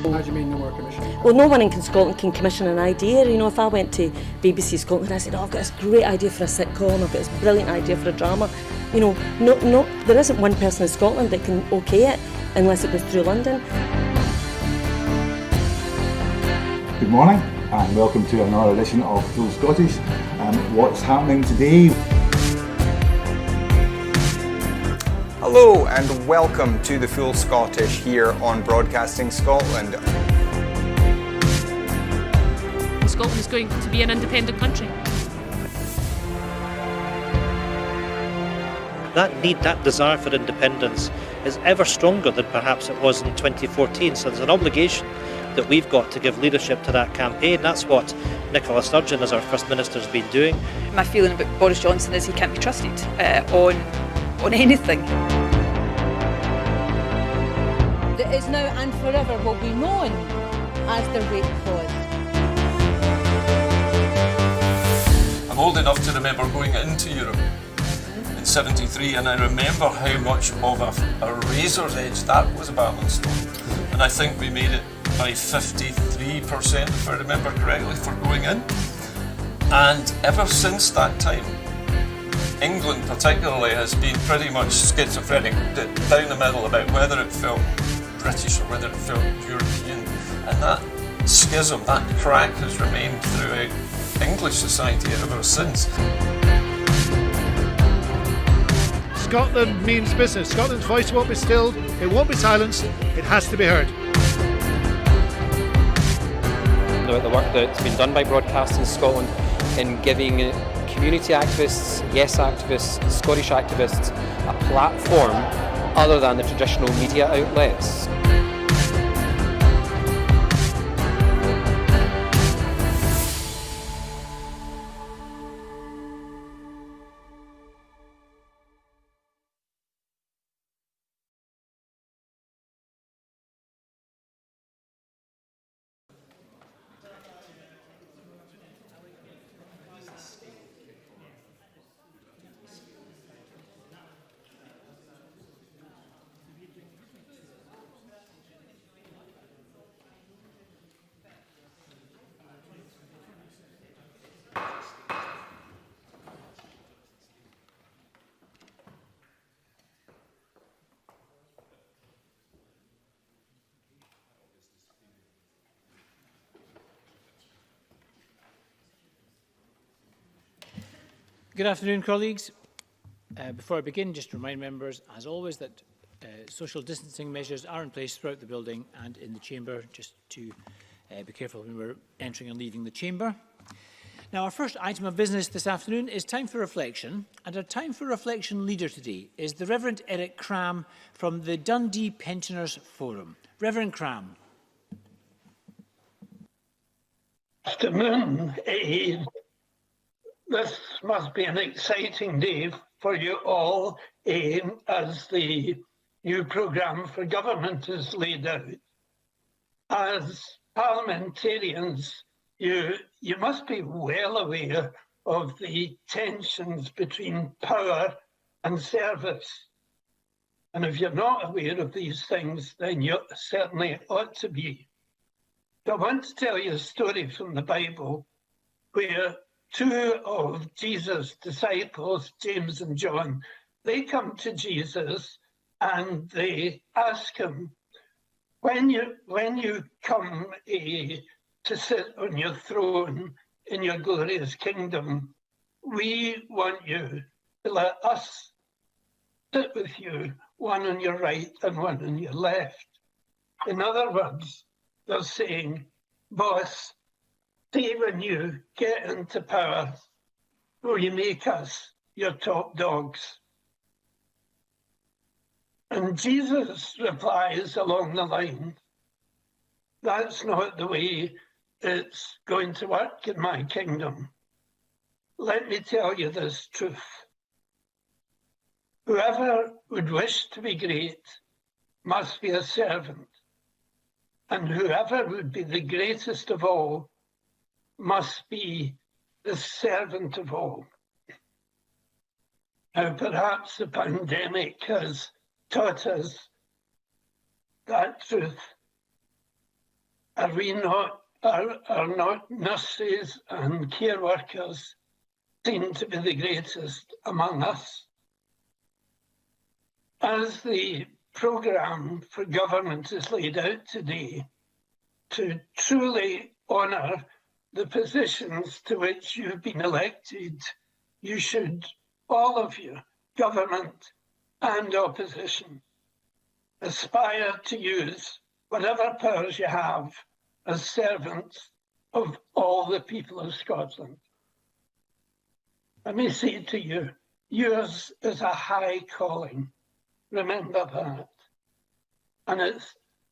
How do you mean no more commission? Well, no one in Scotland can commission an idea. You know, if I went to BBC Scotland and I said, oh, I've got this great idea for a sitcom, I've got this brilliant idea for a drama, you know, there isn't one person in Scotland that can okay it unless it goes through London. Good morning and welcome to another edition of Full Scottish. What's happening today? Hello and welcome to the Full Scottish here on Broadcasting Scotland. Scotland is going to be an independent country. That need, that desire for independence is ever stronger than perhaps it was in 2014. So there's an obligation that we've got to give leadership to that campaign. That's what Nicola Sturgeon, as our First Minister, has been doing. My feeling about Boris Johnson is he can't be trusted on anything. That is now and forever will be known as the rape clause. I'm old enough to remember going into Europe in '73, and I remember how much of a razor's edge that was a balanced stone. And I think we made it by 53%, if I remember correctly, for going in. And ever since that time, England particularly has been pretty much schizophrenic, down the middle about whether it felt British or whether it felt European. And that schism, that crack has remained throughout English society ever since. Scotland means business. Scotland's voice won't be stilled, it won't be silenced, it has to be heard. The work that's been done by Broadcasting Scotland in giving community activists, yes activists, Scottish activists a platform other than the traditional media outlets. Good afternoon, colleagues. Before I begin, just to remind members, as always, that social distancing measures are in place throughout the building and in the chamber, just to be careful when we're entering and leaving the chamber. Now, our first item of business this afternoon is time for reflection, and our time for reflection leader today is the Reverend Eric Cram from the Dundee Pensioners Forum. Reverend Cram. Afternoon. This must be an exciting day for you all as the new programme for government is laid out. As parliamentarians, you must be well aware of the tensions between power and service. And if you're not aware of these things, then you certainly ought to be. I want to tell you a story from the Bible where two of Jesus' disciples, James and John, they come to Jesus and they ask him, when you come to sit on your throne in your glorious kingdom, we want you to let us sit with you, one on your right and one on your left. In other words, they're saying, boss, see when you get into power, will you make us your top dogs? And Jesus replies along the line, that's not the way it's going to work in my kingdom. Let me tell you this truth. Whoever would wish to be great must be a servant, and whoever would be the greatest of all must be the servant of all. Now, perhaps the pandemic has taught us that truth. Are not nurses and care workers seen to be the greatest among us? As the programme for government is laid out today, to truly honour the positions to which you've been elected, you should, all of you, government and opposition, aspire to use whatever powers you have as servants of all the people of Scotland. Let me say to you, yours is a high calling. Remember that. And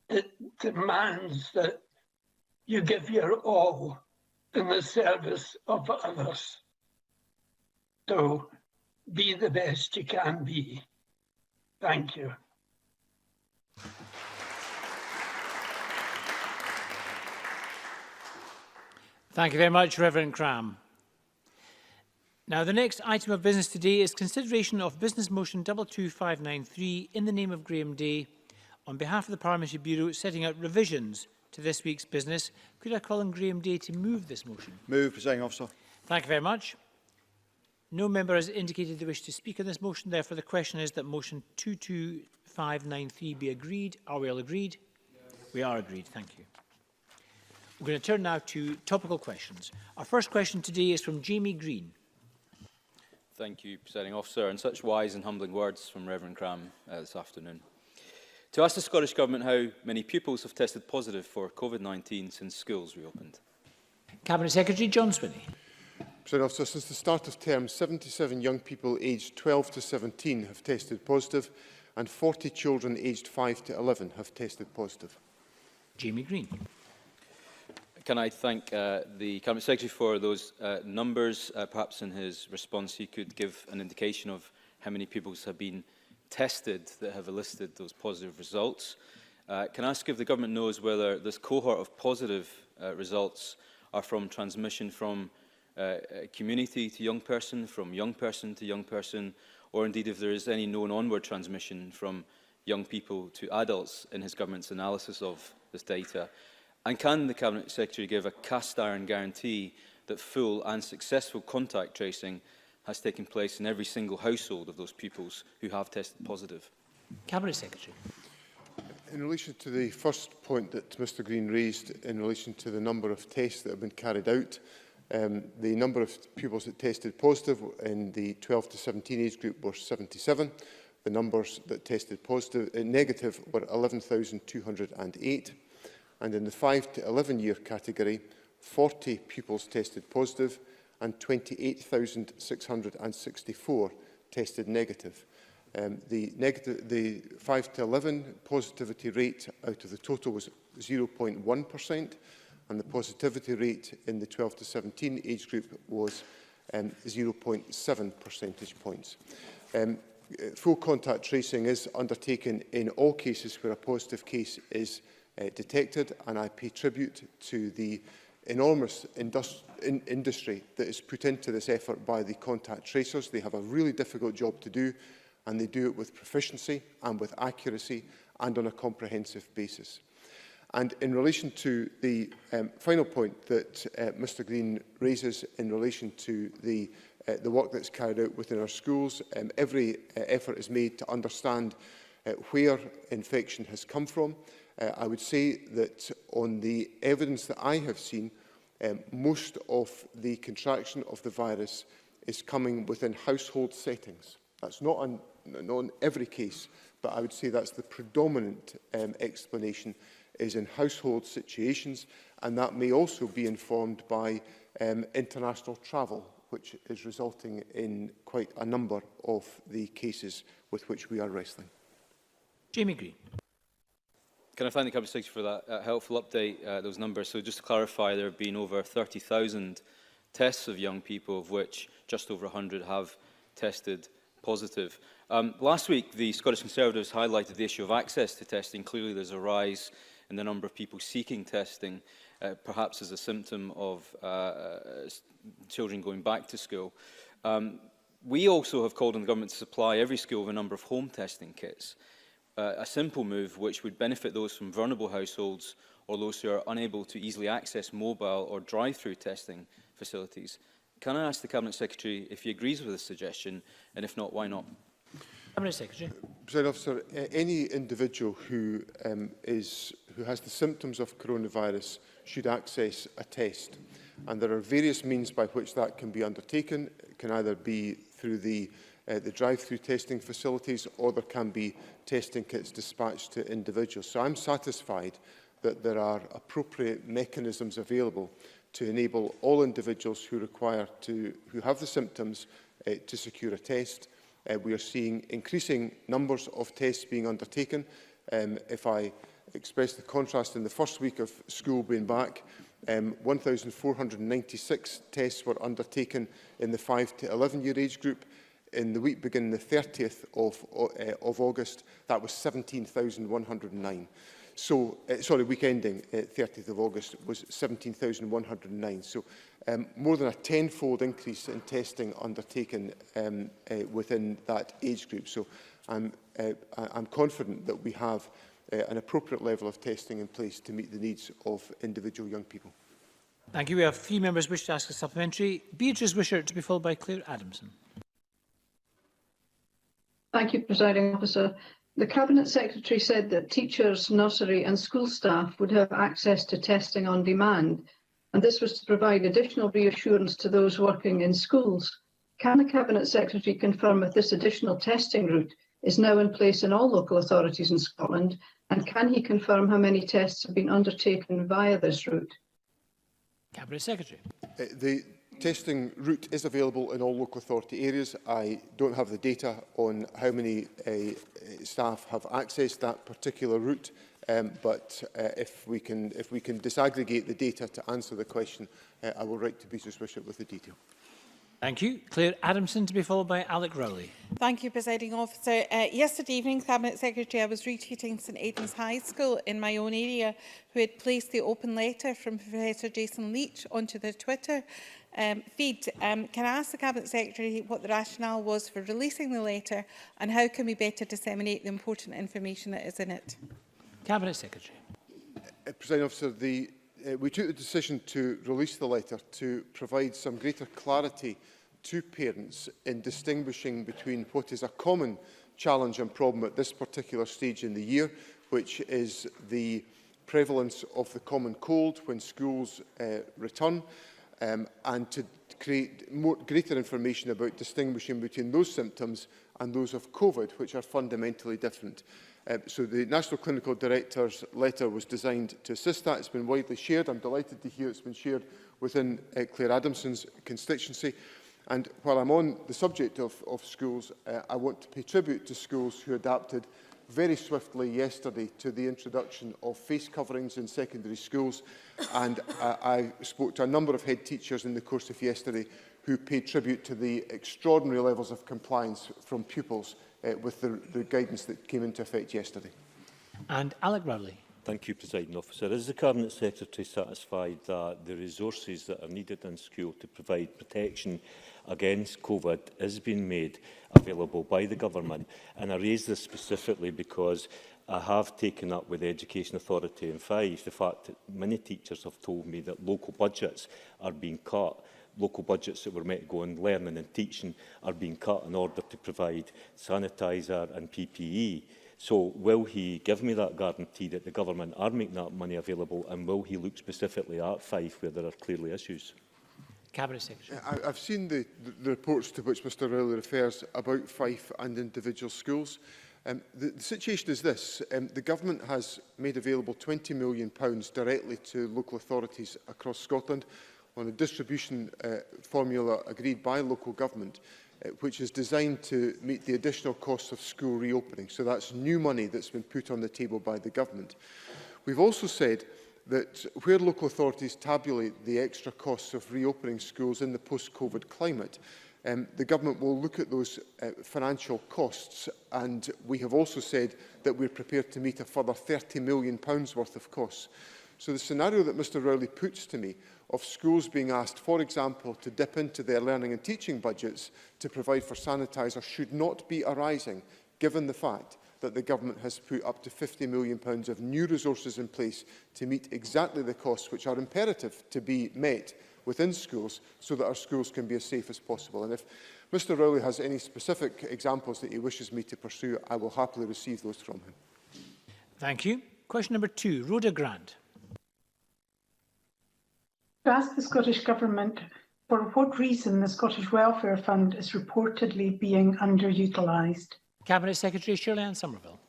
it demands that you give your all in the service of others. So be the best you can be. Thank you. Thank you very much, Reverend Cram. Now, the next item of business today is consideration of Business Motion 22593 in the name of Graham Day on behalf of the Parliamentary Bureau setting out revisions to this week's business. Could I call on Graham Day to move this motion? Move, Presiding Officer. Thank you very much. No member has indicated they wish to speak on this motion. Therefore, the question is that motion 22593 be agreed. Are we all agreed? Yes. We are agreed. Thank you. We're going to turn now to topical questions. Our first question today is from Jamie Greene. Thank you, Presiding Officer, and such wise and humbling words from Reverend Cram this afternoon. To ask the Scottish Government how many pupils have tested positive for COVID-19 since schools reopened. Cabinet Secretary John Swinney. Presiding Officer, since the start of term, 77 young people aged 12 to 17 have tested positive and 40 children aged 5 to 11 have tested positive. Jamie Greene. Can I thank the Cabinet Secretary for those numbers? Perhaps in his response he could give an indication of how many pupils have been tested that have elicited those positive results. Can I ask if the Government knows whether this cohort of positive results are from transmission from community to young person, from young person to young person, or indeed if there is any known onward transmission from young people to adults in his Government's analysis of this data? And can the Cabinet Secretary give a cast-iron guarantee that full and successful contact tracing has taken place in every single household of those pupils who have tested positive? Cabinet Secretary. In relation to the first point that Mr Greene raised in relation to the number of tests that have been carried out, the number of pupils that tested positive in the 12 to 17 age group were 77. The numbers that tested positive, negative were 11,208. And in the 5 to 11 year category, 40 pupils tested positive and 28,664 tested negative. The 5 to 11 positivity rate out of the total was 0.1%, and the positivity rate in the 12 to 17 age group was 0.7 percentage points. Full contact tracing is undertaken in all cases where a positive case is detected, and I pay tribute to the enormous industry that is put into this effort by the contact tracers. They have a really difficult job to do, and they do it with proficiency and with accuracy and on a comprehensive basis. And in relation to the final point that Mr Greene raises in relation to the work that's carried out within our schools, every effort is made to understand where infection has come from. I would say that on the evidence that I have seen, most of the contraction of the virus is coming within household settings. That's not on every case, but I would say that's the predominant explanation is in household situations, and that may also be informed by international travel, which is resulting in quite a number of the cases with which we are wrestling. Jamie Greene. Can I thank the Cabinet Secretary for that helpful update, those numbers? So just to clarify, there have been over 30,000 tests of young people, of which just over 100 have tested positive. Last week, the Scottish Conservatives highlighted the issue of access to testing. Clearly, there's a rise in the number of people seeking testing, perhaps as a symptom of children going back to school. We also have called on the Government to supply every school with a number of home testing kits. A simple move which would benefit those from vulnerable households or those who are unable to easily access mobile or drive-through testing facilities. Can I ask the Cabinet Secretary if he agrees with this suggestion, and if not, why not? Cabinet Secretary. Presiding Officer, any individual who has the symptoms of coronavirus should access a test. And there are various means by which that can be undertaken. It can either be through the drive-through testing facilities, or there can be testing kits dispatched to individuals. So I'm satisfied that there are appropriate mechanisms available to enable all individuals who have the symptoms to secure a test. We are seeing increasing numbers of tests being undertaken. If I express the contrast, in the first week of school being back, 1,496 tests were undertaken in the 5 to 11-year age group. In the week beginning the 30th of August, that was 17,109. So, week ending 30th of August was 17,109. So, more than a tenfold increase in testing undertaken within that age group. So, I'm confident that we have an appropriate level of testing in place to meet the needs of individual young people. Thank you. We have 3 members wish to ask a supplementary. Beatrice Wishart to be followed by Claire Adamson. Thank you, Presiding Officer. The Cabinet Secretary said that teachers, nursery and school staff would have access to testing on demand, and this was to provide additional reassurance to those working in schools. Can the Cabinet Secretary confirm if this additional testing route is now in place in all local authorities in Scotland, and can he confirm how many tests have been undertaken via this route? Cabinet Secretary. The testing route is available in all local authority areas. I don't have the data on how many staff have accessed that particular route, but if we can disaggregate the data to answer the question, I will write to Beatrice Wishart with the detail. Thank you. Claire Adamson to be followed by Alec Rowley. Thank you, Presiding Officer. Yesterday evening, Cabinet Secretary, I was retweeting St Aidan's High School in my own area, who had placed the open letter from Professor Jason Leach onto their Twitter feed. Can I ask the Cabinet Secretary what the rationale was for releasing the letter, and how can we better disseminate the important information that is in it? Cabinet Secretary. Presiding Officer, we took the decision to release the letter to provide some greater clarity to parents in distinguishing between what is a common challenge and problem at this particular stage in the year, which is the prevalence of the common cold when schools return, and to create greater information about distinguishing between those symptoms and those of COVID, which are fundamentally different. So the National Clinical Director's letter was designed to assist that. It's been widely shared. I'm delighted to hear it's been shared within Claire Adamson's constituency. And while I'm on the subject of schools, I want to pay tribute to schools who adapted very swiftly yesterday to the introduction of face coverings in secondary schools. And I spoke to a number of head teachers in the course of yesterday who paid tribute to the extraordinary levels of compliance from pupils with the guidance that came into effect yesterday. And Alec Rowley. Thank you, Presiding Officer. Is the Cabinet Secretary satisfied that the resources that are needed in school to provide protection against COVID is being made available by the Government? And I raise this specifically because I have taken up with the Education Authority in Fife the fact that many teachers have told me that local budgets are being cut. Local budgets that were meant to go on learning and teaching are being cut in order to provide sanitizer and PPE. So will he give me that guarantee that the Government are making that money available, and will he look specifically at Fife where there are clearly issues? Cabinet Secretary. I've seen the reports to which Mr Rowley refers about Fife and individual schools. The situation is this. The Government has made available £20 million directly to local authorities across Scotland on a distribution formula agreed by local government, which is designed to meet the additional costs of school reopening. So that's new money that's been put on the table by the Government. We've also said that where local authorities tabulate the extra costs of reopening schools in the post-COVID climate, the Government will look at those financial costs, and we have also said that we're prepared to meet a further £30 million worth of costs. So the scenario that Mr Rowley puts to me of schools being asked, for example, to dip into their learning and teaching budgets to provide for sanitizer should not be arising, given the fact that the Government has put up to £50 million of new resources in place to meet exactly the costs which are imperative to be met within schools so that our schools can be as safe as possible. And if Mr Rowley has any specific examples that he wishes me to pursue, I will happily receive those from him. Thank you. Question number 2, Rhoda Grant. To ask the Scottish Government for what reason the Scottish Welfare Fund is reportedly being underutilised. Cabinet Secretary Shirley-Ann Somerville.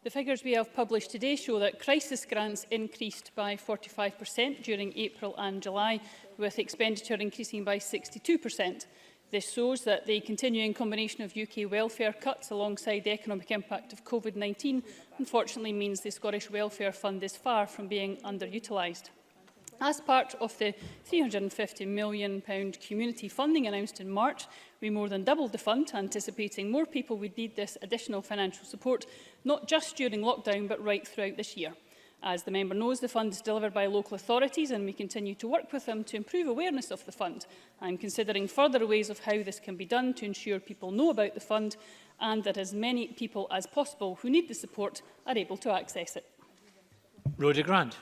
The figures we have published today show that crisis grants increased by 45% during April and July, with expenditure increasing by 62%. This shows that the continuing combination of UK welfare cuts alongside the economic impact of COVID-19 unfortunately means the Scottish Welfare Fund is far from being underutilised. As part of the £350 million community funding announced in March, we more than doubled the fund, anticipating more people would need this additional financial support, not just during lockdown, but right throughout this year. As the member knows, the fund is delivered by local authorities and we continue to work with them to improve awareness of the fund. I am considering further ways of how this can be done to ensure people know about the fund and that as many people as possible who need the support are able to access it. Rhoda Grant.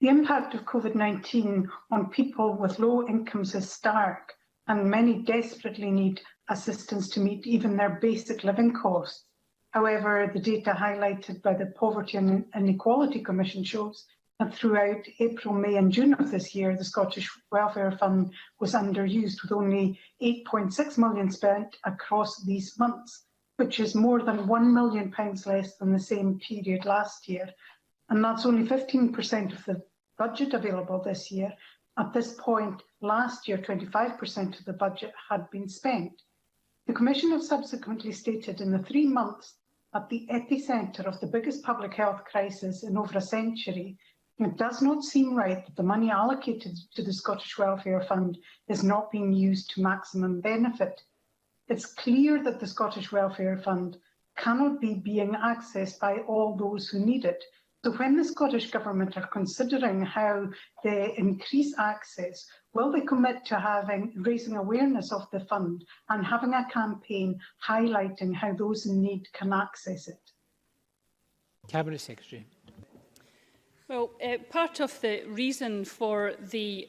The impact of COVID-19 on people with low incomes is stark, and many desperately need assistance to meet even their basic living costs. However, the data highlighted by the Poverty and Inequality Commission shows that throughout April, May and June of this year, the Scottish Welfare Fund was underused, with only £8.6 million spent across these months, which is more than £1 million less than the same period last year. And that's only 15% of the budget available this year. At this point last year, 25% of the budget had been spent. The Commission have subsequently stated in the 3 months at the epicentre of the biggest public health crisis in over a century, it does not seem right that the money allocated to the Scottish Welfare Fund is not being used to maximum benefit. It's clear that the Scottish Welfare Fund cannot be being accessed by all those who need it. So when the Scottish Government are considering how they increase access, will they commit to raising awareness of the fund and having a campaign highlighting how those in need can access it? Cabinet Secretary. Well, part of the reason for the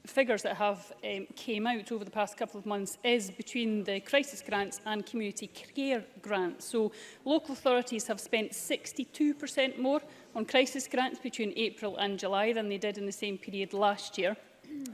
figures that have came out over the past couple of months is between the crisis grants and community care grants. So local authorities have spent 62% more on crisis grants between April and July than they did in the same period last year.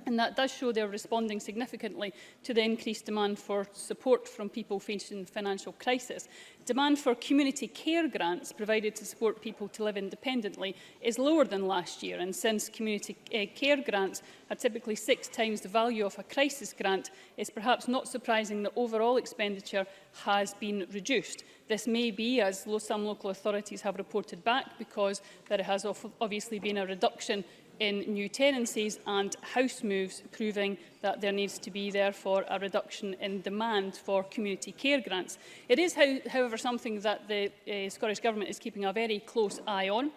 And that does show they're responding significantly to the increased demand for support from people facing financial crisis. Demand for community care grants provided to support people to live independently is lower than last year, and since community care grants are typically 6 times the value of a crisis grant, it's perhaps not surprising that overall expenditure has been reduced. This may be, as some local authorities have reported back, because there has obviously been a reduction in new tenancies and house moves, proving that there needs to be, therefore, a reduction in demand for community care grants. It is, however, something that the Scottish Government is keeping a very close eye on.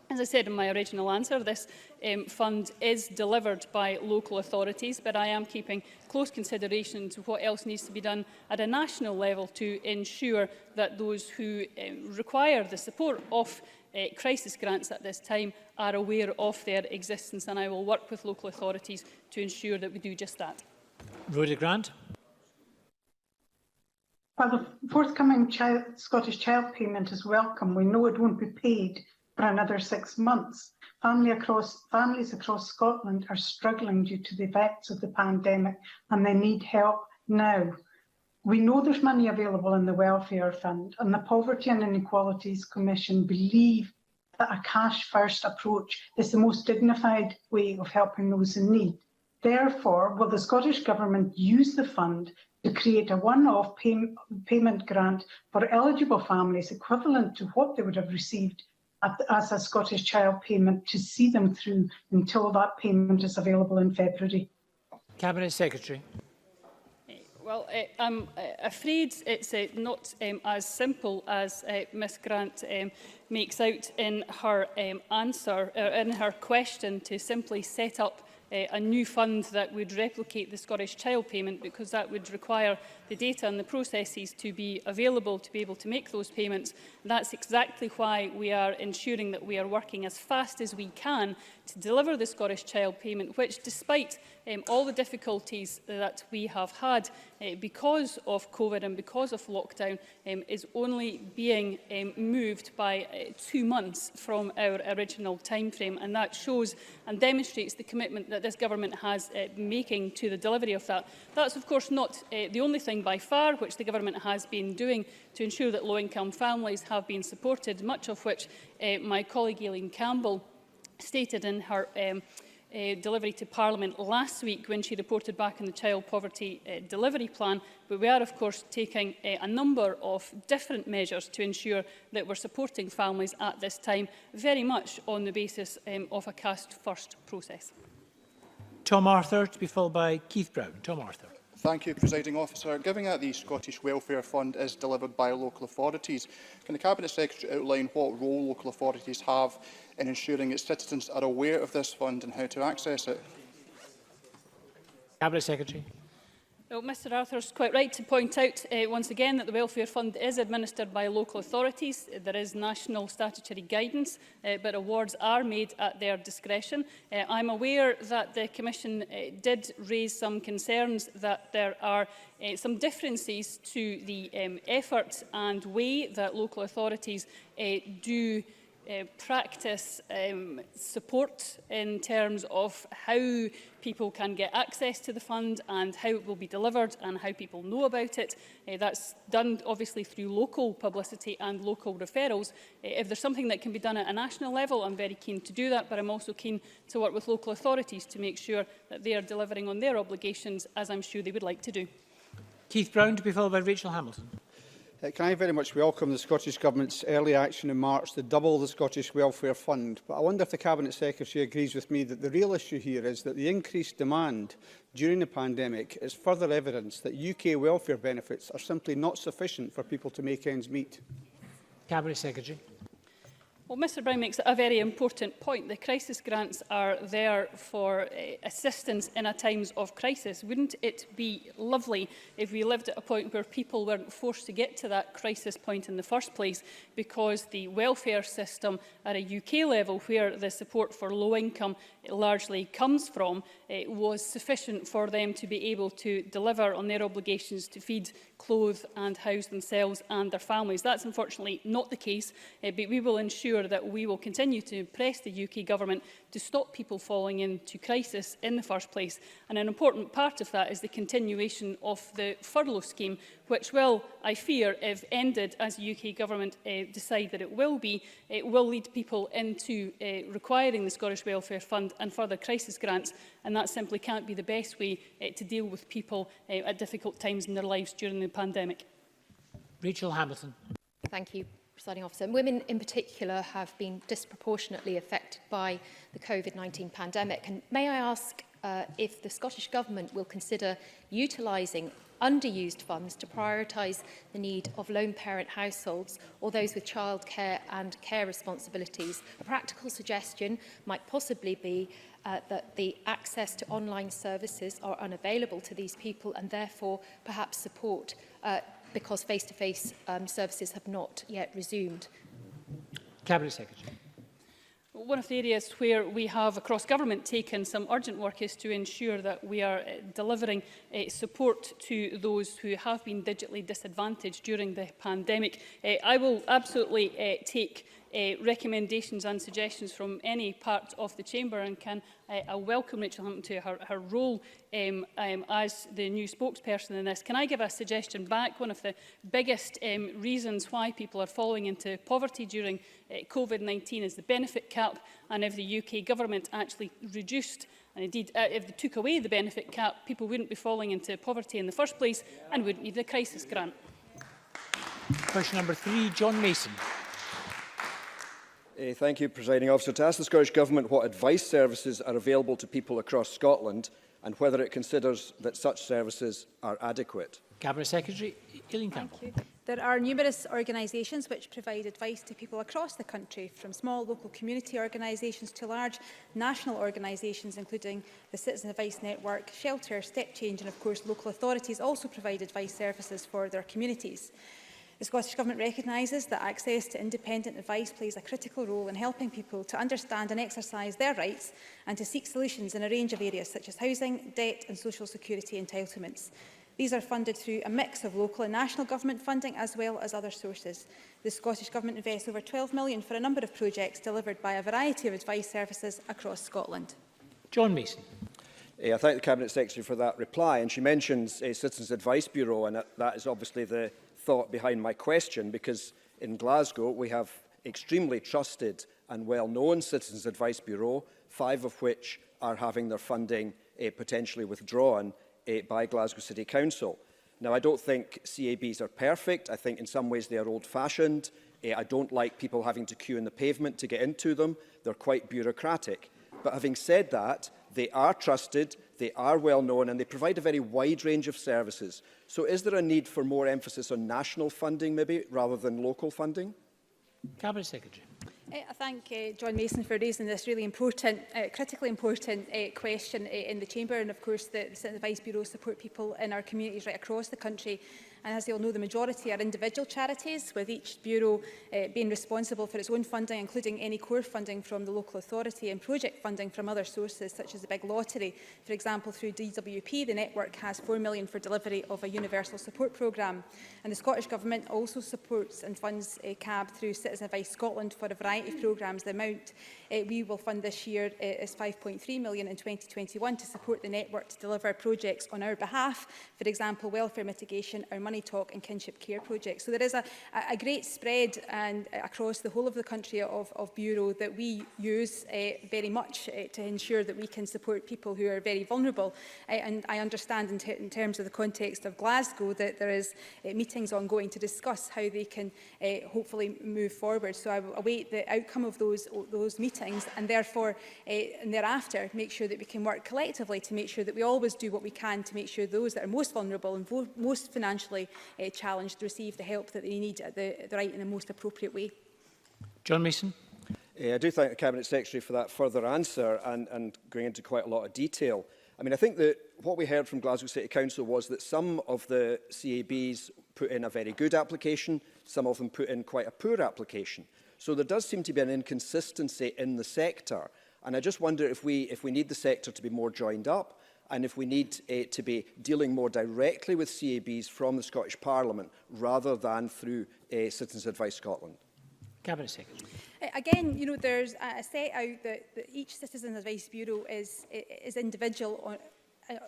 As I said in my original answer, this fund is delivered by local authorities, but I am keeping close consideration to what else needs to be done at a national level to ensure that those who require the support of crisis grants at this time are aware of their existence, and I will work with local authorities to ensure that we do just that. Rhoda Grant. While the forthcoming Scottish Child Payment is welcome, we know it won't be paid for another 6 months. Families across Scotland are struggling due to the effects of the pandemic, and they need help now. We know there's money available in the Welfare Fund, and the Poverty and Inequalities Commission believe that a cash-first approach is the most dignified way of helping those in need. Therefore, will the Scottish Government use the fund to create a one-off payment grant for eligible families equivalent to what they would have received as a Scottish Child Payment to see them through until that payment is available in February? Cabinet Secretary. Well, I'm afraid it's not as simple as Ms Grant makes out in her answer, in her question, to simply set up a new fund that would replicate the Scottish Child Payment, because that would require the data and the processes to be available to be able to make those payments. That's exactly why we are ensuring that we are working as fast as we can to deliver the Scottish Child Payment, which, despite all the difficulties that we have had because of COVID and because of lockdown, is only being moved by 2 months from our original timeframe. And that shows and demonstrates the commitment that this government has making to the delivery of that. That's, of course, not the only thing by far which the government has been doing to ensure that low-income families have been supported, much of which my colleague Aileen Campbell stated in her delivery to Parliament last week when she reported back on the Child Poverty Delivery Plan. But we are, of course, taking a number of different measures to ensure that we're supporting families at this time, very much on the basis of a caste-first process. Tom Arthur, to be followed by Keith Brown. Tom Arthur. Thank you, Presiding Officer. Given that the Scottish Welfare Fund is delivered by local authorities, can the Cabinet Secretary outline what role local authorities have in ensuring its citizens are aware of this fund and how to access it? Cabinet Secretary. Well, Mr Arthur is quite right to point out once again that the Welfare Fund is administered by local authorities. There is national statutory guidance, but awards are made at their discretion. I'm aware that the Commission did raise some concerns that there are some differences to the effort and way that local authorities do practice support in terms of how people can get access to the fund and how it will be delivered and how people know about it. That's done obviously through local publicity and local referrals. If there's something that can be done at a national level, I'm very keen to do that, but I'm also keen to work with local authorities to make sure that they are delivering on their obligations, as I'm sure they would like to do. Keith Brown, to be followed by Rachel Hamilton. Can I very much welcome the Scottish Government's early action in March to double the Scottish Welfare Fund. But I wonder if the Cabinet Secretary agrees with me that the real issue here is that the increased demand during the pandemic is further evidence that UK welfare benefits are simply not sufficient for people to make ends meet. Cabinet Secretary. Well, Mr Brown makes a very important point. The crisis grants are there for assistance in a times of crisis. Wouldn't it be lovely if we lived at a point where people weren't forced to get to that crisis point in the first place because the welfare system at a UK level, where the support for low income largely comes from, was sufficient for them to be able to deliver on their obligations to feed, clothe and house themselves and their families. That's unfortunately not the case, but we will ensure that we will continue to press the UK Government to stop people falling into crisis in the first place. And an important part of that is the continuation of the furlough scheme, which will, I fear, if ended as the UK Government decide that it will lead people into requiring the Scottish Welfare Fund and further crisis grants, and that simply can't be the best way to deal with people at difficult times in their lives during the pandemic. Rachel Hamilton. Thank you, Presiding Officer. Women in particular have been disproportionately affected by the COVID-19 pandemic. And may I ask if the Scottish Government will consider utilising underused funds to prioritise the need of lone parent households or those with childcare and care responsibilities. A practical suggestion might possibly be that the access to online services are unavailable to these people and therefore perhaps support because face-to-face services have not yet resumed. Cabinet Secretary. One of the areas where we have across government taken some urgent work is to ensure that we are delivering support to those who have been digitally disadvantaged during the pandemic. I will absolutely take recommendations and suggestions from any part of the Chamber and can I welcome Rachel Hampton to her role as the new spokesperson in this. Can I give a suggestion back? One of the biggest reasons why people are falling into poverty during COVID-19 is the benefit cap, and if the UK Government actually reduced and indeed if they took away the benefit cap, people wouldn't be falling into poverty in the first place and wouldn't need the crisis grant. Question number 3, John Mason. Thank you, Presiding Officer. To ask the Scottish Government what advice services are available to people across Scotland and whether it considers that such services are adequate. Cabinet Secretary Aileen Campbell. There are numerous organisations which provide advice to people across the country, from small local community organisations to large national organisations, including the Citizen Advice Network, Shelter, Step Change, and of course local authorities also provide advice services for their communities. The Scottish Government recognises that access to independent advice plays a critical role in helping people to understand and exercise their rights and to seek solutions in a range of areas such as housing, debt and social security entitlements. These are funded through a mix of local and national government funding as well as other sources. The Scottish Government invests over £12 million for a number of projects delivered by a variety of advice services across Scotland. John Mason. I thank the Cabinet Secretary for that reply, and she mentions a Citizens Advice Bureau, and that is obviously the thought behind my question, because in Glasgow we have extremely trusted and well-known Citizens Advice Bureau, 5 of which are having their funding potentially withdrawn by Glasgow City Council. Now, I don't think CABs are perfect. I think in some ways they are old-fashioned. I don't like people having to queue in the pavement to get into them. They're quite bureaucratic. But having said that, they are trusted, they are well known, and they provide a very wide range of services. So is there a need for more emphasis on national funding, maybe, rather than local funding? Cabinet Secretary. I thank John Mason for raising this really important, critically important question in the Chamber. And of course, the Citizen Advice Bureau support people in our communities right across the country. And as you all know, the majority are individual charities, with each bureau being responsible for its own funding, including any core funding from the local authority and project funding from other sources, such as the Big Lottery. For example, through DWP, the network has £4 million for delivery of a universal support programme. And the Scottish Government also supports and funds CAB through Citizen Advice Scotland for a variety of programmes. The amount we will fund this year is £5.3 million in 2021 to support the network to deliver projects on our behalf, for example, welfare mitigation, our Money Talk and kinship care projects. So there is a great spread and across the whole of the country of bureau that we use very much to ensure that we can support people who are very vulnerable. And I understand in terms of the context of Glasgow that there is meetings ongoing to discuss how they can hopefully move forward. So I await the outcome of those meetings, and therefore and thereafter make sure that we can work collectively to make sure that we always do what we can to make sure those that are most vulnerable and most financially challenged receive the help that they need at the right and the most appropriate way. John Mason. I do thank the Cabinet Secretary for that further answer and going into quite a lot of detail. I mean, I think that what we heard from Glasgow City Council was that some of the CABs put in a very good application, some of them put in quite a poor application. So there does seem to be an inconsistency in the sector. And I just wonder if we need the sector to be more joined up, and if we need to be dealing more directly with CABs from the Scottish Parliament rather than through Citizens Advice Scotland. Cabinet Secretary. Again, you know, there's a set out that each Citizen Advice Bureau is individual,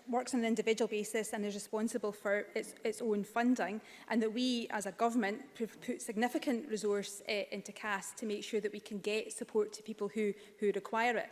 works on an individual basis and is responsible for its own funding, and that we as a government put significant resource into CAS to make sure that we can get support to people who require it.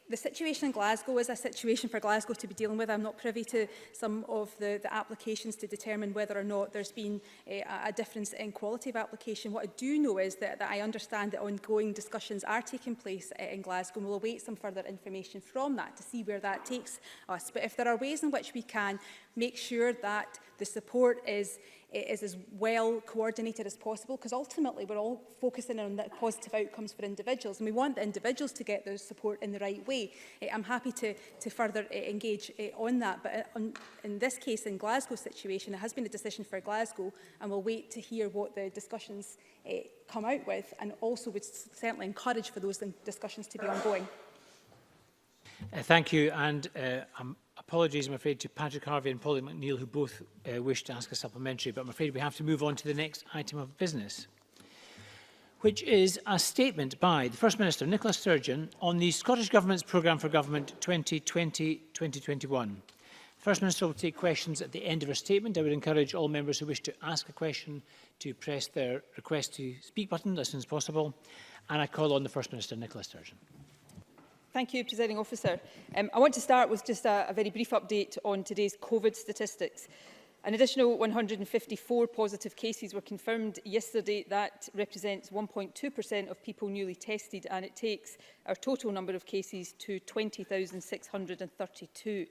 The situation in Glasgow is a situation for Glasgow to be dealing with. I'm not privy to some of the applications to determine whether or not there's been a difference in quality of application. What I do know is that I understand that ongoing discussions are taking place in Glasgow, and we'll await some further information from that to see where that takes us. But if there are ways in which we can make sure that the support is as well coordinated as possible, because ultimately we're all focusing on the positive outcomes for individuals, and we want the individuals to get their support in the right way. I'm happy to further engage on that, but in this case, in Glasgow's situation, it has been a decision for Glasgow, and we'll wait to hear what the discussions come out with, and also would certainly encourage for those discussions to be ongoing. Thank you, and apologies, I'm afraid, to Patrick Harvey and Polly McNeill, who both wish to ask a supplementary, but I'm afraid we have to move on to the next item of business, which is a statement by the First Minister, Nicola Sturgeon, on the Scottish Government's Programme for Government 2020-2021. The First Minister will take questions at the end of her statement. I would encourage all members who wish to ask a question to press their request to speak button as soon as possible. And I call on the First Minister, Nicola Sturgeon. Thank you, Presiding Officer. I want to start with just a very brief update on today's COVID statistics. An additional 154 positive cases were confirmed yesterday. That represents 1.2% of people newly tested, and it takes our total number of cases to 20,632.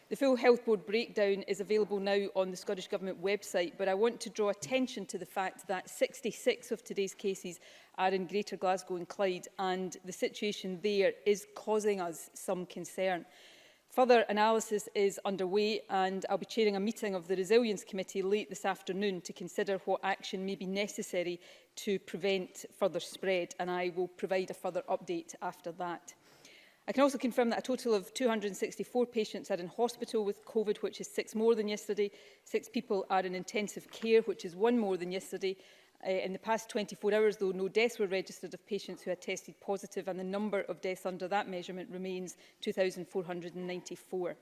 The full Health Board breakdown is available now on the Scottish Government website, but I want to draw attention to the fact that 66 of today's cases are in Greater Glasgow and Clyde, and the situation there is causing us some concern. Further analysis is underway, and I'll be chairing a meeting of the Resilience Committee late this afternoon to consider what action may be necessary to prevent further spread, and I will provide a further update after that. I can also confirm that a total of 264 patients are in hospital with COVID, which is 6 more than yesterday. 6 people are in intensive care, which is 1 more than yesterday. In the past 24 hours, though, no deaths were registered of patients who had tested positive, and the number of deaths under that measurement remains 2,494.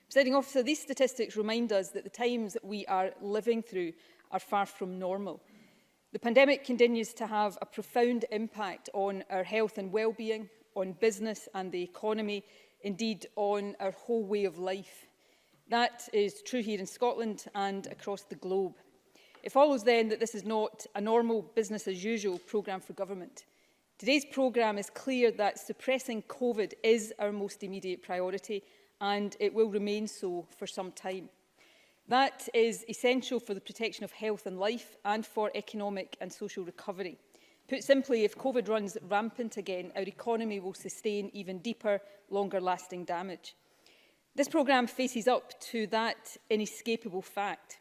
Presiding Officer, these statistics remind us that the times that we are living through are far from normal. The pandemic continues to have a profound impact on our health and well-being, on business and the economy, indeed on our whole way of life. That is true here in Scotland and across the globe. It follows then that this is not a normal business as usual programme for government. Today's programme is clear that suppressing COVID is our most immediate priority, and it will remain so for some time. That is essential for the protection of health and life and for economic and social recovery. Put simply, if COVID runs rampant again, our economy will sustain even deeper, longer-lasting damage. This programme faces up to that inescapable fact.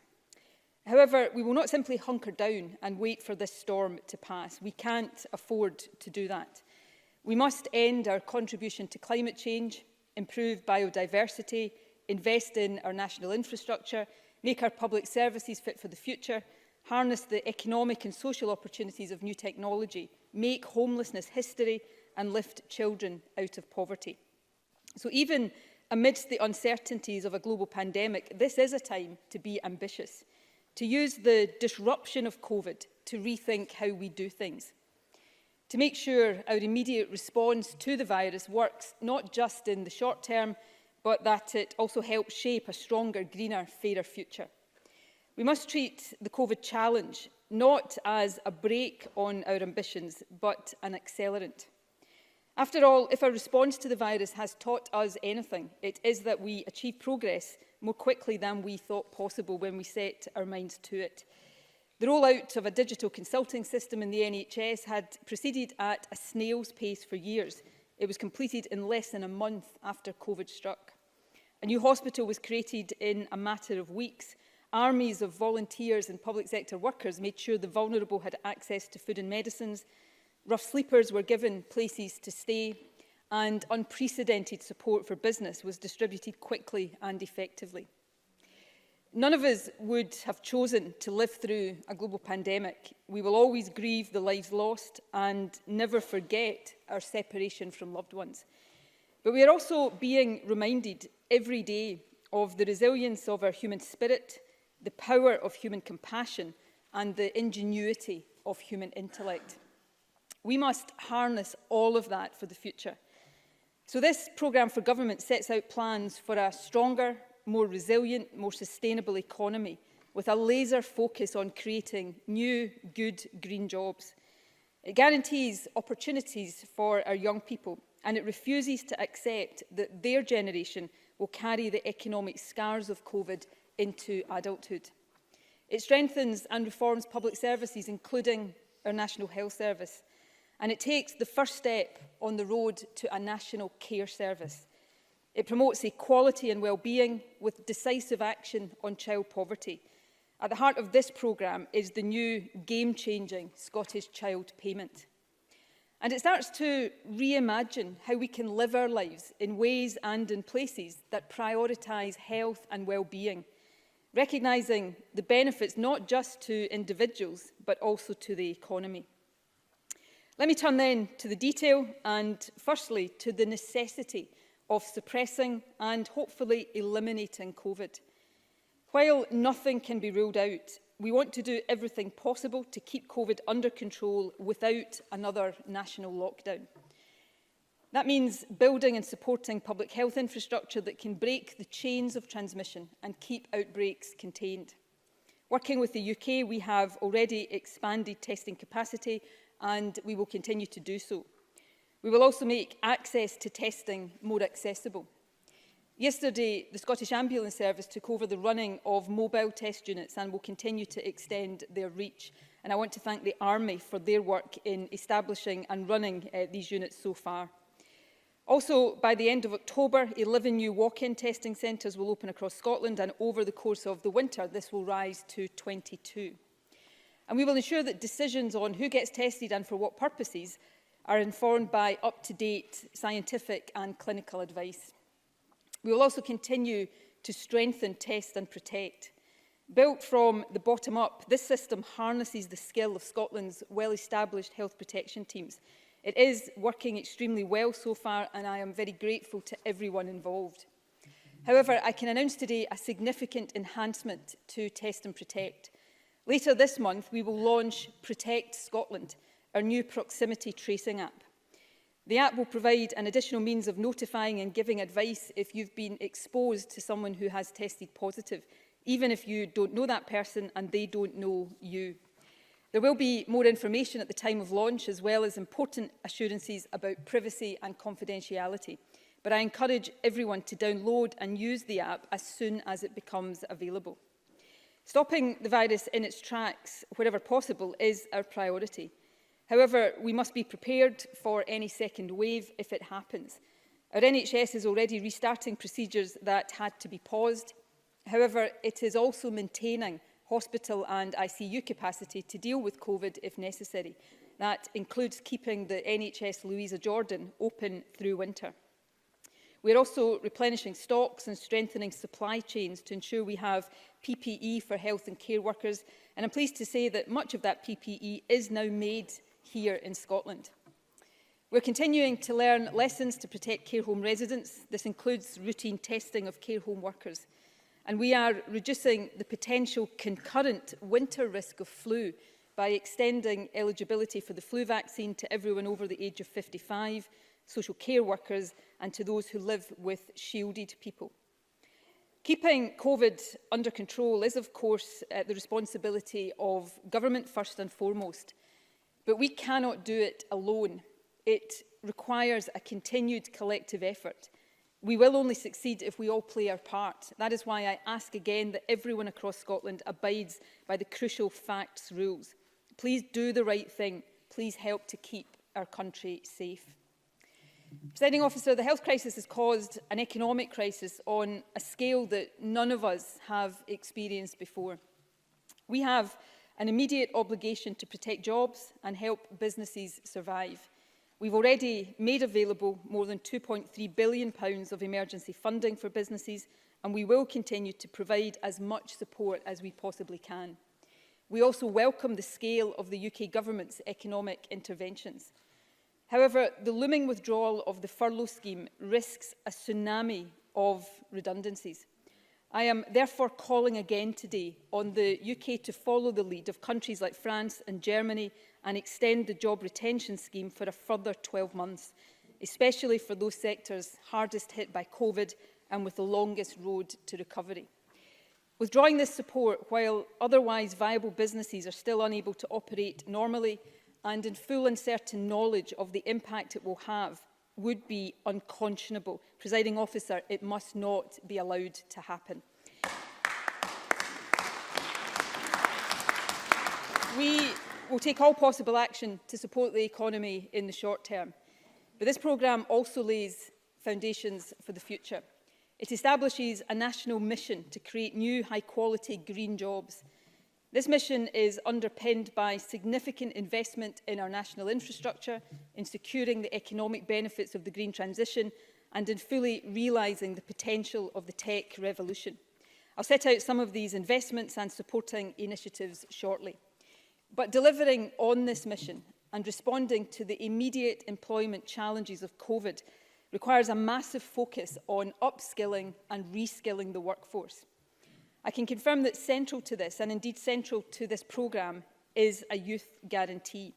However, we will not simply hunker down and wait for this storm to pass. We can't afford to do that. We must end our contribution to climate change, improve biodiversity, invest in our national infrastructure, make our public services fit for the future, harness the economic and social opportunities of new technology, make homelessness history and lift children out of poverty. So even amidst the uncertainties of a global pandemic, this is a time to be ambitious, to use the disruption of COVID to rethink how we do things, to make sure our immediate response to the virus works not just in the short term, but that it also helps shape a stronger, greener, fairer future. We must treat the COVID challenge not as a brake on our ambitions, but an accelerant. After all, if our response to the virus has taught us anything, it is that we achieve progress more quickly than we thought possible when we set our minds to it. The rollout of a digital consulting system in the NHS had proceeded at a snail's pace for years. It was completed in less than a month after COVID struck. A new hospital was created in a matter of weeks. Armies of volunteers and public sector workers made sure the vulnerable had access to food and medicines. Rough sleepers were given places to stay, and unprecedented support for business was distributed quickly and effectively. None of us would have chosen to live through a global pandemic. We will always grieve the lives lost and never forget our separation from loved ones. But we are also being reminded every day of the resilience of our human spirit, the power of human compassion and the ingenuity of human intellect. We must harness all of that for the future. So this programme for government sets out plans for a stronger, more resilient, more sustainable economy with a laser focus on creating new, good green jobs. It guarantees opportunities for our young people, and it refuses to accept that their generation will carry the economic scars of COVID into adulthood. It strengthens and reforms public services, including our National Health Service, and it takes the first step on the road to a national care service. It promotes equality and well-being with decisive action on child poverty. At the heart of this programme is the new game-changing Scottish Child Payment. And it starts to reimagine how we can live our lives in ways and in places that prioritise health and well-being, recognising the benefits not just to individuals, but also to the economy. Let me turn then to the detail and firstly to the necessity of suppressing and hopefully eliminating COVID. While nothing can be ruled out, we want to do everything possible to keep COVID under control without another national lockdown. That means building and supporting public health infrastructure that can break the chains of transmission and keep outbreaks contained. Working with the UK, we have already expanded testing capacity and we will continue to do so. We will also make access to testing more accessible. Yesterday, the Scottish Ambulance Service took over the running of mobile test units and will continue to extend their reach. And I want to thank the Army for their work in establishing and running these units so far. Also, by the end of October, 11 new walk-in testing centres will open across Scotland, and over the course of the winter, this will rise to 22. And we will ensure that decisions on who gets tested and for what purposes are informed by up-to-date scientific and clinical advice. We will also continue to strengthen, test and protect. Built from the bottom up, this system harnesses the skill of Scotland's well-established health protection teams. It is working extremely well so far, and I am very grateful to everyone involved. However, I can announce today a significant enhancement to Test and Protect. Later this month, we will launch Protect Scotland, our new proximity tracing app. The app will provide an additional means of notifying and giving advice if you've been exposed to someone who has tested positive, even if you don't know that person and they don't know you. There will be more information at the time of launch, as well as important assurances about privacy and confidentiality. But I encourage everyone to download and use the app as soon as it becomes available. Stopping the virus in its tracks, wherever possible, is our priority. However, we must be prepared for any second wave if it happens. Our NHS is already restarting procedures that had to be paused. However, it is also maintaining hospital and ICU capacity to deal with COVID if necessary. That includes keeping the NHS Louisa Jordan open through winter. We are also replenishing stocks and strengthening supply chains to ensure we have PPE for health and care workers. And I'm pleased to say that much of that PPE is now made here in Scotland. We're continuing to learn lessons to protect care home residents. This includes routine testing of care home workers. And we are reducing the potential concurrent winter risk of flu by extending eligibility for the flu vaccine to everyone over the age of 55, social care workers and to those who live with shielded people. Keeping COVID under control is, of course, the responsibility of government first and foremost. But we cannot do it alone. It requires a continued collective effort. We will only succeed if we all play our part. That is why I ask again that everyone across Scotland abides by the crucial facts rules. Please do the right thing. Please help to keep our country safe. Presiding Officer, the health crisis has caused an economic crisis on a scale that none of us have experienced before. We have an immediate obligation to protect jobs and help businesses survive. We've already made available more than £2.3 billion of emergency funding for businesses, and we will continue to provide as much support as we possibly can. We also welcome the scale of the UK Government's economic interventions. However, the looming withdrawal of the furlough scheme risks a tsunami of redundancies. I am therefore calling again today on the UK to follow the lead of countries like France and Germany and extend the job retention scheme for a further 12 months, especially for those sectors hardest hit by COVID and with the longest road to recovery. Withdrawing this support while otherwise viable businesses are still unable to operate normally and in full and certain knowledge of the impact it will have would be unconscionable. Presiding Officer, it must not be allowed to happen. We will take all possible action to support the economy in the short term. But this programme also lays foundations for the future. It establishes a national mission to create new high-quality green jobs. This mission is underpinned by significant investment in our national infrastructure, in securing the economic benefits of the green transition and in fully realising the potential of the tech revolution. I'll set out some of these investments and supporting initiatives shortly. But delivering on this mission and responding to the immediate employment challenges of COVID requires a massive focus on upskilling and reskilling the workforce. I can confirm that central to this, and indeed central to this programme, is a youth guarantee.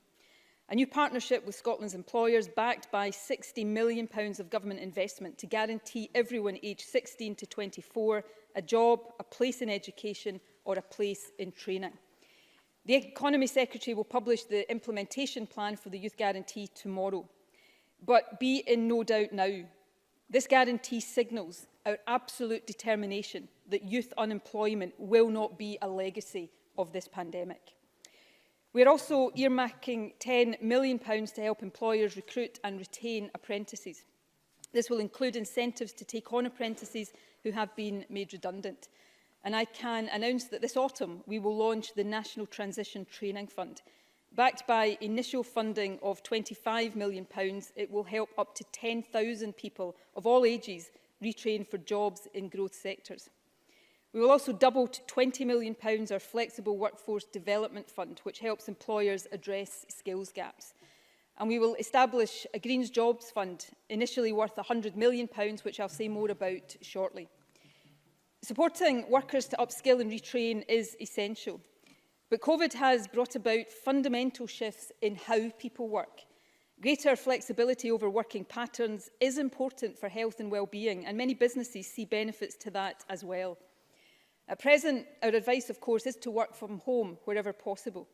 A new partnership with Scotland's employers backed by £60 million of government investment to guarantee everyone aged 16 to 24 a job, a place in education or a place in training. The Economy Secretary will publish the implementation plan for the Youth Guarantee tomorrow. But be in no doubt now, This guarantee signals our absolute determination that youth unemployment will not be a legacy of this pandemic. We are also earmarking £10 million to help employers recruit and retain apprentices. This will include incentives to take on apprentices who have been made redundant. And I can announce that this autumn we will launch the National Transition Training Fund. Backed by initial funding of £25 million, it will help up to 10,000 people of all ages retrain for jobs in growth sectors. We will also double to £20 million our Flexible Workforce Development Fund, which helps employers address skills gaps. And we will establish a Green's Jobs Fund, initially worth £100 million, which I'll say more about shortly. Supporting workers to upskill and retrain is essential. But COVID has brought about fundamental shifts in how people work. Greater flexibility over working patterns is important for health and well-being, and many businesses see benefits to that as well. At present, our advice, of course, is to work from home wherever possible.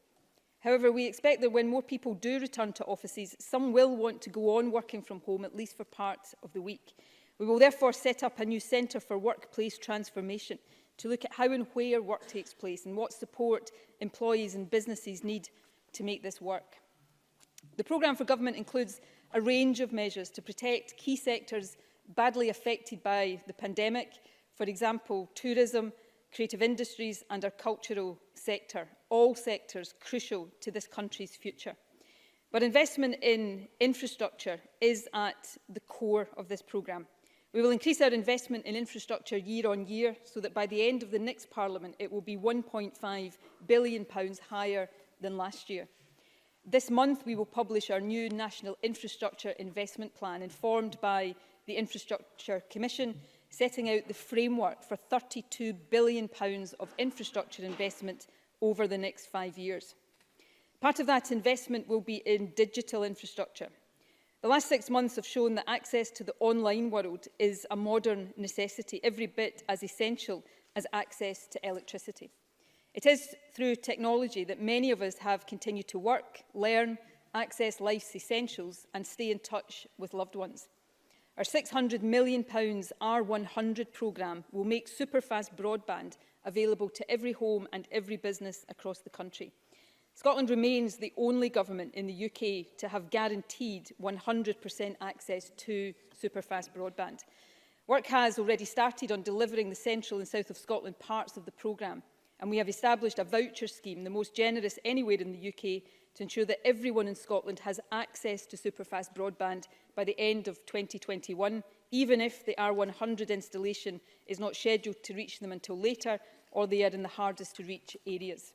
However, we expect that when more people do return to offices, some will want to go on working from home, at least for parts of the week. We will therefore set up a new Centre for Workplace Transformation to look at how and where work takes place and what support employees and businesses need to make this work. The programme for government includes a range of measures to protect key sectors badly affected by the pandemic, for example, tourism, creative industries and our cultural sector, all sectors crucial to this country's future. But investment in infrastructure is at the core of this programme. We will increase our investment in infrastructure year on year so that by the end of the next Parliament it will be £1.5 billion higher than last year. This month we will publish our new National Infrastructure Investment Plan, informed by the Infrastructure Commission, setting out the framework for £32 billion of infrastructure investment over the next 5 years. Part of that investment will be in digital infrastructure. The last 6 months have shown that access to the online world is a modern necessity, every bit as essential as access to electricity. It is through technology that many of us have continued to work, learn, access life's essentials and stay in touch with loved ones. Our £600 million R100 programme will make superfast broadband available to every home and every business across the country. Scotland remains the only government in the UK to have guaranteed 100% access to superfast broadband. Work has already started on delivering the central and south of Scotland parts of the programme, and we have established a voucher scheme, the most generous anywhere in the UK, to ensure that everyone in Scotland has access to superfast broadband by the end of 2021, even if the R100 installation is not scheduled to reach them until later, or they are in the hardest to reach areas.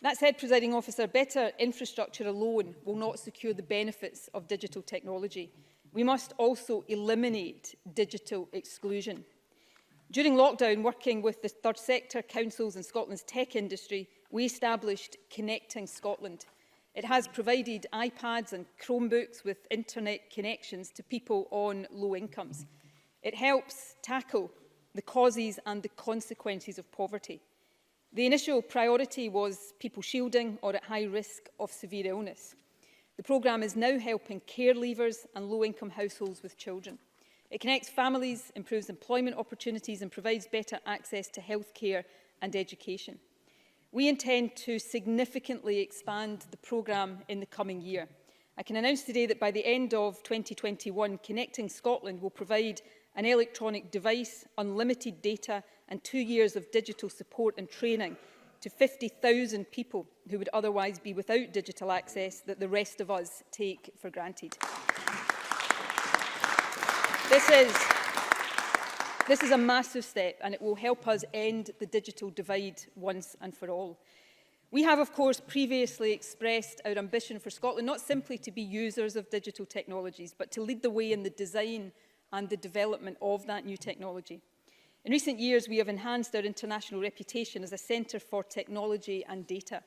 That said, Presiding Officer, better infrastructure alone will not secure the benefits of digital technology. We must also eliminate digital exclusion. During lockdown, working with the third sector, councils and Scotland's tech industry, we established Connecting Scotland. It has provided iPads and Chromebooks with internet connections to people on low incomes. It helps tackle the causes and the consequences of poverty. The initial priority was people shielding or at high risk of severe illness. The programme is now helping care leavers and low-income households with children. It connects families, improves employment opportunities and provides better access to healthcare and education. We intend to significantly expand the programme in the coming year. I can announce today that by the end of 2021, Connecting Scotland will provide an electronic device, unlimited data and 2 years of digital support and training to 50,000 people who would otherwise be without digital access that the rest of us take for granted. This is a massive step and it will help us end the digital divide once and for all. We have, of course, previously expressed our ambition for Scotland not simply to be users of digital technologies, but to lead the way in the design and the development of that new technology. In recent years, we have enhanced our international reputation as a centre for technology and data.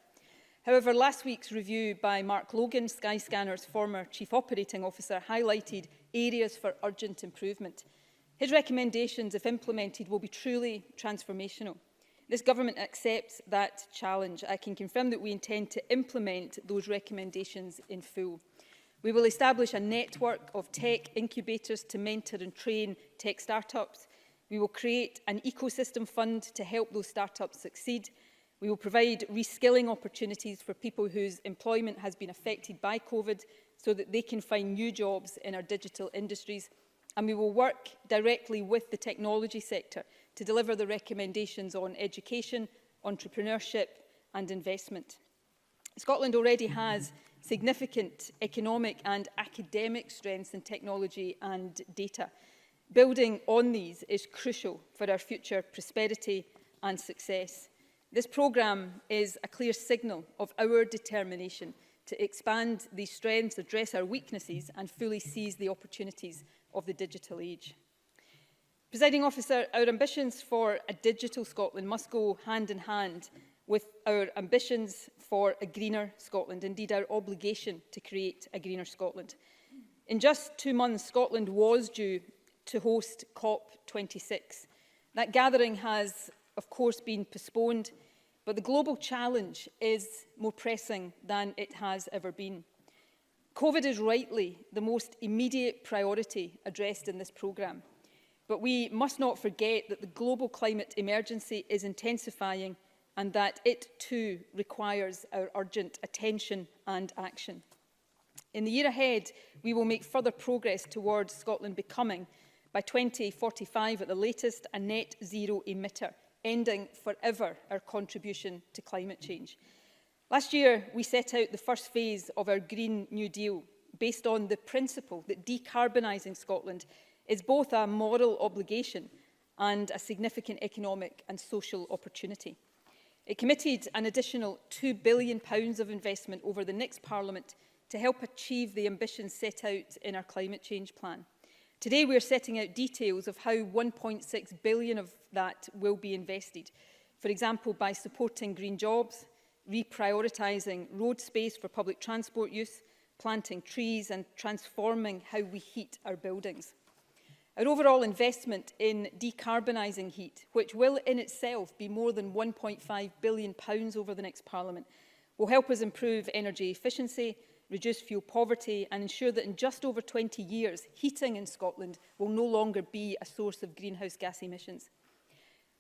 However, last week's review by Mark Logan, Skyscanner's former Chief Operating Officer, highlighted areas for urgent improvement. His recommendations, if implemented, will be truly transformational. This government accepts that challenge. I can confirm that we intend to implement those recommendations in full. We will establish a network of tech incubators to mentor and train tech startups. We will create an ecosystem fund to help those startups succeed. We will provide reskilling opportunities for people whose employment has been affected by COVID so that they can find new jobs in our digital industries. And we will work directly with the technology sector to deliver the recommendations on education, entrepreneurship and investment. Scotland already has significant economic and academic strengths in technology and data. Building on these is crucial for our future prosperity and success. This programme is a clear signal of our determination to expand these strengths, address our weaknesses and fully seize the opportunities of the digital age. Presiding Officer, our ambitions for a digital Scotland must go hand in hand with our ambitions for a greener Scotland, indeed our obligation to create a greener Scotland. In just 2 months, Scotland was due to host COP26. That gathering has, of course, been postponed, but the global challenge is more pressing than it has ever been. COVID is rightly the most immediate priority addressed in this programme, but we must not forget that the global climate emergency is intensifying and that it too requires our urgent attention and action. In the year ahead, we will make further progress towards Scotland becoming, by 2045 at the latest, a net zero emitter, ending forever our contribution to climate change. Last year, we set out the first phase of our Green New Deal, based on the principle that decarbonising Scotland is both a moral obligation and a significant economic and social opportunity. It committed an additional £2 billion of investment over the next Parliament to help achieve the ambitions set out in our climate change plan. Today we are setting out details of how £1.6 billion of that will be invested, for example by supporting green jobs, reprioritising road space for public transport use, planting trees and transforming how we heat our buildings. Our overall investment in decarbonising heat, which will in itself be more than £1.5 billion over the next Parliament, will help us improve energy efficiency, reduce fuel poverty and ensure that in just over 20 years, heating in Scotland will no longer be a source of greenhouse gas emissions.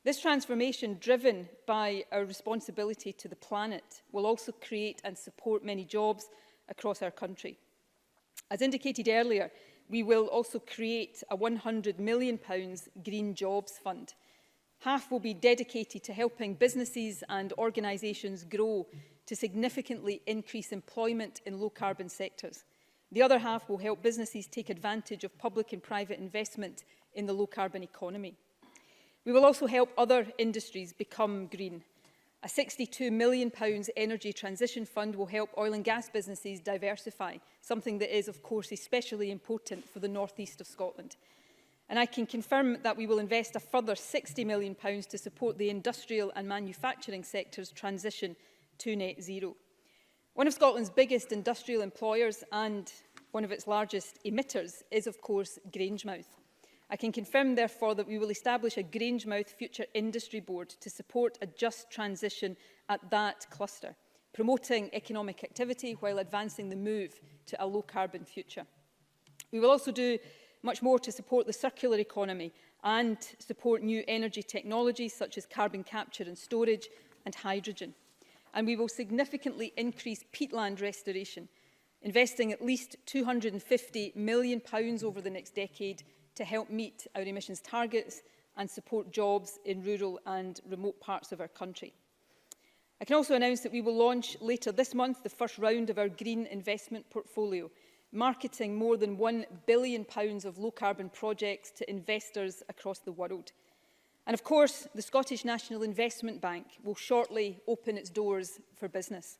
This transformation, driven by our responsibility to the planet, will also create and support many jobs across our country. As indicated earlier, we will also create a £100 million Green Jobs Fund. Half will be dedicated to helping businesses and organisations grow to significantly increase employment in low-carbon sectors. The other half will help businesses take advantage of public and private investment in the low-carbon economy. We will also help other industries become green. A £62 million energy transition fund will help oil and gas businesses diversify, something that is, of course, especially important for the north east of Scotland. And I can confirm that we will invest a further £60 million to support the industrial and manufacturing sector's transition to net zero. One of Scotland's biggest industrial employers and one of its largest emitters is, of course, Grangemouth. I can confirm, therefore, that we will establish a Grangemouth Future Industry Board to support a just transition at that cluster, promoting economic activity while advancing the move to a low-carbon future. We will also do much more to support the circular economy and support new energy technologies such as carbon capture and storage and hydrogen. And we will significantly increase peatland restoration, investing at least £250 million over the next decade to help meet our emissions targets and support jobs in rural and remote parts of our country. I can also announce that we will launch later this month the first round of our green investment portfolio, marketing more than £1 billion of low-carbon projects to investors across the world. And of course, the Scottish National Investment Bank will shortly open its doors for business.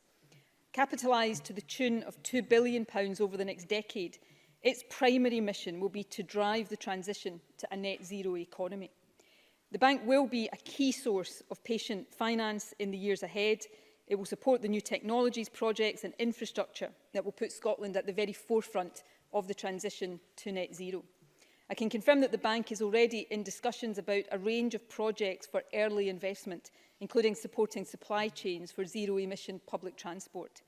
Capitalised to the tune of £2 billion over the next decade, its primary mission will be to drive the transition to a net zero economy. The bank will be a key source of patient finance in the years ahead. It will support the new technologies, projects and infrastructure that will put Scotland at the very forefront of the transition to net zero. I can confirm that the bank is already in discussions about a range of projects for early investment, including supporting supply chains for zero-emission public transport.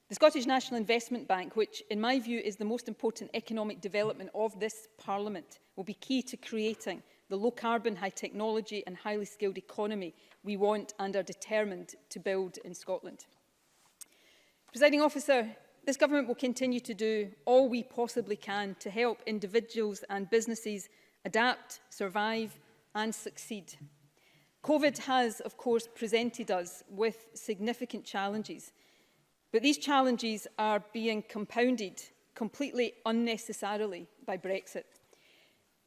The Scottish National Investment Bank, which in my view is the most important economic development of this Parliament, will be key to creating the low-carbon, high-technology and highly skilled economy we want and are determined to build in Scotland. Presiding Officer, this Government will continue to do all we possibly can to help individuals and businesses adapt, survive and succeed. COVID has, of course, presented us with significant challenges, but these challenges are being compounded completely unnecessarily by Brexit.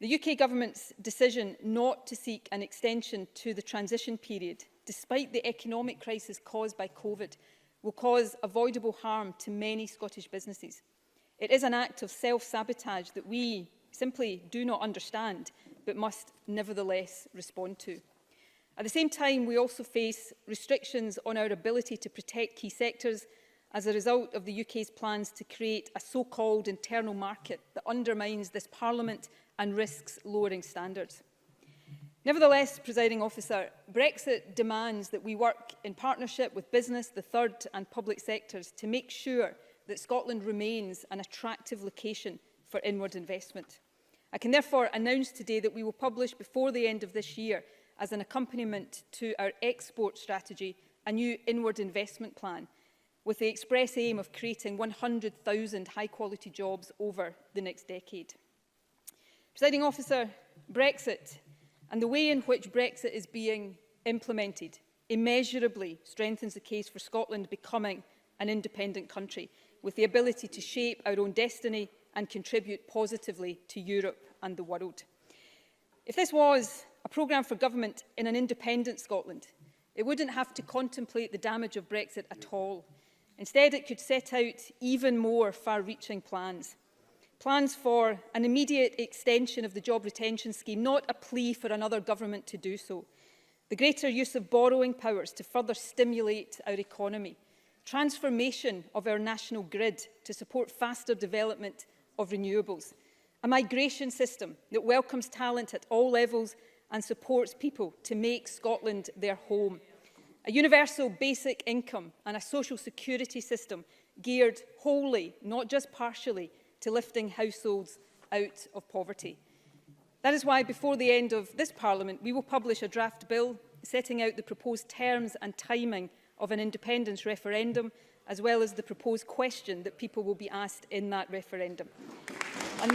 The UK Government's decision not to seek an extension to the transition period, despite the economic crisis caused by COVID, will cause avoidable harm to many Scottish businesses. It is an act of self-sabotage that we simply do not understand, but must nevertheless respond to. At the same time, we also face restrictions on our ability to protect key sectors as a result of the UK's plans to create a so-called internal market that undermines this Parliament and risks lowering standards. Nevertheless, Presiding Officer, Brexit demands that we work in partnership with business, the third and public sectors to make sure that Scotland remains an attractive location for inward investment. I can therefore announce today that we will publish before the end of this year, as an accompaniment to our export strategy, a new inward investment plan, with the express aim of creating 100,000 high-quality jobs over the next decade. Presiding Officer, Brexit and the way in which Brexit is being implemented immeasurably strengthens the case for Scotland becoming an independent country, with the ability to shape our own destiny and contribute positively to Europe and the world. If this was a programme for government in an independent Scotland, it wouldn't have to contemplate the damage of Brexit at all. Instead, it could set out even more far-reaching plans. Plans for an immediate extension of the job retention scheme, not a plea for another government to do so. The greater use of borrowing powers to further stimulate our economy. Transformation of our national grid to support faster development of renewables. A migration system that welcomes talent at all levels and supports people to make Scotland their home. A universal basic income and a social security system geared wholly, not just partially, to lifting households out of poverty. That is why before the end of this Parliament we will publish a draft bill setting out the proposed terms and timing of an independence referendum, as well as the proposed question that people will be asked in that referendum. And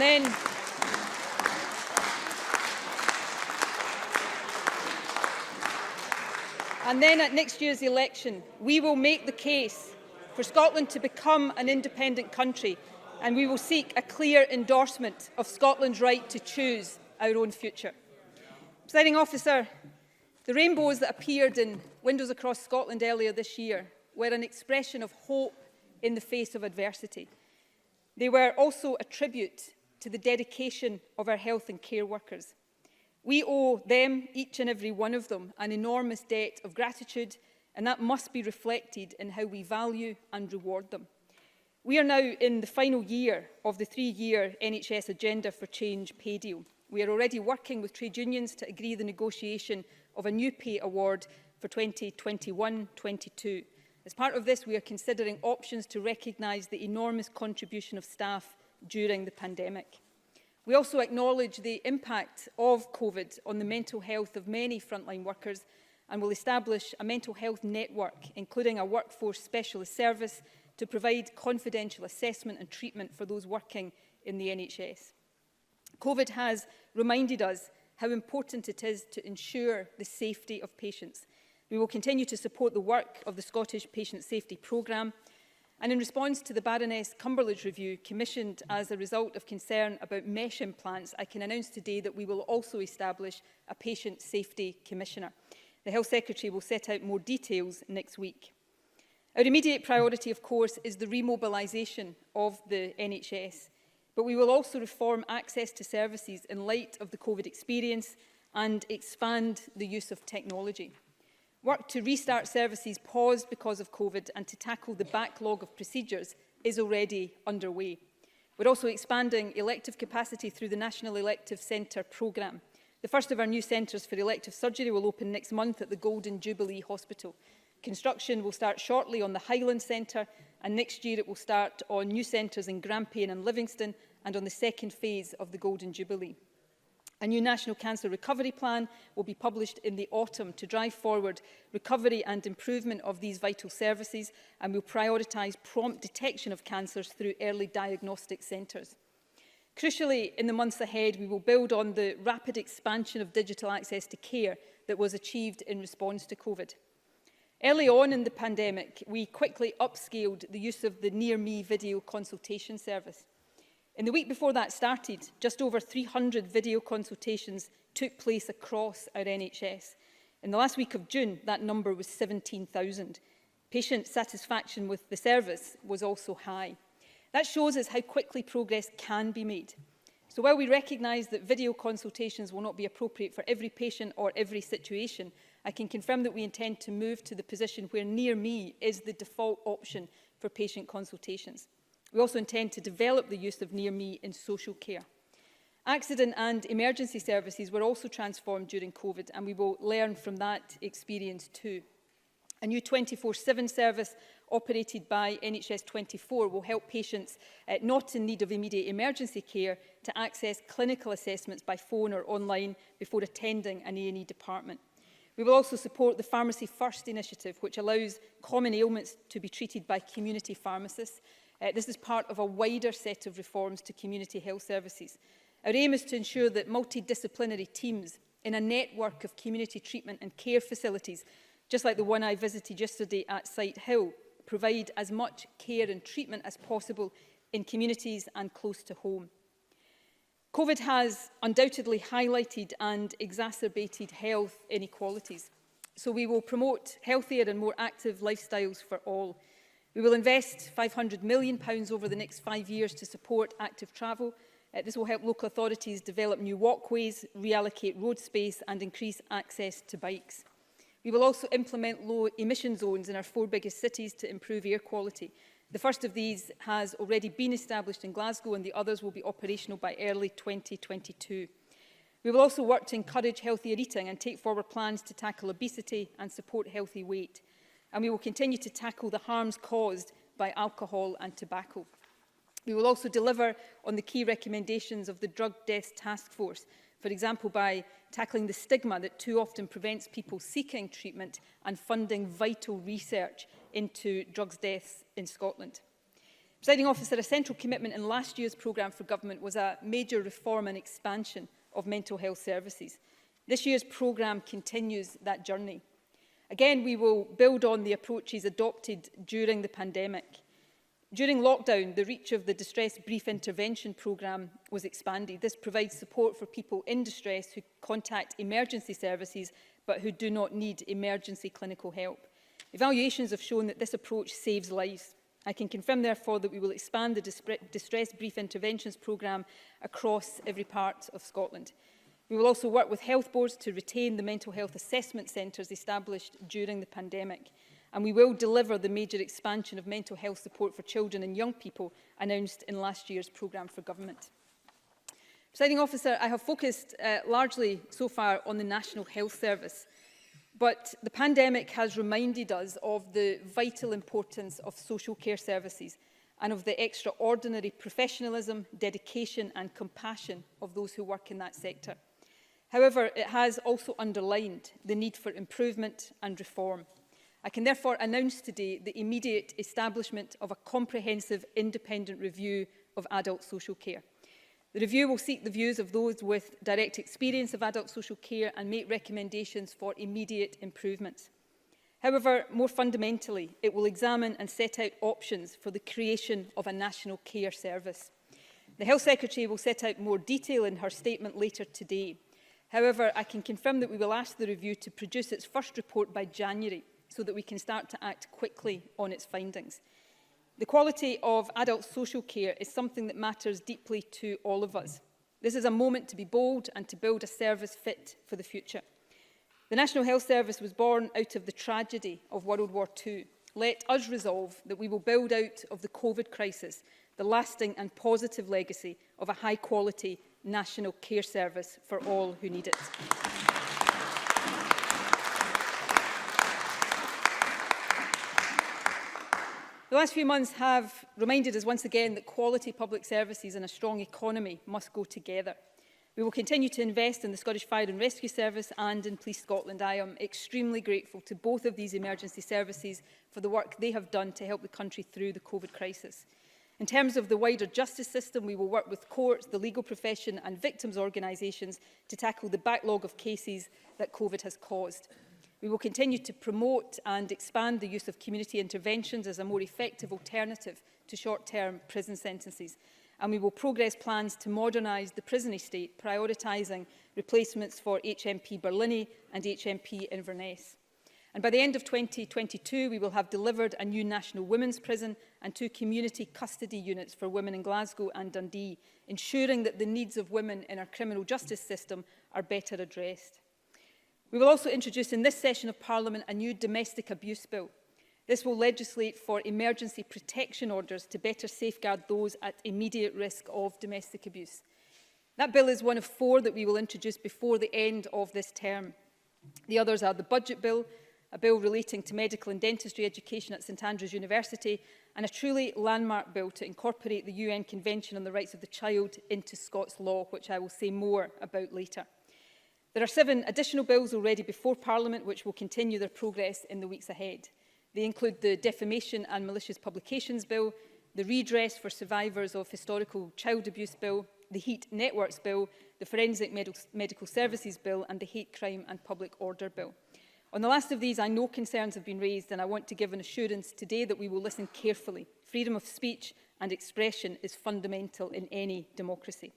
then at next year's election, we will make the case for Scotland to become an independent country, and we will seek a clear endorsement of Scotland's right to choose our own future. Presiding Officer, the rainbows that appeared in windows across Scotland earlier this year were an expression of hope in the face of adversity. They were also a tribute to the dedication of our health and care workers. We owe them, each and every one of them, an enormous debt of gratitude, and that must be reflected in how we value and reward them. We are now in the final year of the 3-year NHS Agenda for Change pay deal. We are already working with trade unions to agree the negotiation of a new pay award for 2021-22. As part of this, we are considering options to recognise the enormous contribution of staff during the pandemic. We also acknowledge the impact of COVID on the mental health of many frontline workers and will establish a mental health network, including a workforce specialist service, to provide confidential assessment and treatment for those working in the NHS. COVID has reminded us how important it is to ensure the safety of patients. We will continue to support the work of the Scottish Patient Safety Programme, and in response to the Baroness Cumberledge review commissioned as a result of concern about mesh implants, I can announce today that we will also establish a Patient Safety Commissioner. The Health Secretary will set out more details next week. Our immediate priority, of course, is the remobilisation of the NHS, but we will also reform access to services in light of the COVID experience and expand the use of technology. Work to restart services paused because of COVID and to tackle the backlog of procedures is already underway. We're also expanding elective capacity through the National Elective Centre programme. The first of our new centres for elective surgery will open next month at the Golden Jubilee Hospital. Construction will start shortly on the Highland Centre, and next year it will start on new centres in Grampian and Livingston and on the second phase of the Golden Jubilee. A new National Cancer Recovery Plan will be published in the autumn to drive forward recovery and improvement of these vital services, and will prioritise prompt detection of cancers through early diagnostic centres. Crucially, in the months ahead, we will build on the rapid expansion of digital access to care that was achieved in response to COVID. Early on in the pandemic, we quickly upscaled the use of the Near Me video consultation service. In the week before that started, just over 300 video consultations took place across our NHS. In the last week of June, that number was 17,000. Patient satisfaction with the service was also high. That shows us how quickly progress can be made. So while we recognise that video consultations will not be appropriate for every patient or every situation, I can confirm that we intend to move to the position where Near Me is the default option for patient consultations. We also intend to develop the use of Near Me in social care. Accident and emergency services were also transformed during COVID, and we will learn from that experience too. A new 24/7 service operated by NHS 24 will help patients not in need of immediate emergency care to access clinical assessments by phone or online before attending an A&E department. We will also support the Pharmacy First initiative, which allows common ailments to be treated by community pharmacists. This is part of a wider set of reforms to community health services. Our aim is to ensure that multidisciplinary teams in a network of community treatment and care facilities, just like the one I visited yesterday at Site Hill, provide as much care and treatment as possible in communities and close to home. COVID has undoubtedly highlighted and exacerbated health inequalities. So we will promote healthier and more active lifestyles for all. We will invest £500 million over the next 5 years to support active travel. This will help local authorities develop new walkways, reallocate road space and increase access to bikes. We will also implement low emission zones in our 4 biggest cities to improve air quality. The first of these has already been established in Glasgow, and the others will be operational by early 2022. We will also work to encourage healthier eating and take forward plans to tackle obesity and support healthy weight. And we will continue to tackle the harms caused by alcohol and tobacco. We will also deliver on the key recommendations of the Drug Deaths Task Force, for example by tackling the stigma that too often prevents people seeking treatment and funding vital research into drugs deaths in Scotland. Presiding Officer, a central commitment in last year's programme for government was a major reform and expansion of mental health services. This year's programme continues that journey. Again, we will build on the approaches adopted during the pandemic. During lockdown, the reach of the Distress Brief Intervention programme was expanded. This provides support for people in distress who contact emergency services but who do not need emergency clinical help. Evaluations have shown that this approach saves lives. I can confirm, therefore, that we will expand the Distress Brief Interventions programme across every part of Scotland. We will also work with health boards to retain the mental health assessment centres established during the pandemic. And we will deliver the major expansion of mental health support for children and young people announced in last year's programme for government. Presiding Officer, I have focused largely so far on the National Health Service, but the pandemic has reminded us of the vital importance of social care services and of the extraordinary professionalism, dedication and compassion of those who work in that sector. However, it has also underlined the need for improvement and reform. I can therefore announce today the immediate establishment of a comprehensive independent review of adult social care. The review will seek the views of those with direct experience of adult social care and make recommendations for immediate improvements. However, more fundamentally, it will examine and set out options for the creation of a national care service. The Health Secretary will set out more detail in her statement later today. However, I can confirm that we will ask the review to produce its first report by January, so that we can start to act quickly on its findings. The quality of adult social care is something that matters deeply to all of us. This is a moment to be bold and to build a service fit for the future. The National Health Service was born out of the tragedy of World War II. Let us resolve that we will build out of the COVID crisis the lasting and positive legacy of a high-quality national care service for all who need it. The last few months have reminded us once again that quality public services and a strong economy must go together. We will continue to invest in the Scottish Fire and Rescue Service and in Police Scotland. I am extremely grateful to both of these emergency services for the work they have done to help the country through the COVID crisis. In terms of the wider justice system, we will work with courts, the legal profession and victims' organisations to tackle the backlog of cases that COVID has caused. We will continue to promote and expand the use of community interventions as a more effective alternative to short-term prison sentences. And we will progress plans to modernise the prison estate, prioritising replacements for HMP Berlini and HMP Inverness. And by the end of 2022, we will have delivered a new national women's prison and 2 community custody units for women in Glasgow and Dundee, ensuring that the needs of women in our criminal justice system are better addressed. We will also introduce in this session of Parliament a new domestic abuse bill. This will legislate for emergency protection orders to better safeguard those at immediate risk of domestic abuse. That bill is one of 4 that we will introduce before the end of this term. The others are the Budget Bill, a bill relating to medical and dentistry education at St Andrews University, and a truly landmark bill to incorporate the UN Convention on the Rights of the Child into Scots law, which I will say more about later. There are 7 additional bills already before Parliament which will continue their progress in the weeks ahead. They include the Defamation and Malicious Publications Bill, the Redress for Survivors of Historical Child Abuse Bill, the Heat Networks Bill, the Forensic Medical Services Bill and the Hate Crime and Public Order Bill. On the last of these, I know concerns have been raised and I want to give an assurance today that we will listen carefully. Freedom of speech and expression is fundamental in any democracy.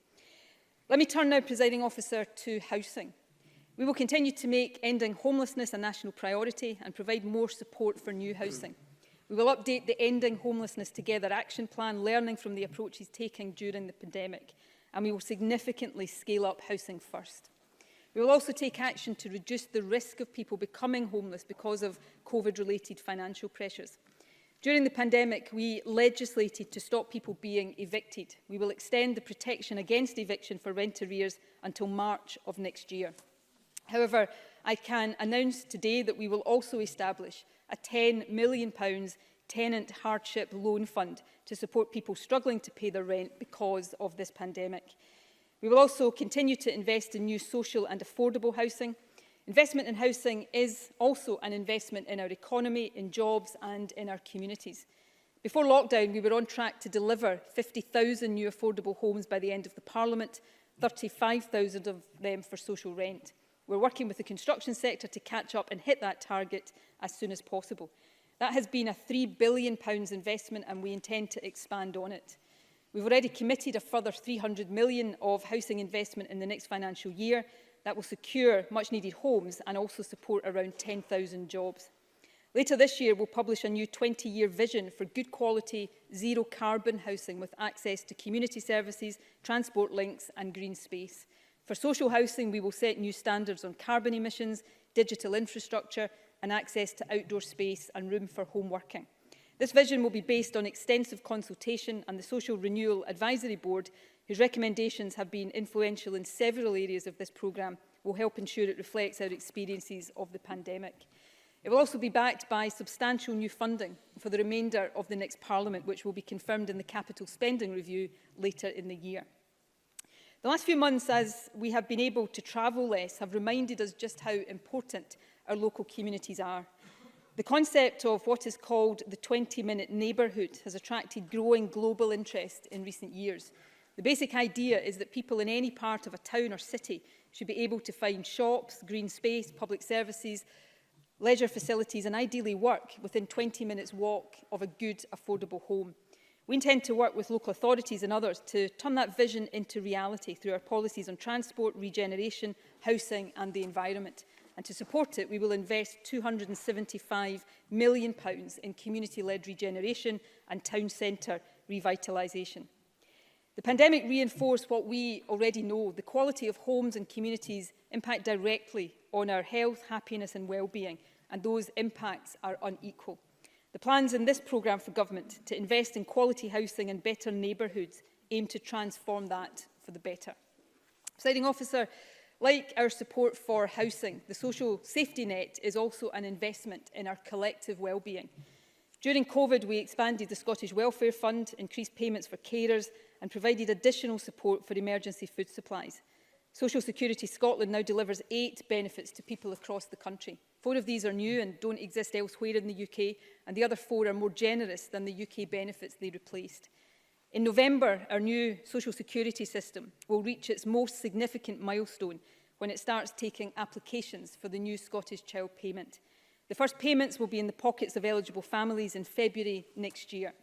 Let me turn now, Presiding Officer, to housing. We will continue to make ending homelessness a national priority and provide more support for new housing. We will update the Ending Homelessness Together action plan, learning from the approaches taken during the pandemic, and we will significantly scale up Housing First. We will also take action to reduce the risk of people becoming homeless because of COVID-related financial pressures. During the pandemic, we legislated to stop people being evicted. We will extend the protection against eviction for rent arrears until March of next year. However, I can announce today that we will also establish a £10 million tenant hardship loan fund to support people struggling to pay their rent because of this pandemic. We will also continue to invest in new social and affordable housing. Investment in housing is also an investment in our economy, in jobs and in our communities. Before lockdown, we were on track to deliver 50,000 new affordable homes by the end of the Parliament, 35,000 of them for social rent. We're working with the construction sector to catch up and hit that target as soon as possible. That has been a £3 billion investment and we intend to expand on it. We've already committed a further £300 million of housing investment in the next financial year that will secure much needed homes and also support around 10,000 jobs. Later this year, we'll publish a new 20-year vision for good quality, zero carbon housing with access to community services, transport links and green space. For social housing, we will set new standards on carbon emissions, digital infrastructure and access to outdoor space and room for home working. This vision will be based on extensive consultation and the Social Renewal Advisory Board, whose recommendations have been influential in several areas of this programme, will help ensure it reflects our experiences of the pandemic. It will also be backed by substantial new funding for the remainder of the next Parliament, which will be confirmed in the Capital Spending Review later in the year. The last few months, as we have been able to travel less, have reminded us just how important our local communities are. The concept of what is called the 20-minute neighbourhood has attracted growing global interest in recent years. The basic idea is that people in any part of a town or city should be able to find shops, green space, public services, leisure facilities and ideally work within 20 minutes walk of a good, affordable home. We intend to work with local authorities and others to turn that vision into reality through our policies on transport, regeneration, housing and the environment. And to support it, we will invest £275 million in community-led regeneration and town centre revitalisation. The pandemic reinforced what we already know. The quality of homes and communities impact directly on our health, happiness and well-being, and those impacts are unequal. The plans in this programme for government to invest in quality housing and better neighbourhoods aim to transform that for the better. Presiding Officer, like our support for housing, the social safety net is also an investment in our collective well-being. During COVID, we expanded the Scottish Welfare Fund, increased payments for carers and provided additional support for emergency food supplies. Social Security Scotland now delivers 8 benefits to people across the country. 4 of these are new and don't exist elsewhere in the UK, and the other 4 are more generous than the UK benefits they replaced. In November, our new social security system will reach its most significant milestone when it starts taking applications for the new Scottish Child Payment. The first payments will be in the pockets of eligible families in February next year.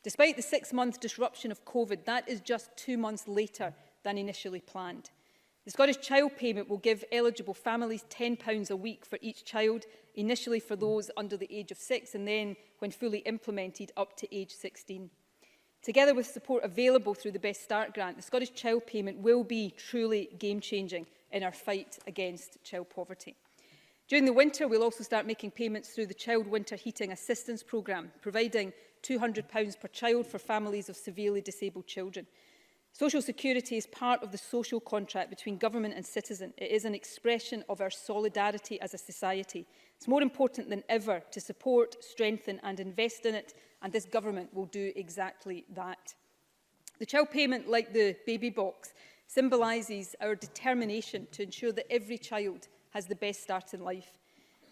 Despite the 6-month disruption of COVID, that is just 2 months later than initially planned. The Scottish Child Payment will give eligible families £10 a week for each child, initially for those under the age of 6 and then, when fully implemented, up to age 16. Together with support available through the Best Start grant, the Scottish Child Payment will be truly game-changing in our fight against child poverty. During the winter, we'll also start making payments through the Child Winter Heating Assistance Programme, providing £200 per child for families of severely disabled children. Social security is part of the social contract between government and citizen. It is an expression of our solidarity as a society. It's more important than ever to support, strengthen and invest in it, and this government will do exactly that. The child payment, like the baby box, symbolises our determination to ensure that every child has the best start in life.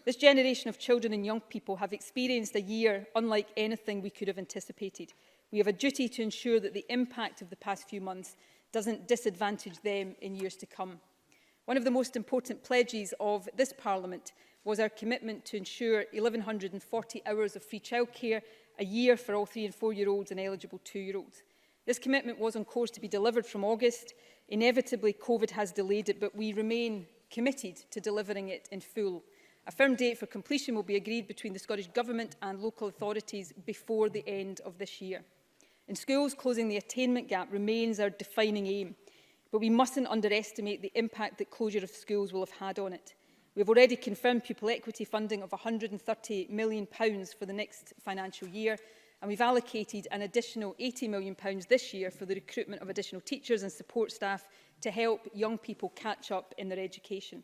This generation of children and young people have experienced a year unlike anything we could have anticipated. We have a duty to ensure that the impact of the past few months doesn't disadvantage them in years to come. One of the most important pledges of this Parliament was our commitment to ensure 1,140 hours of free childcare a year for all 3- and 4-year-olds and eligible 2-year-olds. This commitment was on course to be delivered from August. Inevitably, COVID has delayed it, but we remain committed to delivering it in full. A firm date for completion will be agreed between the Scottish Government and local authorities before the end of this year. In schools, closing the attainment gap remains our defining aim, but we mustn't underestimate the impact that closure of schools will have had on it. We have already confirmed pupil equity funding of £130 million for the next financial year, and we've allocated an additional £80 million this year for the recruitment of additional teachers and support staff to help young people catch up in their education.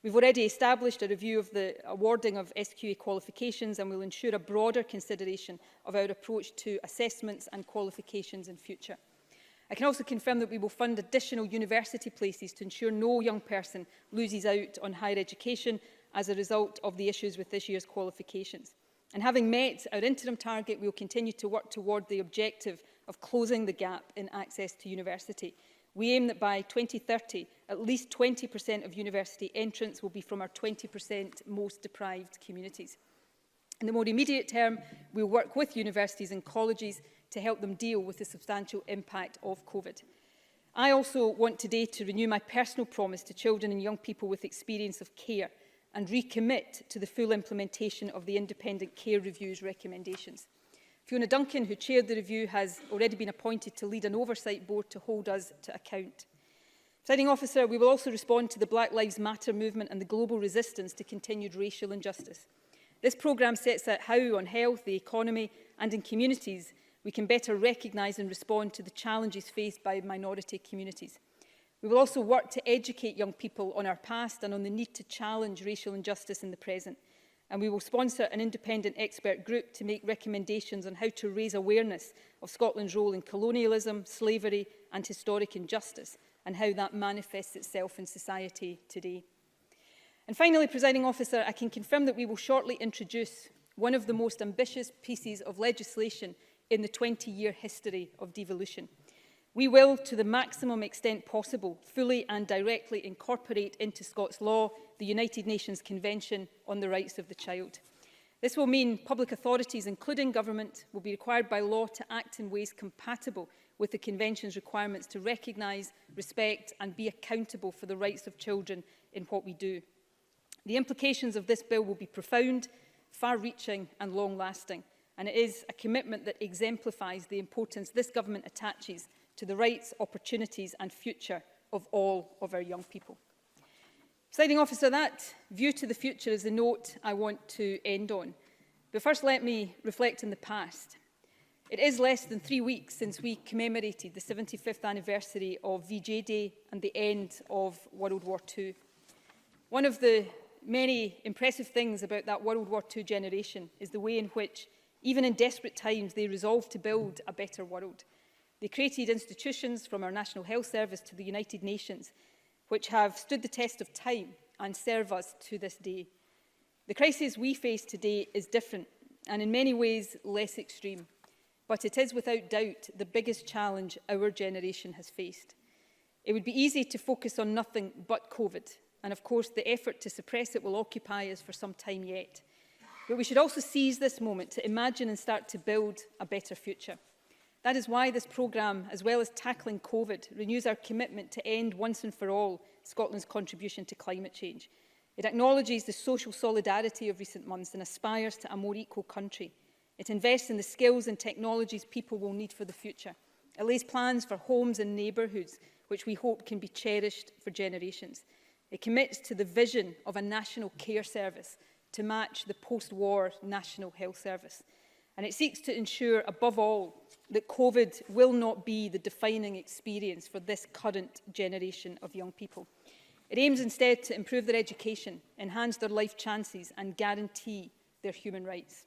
We've already established a review of the awarding of SQA qualifications and will ensure a broader consideration of our approach to assessments and qualifications in future. I can also confirm that we will fund additional university places to ensure no young person loses out on higher education as a result of the issues with this year's qualifications. And having met our interim target, we will continue to work toward the objective of closing the gap in access to university. We aim that by 2030, at least 20% of university entrants will be from our 20% most deprived communities. In the more immediate term, we will work with universities and colleges to help them deal with the substantial impact of COVID. I also want today to renew my personal promise to children and young people with experience of care and recommit to the full implementation of the Independent Care Review's recommendations. Fiona Duncan, who chaired the review, has already been appointed to lead an oversight board to hold us to account. Presiding Officer, we will also respond to the Black Lives Matter movement and the global resistance to continued racial injustice. This programme sets out how, on health, the economy and in communities, we can better recognise and respond to the challenges faced by minority communities. We will also work to educate young people on our past and on the need to challenge racial injustice in the present. And we will sponsor an independent expert group to make recommendations on how to raise awareness of Scotland's role in colonialism, slavery and historic injustice, and how that manifests itself in society today. And finally, Presiding Officer, I can confirm that we will shortly introduce one of the most ambitious pieces of legislation in the 20-year history of devolution. We will, to the maximum extent possible, fully and directly incorporate into Scots law the United Nations Convention on the Rights of the Child. This will mean public authorities, including government, will be required by law to act in ways compatible with the Convention's requirements to recognise, respect and be accountable for the rights of children in what we do. The implications of this bill will be profound, far-reaching and long-lasting, and it is a commitment that exemplifies the importance this government attaches to the rights, opportunities and future of all of our young people. Presiding Officer, that view to the future is the note I want to end on. But first let me reflect in the past. It is less than 3 weeks since we commemorated the 75th anniversary of VJ Day and the end of World War II. One of the many impressive things about that World War II generation is the way in which Even in desperate times, they resolved to build a better world. They created institutions from our National Health Service to the United Nations, which have stood the test of time and serve us to this day. The crisis we face today is different and in many ways less extreme, but it is without doubt the biggest challenge our generation has faced. It would be easy to focus on nothing but COVID, and of course the effort to suppress it will occupy us for some time yet. But we should also seize this moment to imagine and start to build a better future. That is why this programme, as well as tackling COVID, renews our commitment to end once and for all Scotland's contribution to climate change. It acknowledges the social solidarity of recent months and aspires to a more equal country. It invests in the skills and technologies people will need for the future. It lays plans for homes and neighbourhoods, which we hope can be cherished for generations. It commits to the vision of a national care service to match the post-war National Health Service. And it seeks to ensure, above all, that COVID will not be the defining experience for this current generation of young people. It aims instead to improve their education, enhance their life chances and guarantee their human rights.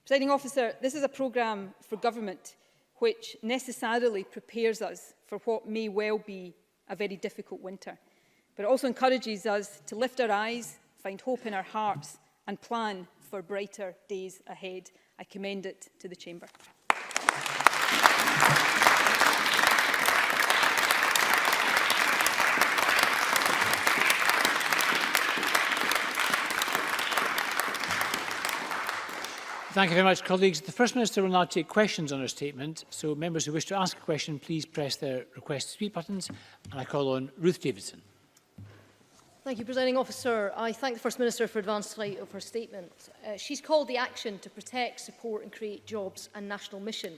Presiding Officer, this is a programme for government which necessarily prepares us for what may well be a very difficult winter, but it also encourages us to lift our eyes, find hope in our hearts and plan for brighter days ahead. I commend it to the Chamber. Thank you very much, colleagues. The First Minister will now take questions on her statement. So members who wish to ask a question, please press their request to speak buttons. And I call on Ruth Davidson. Thank you, Presiding Officer. I thank the First Minister for advance flight of her statement. She's called the action to protect, support and create jobs a national mission,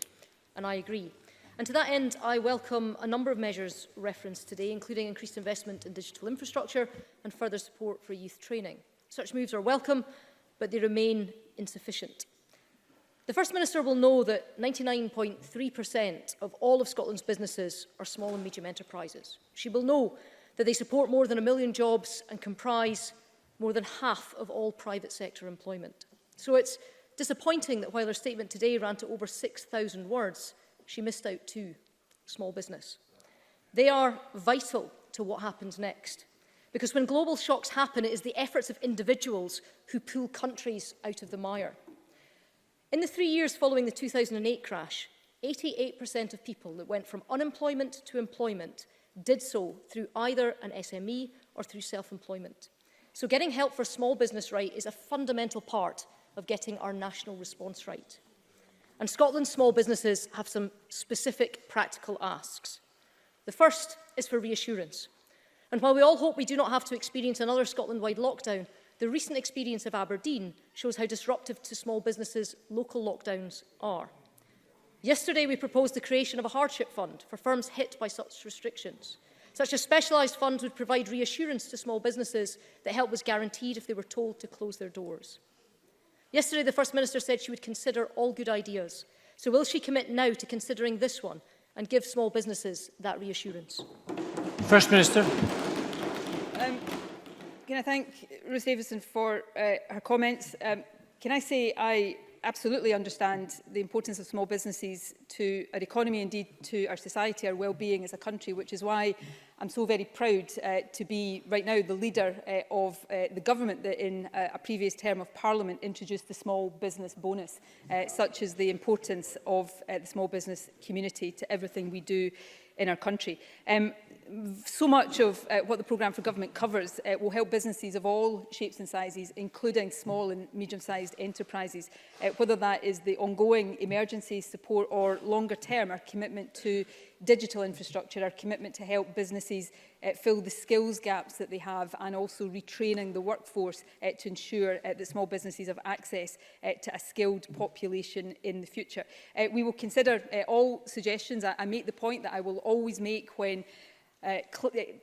and I agree. And to that end, I welcome a number of measures referenced today, including increased investment in digital infrastructure and further support for youth training. Such moves are welcome, but they remain insufficient. The First Minister will know that 99.3% of all of Scotland's businesses are small and medium enterprises. She will know that they support more than 1 million jobs and comprise more than half of all private sector employment. So it's disappointing that while her statement today ran to over 6,000 words, she missed out two: small business. They are vital to what happens next, because when global shocks happen, it is the efforts of individuals who pull countries out of the mire. In the 3 years following the 2008 crash, 88% of people that went from unemployment to employment did so through either an SME or through self-employment. So getting help for small business right is a fundamental part of getting our national response right. And Scotland's small businesses have some specific practical asks. The first is for reassurance. And while we all hope we do not have to experience another Scotland-wide lockdown, the recent experience of Aberdeen shows how disruptive to small businesses local lockdowns are. Yesterday, we proposed the creation of a hardship fund for firms hit by such restrictions. Such a specialised fund would provide reassurance to small businesses that help was guaranteed if they were told to close their doors. Yesterday, the First Minister said she would consider all good ideas. So will she commit now to considering this one and give small businesses that reassurance? First Minister. Can I thank Ruth Davidson for her comments? Can I say I absolutely understand the importance of small businesses to our economy, indeed to our society, our well-being as a country, which is why I'm so very proud to be right now the leader of the government that in a previous term of Parliament introduced the small business bonus, such as the importance of the small business community to everything we do in our country. So much of what the programme for government covers will help businesses of all shapes and sizes, including small and medium-sized enterprises, whether that is the ongoing emergency support or longer term, our commitment to digital infrastructure, our commitment to help businesses fill the skills gaps that they have, and also retraining the workforce to ensure that small businesses have access to a skilled population in the future. We will consider all suggestions. I make the point that I will always make when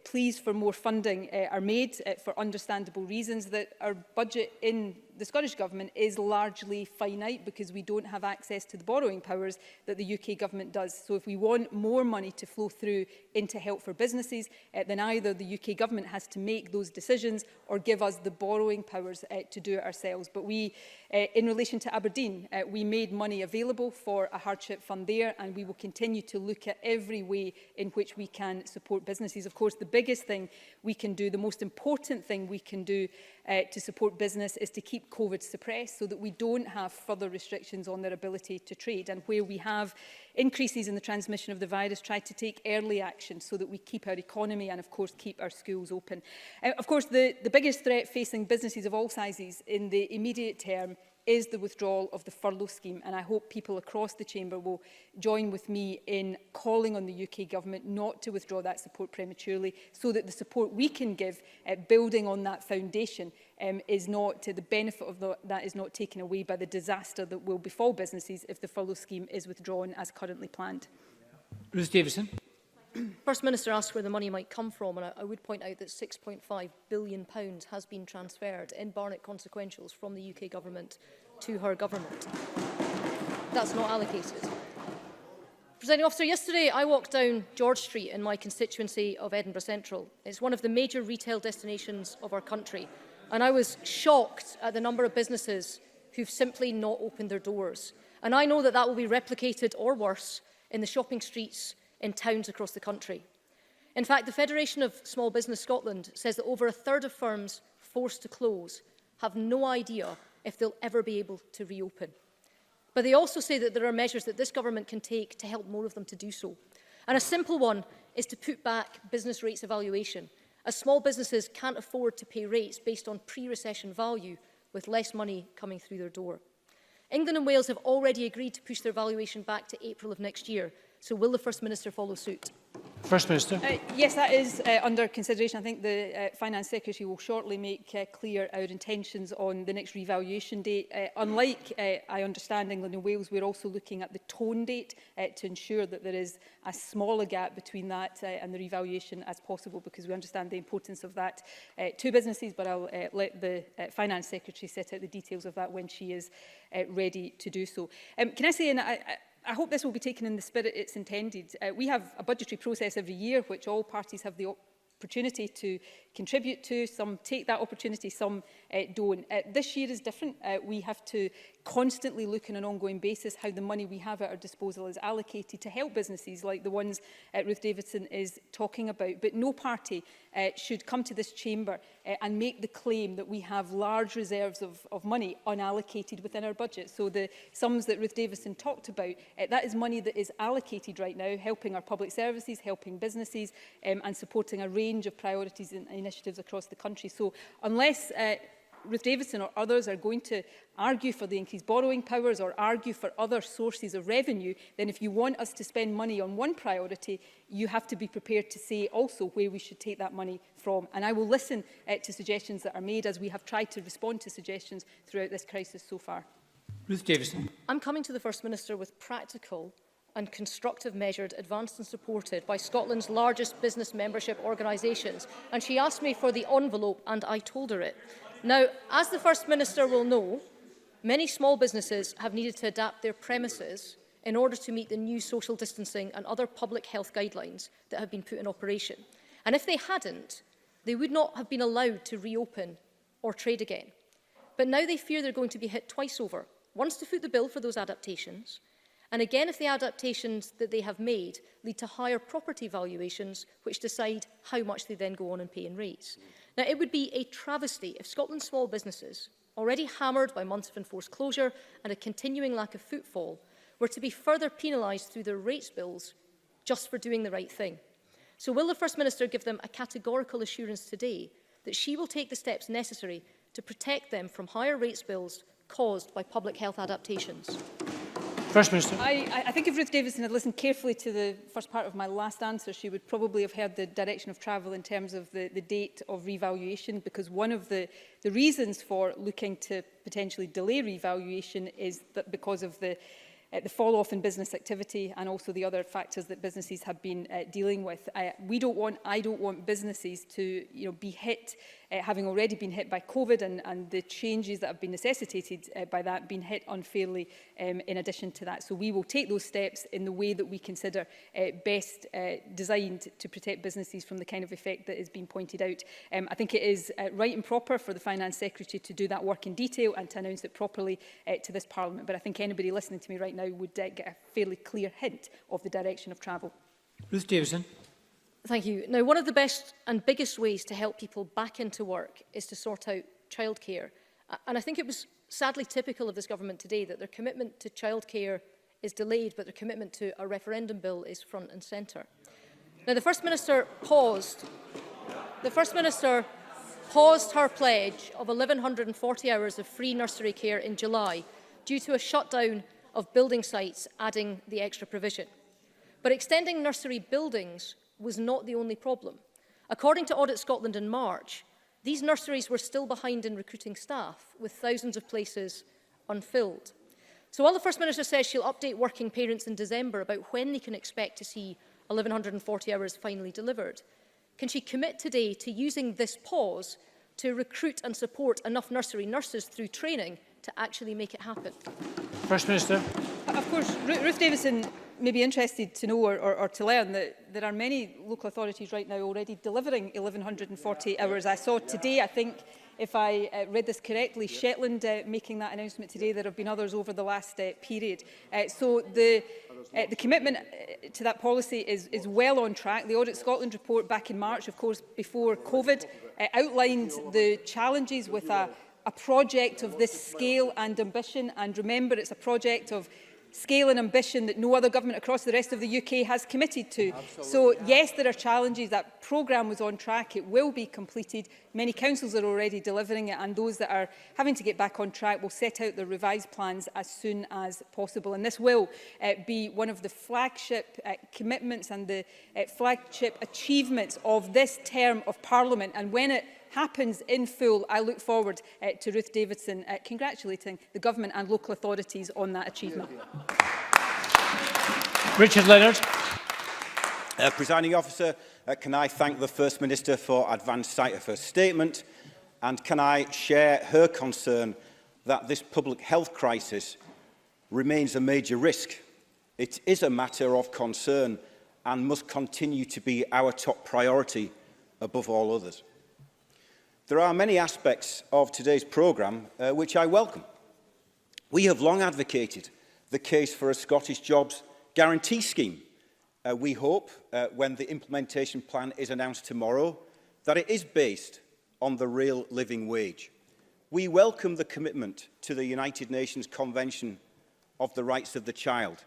pleas for more funding are made for understandable reasons, that our budget in the Scottish Government is largely finite because we don't have access to the borrowing powers that the UK Government does. So if we want more money to flow through into help for businesses, then either the UK Government has to make those decisions or give us the borrowing powers to do it ourselves. But we, in relation to Aberdeen, we made money available for a hardship fund there, and we will continue to look at every way in which we can support businesses. Of course, the biggest thing we can do, the most important thing we can do to support business is to keep COVID suppressed so that we don't have further restrictions on their ability to trade. And where we have increases in the transmission of the virus, try to take early action so that we keep our economy and, of course, keep our schools open. Of course, the biggest threat facing businesses of all sizes in the immediate term is the withdrawal of the furlough scheme, and I hope people across the chamber will join with me in calling on the UK Government not to withdraw that support prematurely, so that the support we can give, building on that foundation, is not the benefit of that is not taken away by the disaster that will befall businesses if the furlough scheme is withdrawn as currently planned. Ruth Davison. First Minister asked where the money might come from, and I would point out that £6.5 billion has been transferred in Barnett consequentials from the UK Government to her government. That's not allocated. Presiding Officer, yesterday I walked down George Street in my constituency of Edinburgh Central. It's one of the major retail destinations of our country, and I was shocked at the number of businesses who've simply not opened their doors. And I know that that will be replicated or worse in the shopping streets in towns across the country. In fact, the Federation of Small Business Scotland says that over a third of firms forced to close have no idea if they'll ever be able to reopen. But they also say that there are measures that this government can take to help more of them to do so. And a simple one is to put back business rates evaluation, as small businesses can't afford to pay rates based on pre-recession value with less money coming through their door. England and Wales have already agreed to push their valuation back to April of next year. So will the First Minister follow suit? First Minister. Yes, that is under consideration. I think the Finance Secretary will shortly make clear our intentions on the next revaluation date. Unlike, I understand, England and Wales, we're also looking at the tone date to ensure that there is as small a gap between that and the revaluation as possible, because we understand the importance of that to businesses, but I'll let the Finance Secretary set out the details of that when she is ready to do so. Can I say, and I hope this will be taken in the spirit it's intended. We have a budgetary process every year which all parties have the opportunity to contribute to. Some take that opportunity, some don't. This year is different. We have to constantly look on an ongoing basis how the money we have at our disposal is allocated to help businesses like the ones Ruth Davidson is talking about. But no party should come to this chamber and make the claim that we have large reserves of money unallocated within our budget. So the sums that Ruth Davidson talked about, that is money that is allocated right now, helping our public services, helping businesses and supporting a range of priorities and initiatives across the country. So unless Ruth Davidson or others are going to argue for the increased borrowing powers or argue for other sources of revenue, then if you want us to spend money on one priority, you have to be prepared to say also where we should take that money from. And I will listen to suggestions that are made, as we have tried to respond to suggestions throughout this crisis so far. Ruth Davidson. I'm coming to the First Minister with practical and constructive measures advanced and supported by Scotland's largest business membership organisations. And she asked me for the envelope, and I told her it. Now, as the First Minister will know, many small businesses have needed to adapt their premises in order to meet the new social distancing and other public health guidelines that have been put in operation. And if they hadn't, they would not have been allowed to reopen or trade again. But now they fear they're going to be hit twice over. Once to foot the bill for those adaptations, and again if the adaptations that they have made lead to higher property valuations, which decide how much they then go on and pay in rates. Now, it would be a travesty if Scotland's small businesses, already hammered by months of enforced closure and a continuing lack of footfall, were to be further penalised through their rates bills just for doing the right thing. So will the First Minister give them a categorical assurance today that she will take the steps necessary to protect them from higher rates bills caused by public health adaptations? First Minister. I think if Ruth Davidson had listened carefully to the first part of my last answer, she would probably have heard the direction of travel in terms of the date of revaluation, because one of the reasons for looking to potentially delay revaluation is that because of the the fall-off in business activity and also the other factors that businesses have been dealing with. I don't want businesses to be hit, having already been hit by COVID and the changes that have been necessitated by that being hit unfairly in addition to that. So we will take those steps in the way that we consider best designed to protect businesses from the kind of effect that is being pointed out. I think it is right and proper for the Finance Secretary to do that work in detail and to announce it properly to this Parliament. But I think anybody listening to me right now would get a fairly clear hint of the direction of travel. Ruth Davison. Thank you. Now, one of the best and biggest ways to help people back into work is to sort out childcare. And I think it was sadly typical of this government today that their commitment to childcare is delayed, but their commitment to a referendum bill is front and centre. Now, the First Minister paused her pledge of 1,140 hours of free nursery care in July due to a shutdown of building sites adding the extra provision. But extending nursery buildings was not the only problem. According to Audit Scotland in March, these nurseries were still behind in recruiting staff, with thousands of places unfilled. So while the First Minister says she'll update working parents in December about when they can expect to see 1,140 hours finally delivered, can she commit today to using this pause to recruit and support enough nursery nurses through training to actually make it happen? First Minister. Of course, Ruth Davison may be interested to know or to learn that there are many local authorities right now already delivering 1,140 hours. I saw today, I think, if I read this correctly, Shetland making that announcement today. There have been others over the last period. So the commitment to that policy is well on track. The Audit Scotland report back in March, of course, before COVID, outlined the challenges with a project of this scale and ambition. And remember, it's a project of scale and ambition that no other government across the rest of the UK has committed to. Absolutely. So yes, there are challenges. That programme was on track. It will be completed. Many councils are already delivering it, and those that are having to get back on track will set out their revised plans as soon as possible. And this will be one of the flagship commitments and the flagship achievements of this term of Parliament. And when it happens in full, I look forward to Ruth Davidson congratulating the government and local authorities on that achievement. Richard Leonard. Presiding Officer, can I thank the First Minister for advance sight of her statement, and can I share her concern that this public health crisis remains a major risk. It is a matter of concern and must continue to be our top priority above all others. There are many aspects of today's programme which I welcome. We have long advocated the case for a Scottish Jobs Guarantee Scheme. We hope, when the implementation plan is announced tomorrow, that it is based on the real living wage. We welcome the commitment to the United Nations Convention of the Rights of the Child,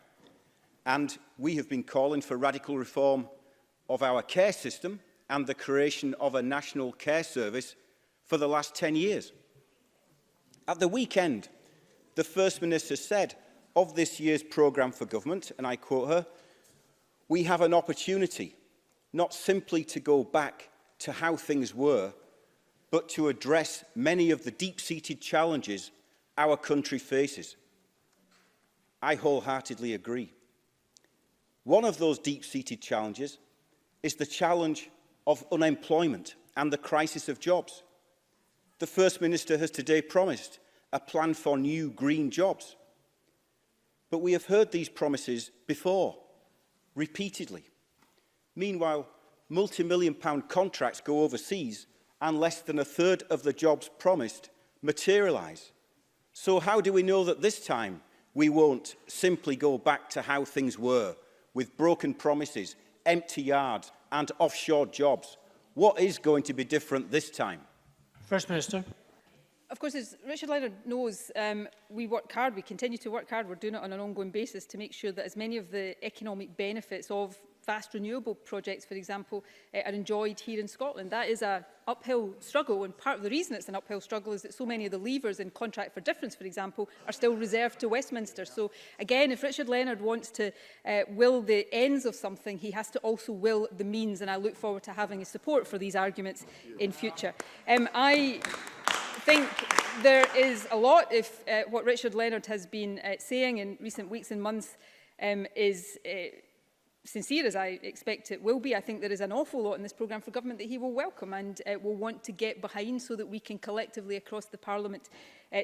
and we have been calling for radical reform of our care system and the creation of a national care service for the last 10 years. At the weekend, the First Minister said of this year's programme for government, and I quote her, "We have an opportunity not simply to go back to how things were, but to address many of the deep-seated challenges our country faces." I wholeheartedly agree. One of those deep-seated challenges is the challenge of unemployment and the crisis of jobs. The First Minister has today promised a plan for new green jobs. But we have heard these promises before, repeatedly. Meanwhile, multi-million-pound contracts go overseas and less than a third of the jobs promised materialise. So how do we know that this time we won't simply go back to how things were, with broken promises, empty yards and offshore jobs? What is going to be different this time? First Minister. Of course, as Richard Leonard knows, we work hard, we continue to work hard, we're doing it on an ongoing basis to make sure that as many of the economic benefits of fast renewable projects, for example, are enjoyed here in Scotland. That is an uphill struggle, and part of the reason it's an uphill struggle is that so many of the levers in Contract for Difference, for example, are still reserved to Westminster. So again, if Richard Leonard wants to will the ends of something, he has to also will the means, and I look forward to having his support for these arguments in future. think there is a lot. If what Richard Leonard has been saying in recent weeks and months is sincere, as I expect it will be, I think there is an awful lot in this programme for government that he will welcome and will want to get behind so that we can collectively across the Parliament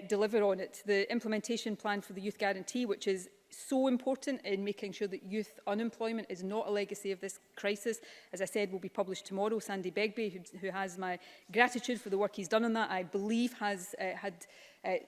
deliver on it. The implementation plan for the Youth Guarantee, which is so important in making sure that youth unemployment is not a legacy of this crisis, as I said, will be published tomorrow. Sandy Begbie, who has my gratitude for the work he's done on that, I believe has had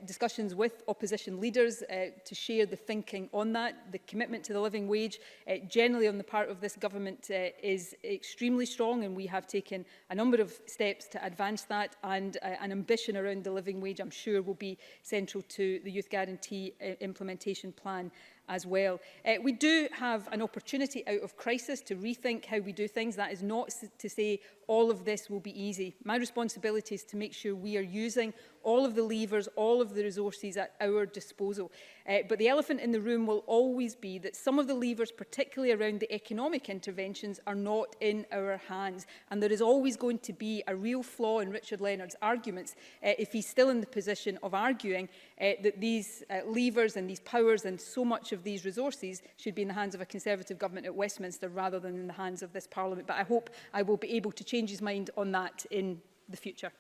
discussions with opposition leaders to share the thinking on that. The commitment to the living wage generally on the part of this government is extremely strong, and we have taken a number of steps to advance that, and an ambition around the living wage I'm sure will be central to the Youth Guarantee implementation plan as well. We do have an opportunity out of crisis to rethink how we do things. That is not to say all of this will be easy. My responsibility is to make sure we are using all of the levers, all of the resources at our disposal. But the elephant in the room will always be that some of the levers, particularly around the economic interventions, are not in our hands. And there is always going to be a real flaw in Richard Leonard's arguments if he's still in the position of arguing that these levers and these powers and so much of these resources should be in the hands of a Conservative government at Westminster rather than in the hands of this Parliament. But I hope I will be able to change his mind on that in the future.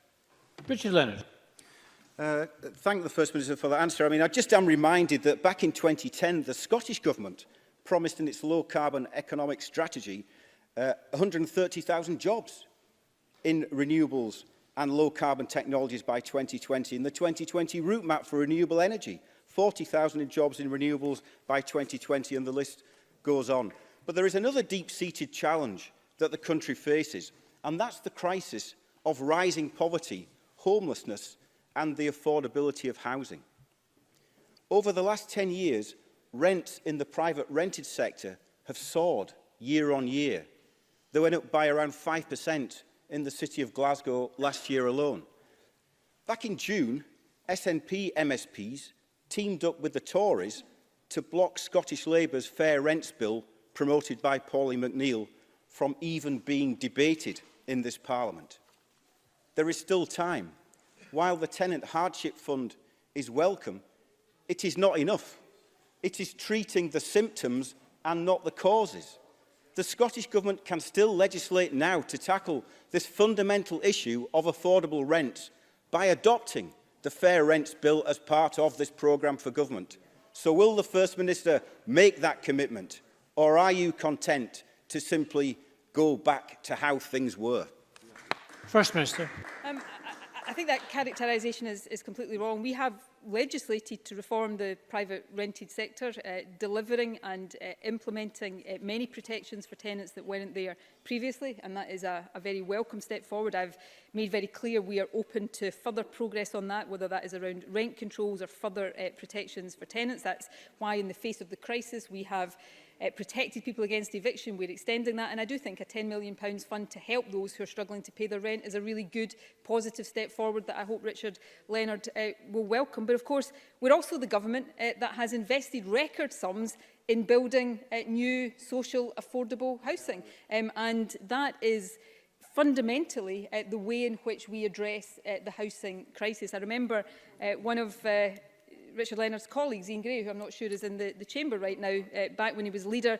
Richard Leonard. Thank the First Minister for that answer. I mean, I just am reminded that back in 2010, the Scottish Government promised in its low-carbon economic strategy 130,000 jobs in renewables and low-carbon technologies by 2020. In the 2020 route map for renewable energy, 40,000 jobs in renewables by 2020, and the list goes on. But there is another deep-seated challenge that the country faces, and that's the crisis of rising poverty, homelessness, and the affordability of housing. Over the last 10 years, rents in the private rented sector have soared year on year. They went up by around 5% in the city of Glasgow last year alone. Back in June, SNP MSPs teamed up with the Tories to block Scottish Labour's fair rents bill promoted by Pauline McNeill from even being debated in this Parliament. There is still time. While the Tenant Hardship Fund is welcome, it is not enough. It is treating the symptoms and not the causes. The Scottish Government can still legislate now to tackle this fundamental issue of affordable rent by adopting the Fair Rents Bill as part of this programme for government. So will the First Minister make that commitment, or are you content to simply go back to how things were? First Minister. I think that characterisation is completely wrong. We have legislated to reform the private rented sector, delivering and implementing many protections for tenants that weren't there previously, and that is a very welcome step forward. I've made very clear we are open to further progress on that, whether that is around rent controls or further protections for tenants. That's why in the face of the crisis we have protected people against eviction. We're extending that, and I do think a £10 million fund to help those who are struggling to pay their rent is a really good, positive step forward that I hope Richard Leonard will welcome. But of course, we're also the government that has invested record sums in building new, social, affordable housing, and that is fundamentally the way in which we address the housing crisis. I remember one of Richard Leonard's colleagues, Ian Gray, who I'm not sure is in the chamber right now, back when he was leader,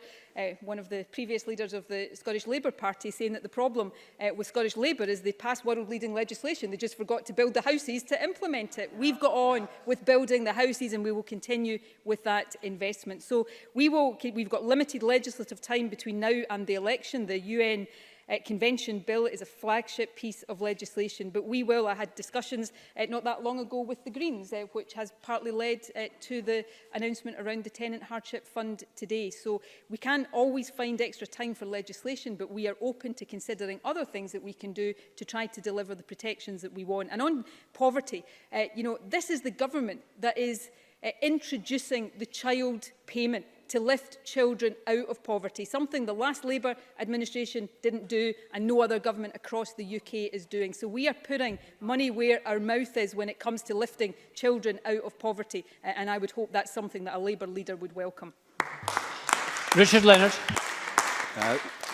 one of the previous leaders of the Scottish Labour Party, saying that the problem with Scottish Labour is they pass world-leading legislation. They just forgot to build the houses to implement it. We've got on with building the houses, and we will continue with that investment. So we've got limited legislative time between now and the election. The UN Convention Bill is a flagship piece of legislation, but we will. I had discussions not that long ago with the Greens, which has partly led to the announcement around the Tenant Hardship Fund today. So we can't always find extra time for legislation, but we are open to considering other things that we can do to try to deliver the protections that we want. And on poverty, this is the government that is introducing the child payment to lift children out of poverty, something the last Labour administration didn't do and no other government across the UK is doing. So we are putting money where our mouth is when it comes to lifting children out of poverty, and I would hope that's something that a Labour leader would welcome. Richard Leonard.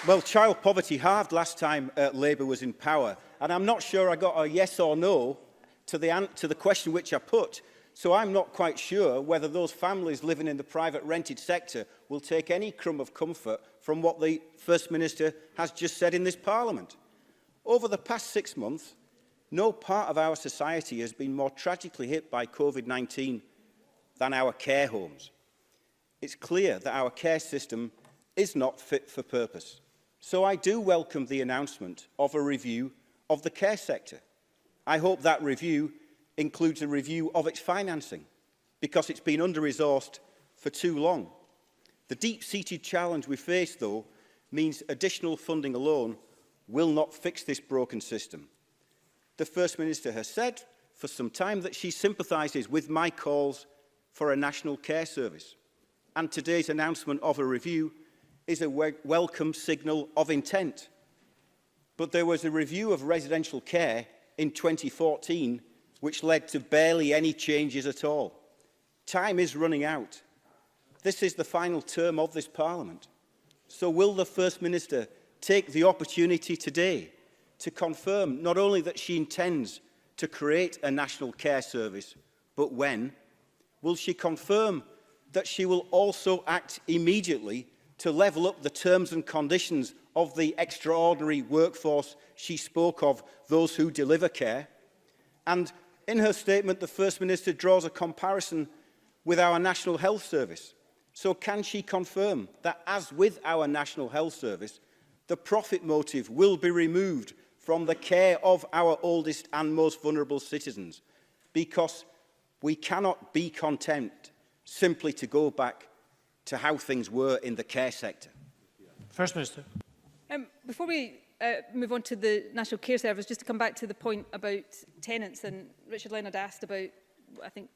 Well, child poverty halved last time Labour was in power, and I'm not sure I got a yes or no to the question which I put. So I'm not quite sure whether those families living in the private rented sector will take any crumb of comfort from what the First Minister has just said in this Parliament. Over the past 6 months, no part of our society has been more tragically hit by COVID-19 than our care homes. It's clear that our care system is not fit for purpose. So I do welcome the announcement of a review of the care sector. I hope that review includes a review of its financing, because it's been under-resourced for too long. The deep-seated challenge we face, though, means additional funding alone will not fix this broken system. The First Minister has said for some time that she sympathises with my calls for a national care service, and today's announcement of a review is a welcome signal of intent. But there was a review of residential care in 2014 which led to barely any changes at all. Time is running out. This is the final term of this Parliament. So will the First Minister take the opportunity today to confirm not only that she intends to create a national care service, but when? Will she confirm that she will also act immediately to level up the terms and conditions of the extraordinary workforce she spoke of, those who deliver care? And in her statement, the First Minister draws a comparison with our National Health Service. So can she confirm that, as with our National Health Service, the profit motive will be removed from the care of our oldest and most vulnerable citizens? Because we cannot be content simply to go back to how things were in the care sector. First Minister. Before we move on to the National Care Service, just to come back to the point about tenants, and Richard Leonard asked about, I think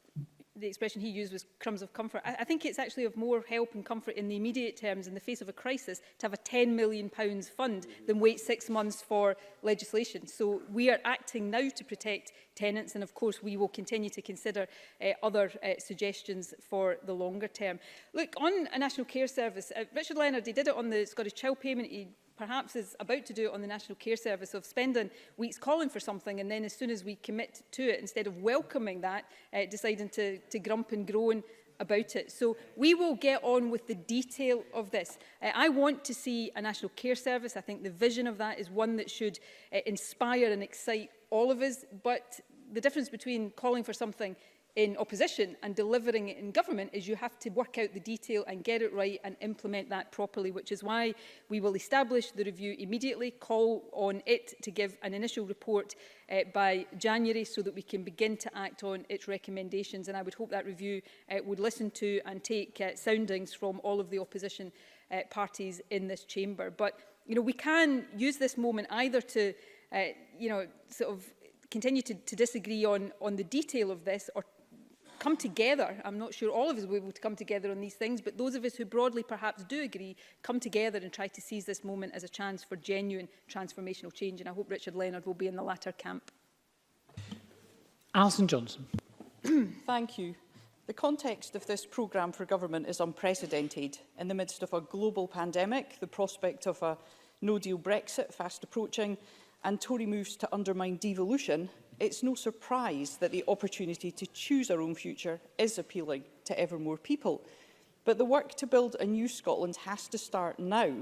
the expression he used was crumbs of comfort. I think it's actually of more help and comfort in the immediate terms, in the face of a crisis, to have a £10 million fund than wait 6 months for legislation. So we are acting now to protect tenants, and of course we will continue to consider other suggestions for the longer term. Look, on a National Care Service, Richard Leonard, he did it on the Scottish Child Payment. He perhaps is about to do it on the National Care Service, of spending weeks calling for something, and then as soon as we commit to it, instead of welcoming that, deciding to grump and groan about it. So we will get on with the detail of this. I want to see a National Care Service. I think the vision of that is one that should inspire and excite all of us, but the difference between calling for something in opposition and delivering it in government is you have to work out the detail and get it right and implement that properly, which is why we will establish the review immediately, call on it to give an initial report by January so that we can begin to act on its recommendations. And I would hope that review would listen to and take soundings from all of the opposition parties in this chamber. But, you know, we can use this moment either to, sort of continue to disagree on the detail of this, or come together. I'm not sure all of us will be able to come together on these things, but those of us who broadly perhaps do agree, come together and try to seize this moment as a chance for genuine transformational change. And I hope Richard Leonard will be in the latter camp. Alison Johnson. Thank you. The context of this programme for government is unprecedented. In the midst of a global pandemic, the prospect of a no-deal Brexit fast approaching, and Tory moves to undermine devolution, it's no surprise that the opportunity to choose our own future is appealing to ever more people. But the work to build a new Scotland has to start now.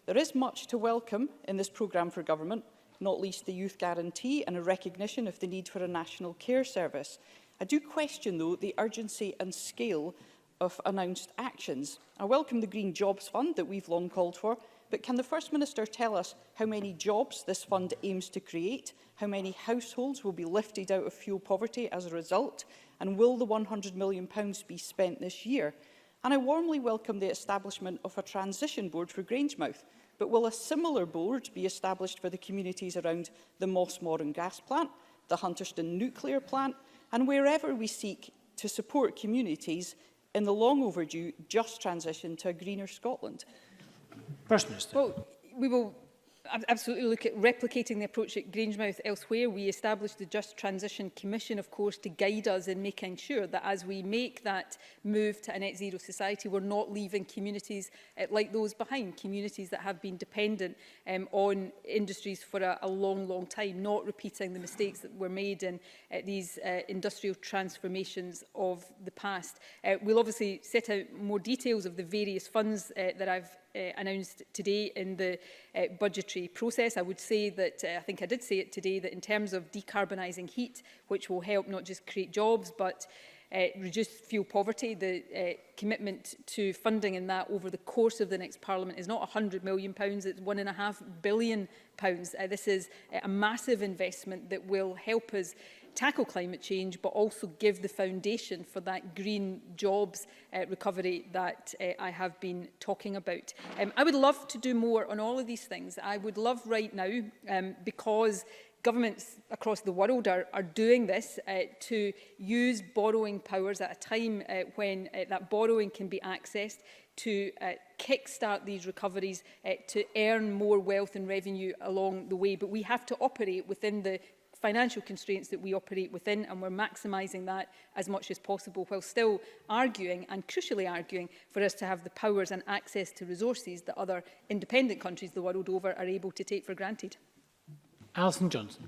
There is much to welcome in this programme for government, not least the youth guarantee and a recognition of the need for a national care service. I do question, though, the urgency and scale of announced actions. I welcome the Green Jobs Fund that we've long called for, but can the First Minister tell us how many jobs this fund aims to create, how many households will be lifted out of fuel poverty as a result, and will the £100 million be spent this year? And I warmly welcome the establishment of a transition board for Grangemouth, but will a similar board be established for the communities around the Mossmorran gas plant, the Hunterston nuclear plant, and wherever we seek to support communities in the long overdue just transition to a greener Scotland? First Minister. Well, we will absolutely look at replicating the approach at Grangemouth elsewhere. We established the Just Transition Commission, of course, to guide us in making sure that as we make that move to a net zero society, we're not leaving communities like those behind, communities that have been dependent on industries for a long, long time, not repeating the mistakes that were made in these industrial transformations of the past. We'll obviously set out more details of the various funds that I've announced today in the budgetary process. I would say that, I think I did say it today, that in terms of decarbonising heat, which will help not just create jobs, but reduce fuel poverty, the commitment to funding in that over the course of the next Parliament is not £100 million, it's £1.5 billion. This is a massive investment that will help us tackle climate change, but also give the foundation for that green jobs recovery that I have been talking about. I would love to do more on all of these things. I would love right now, because governments across the world are doing this, to use borrowing powers at a time when that borrowing can be accessed to kickstart these recoveries, to earn more wealth and revenue along the way. But we have to operate within the financial constraints that we operate within, and we're maximising that as much as possible, while still arguing, and crucially arguing, for us to have the powers and access to resources that other independent countries the world over are able to take for granted. Alison Johnson.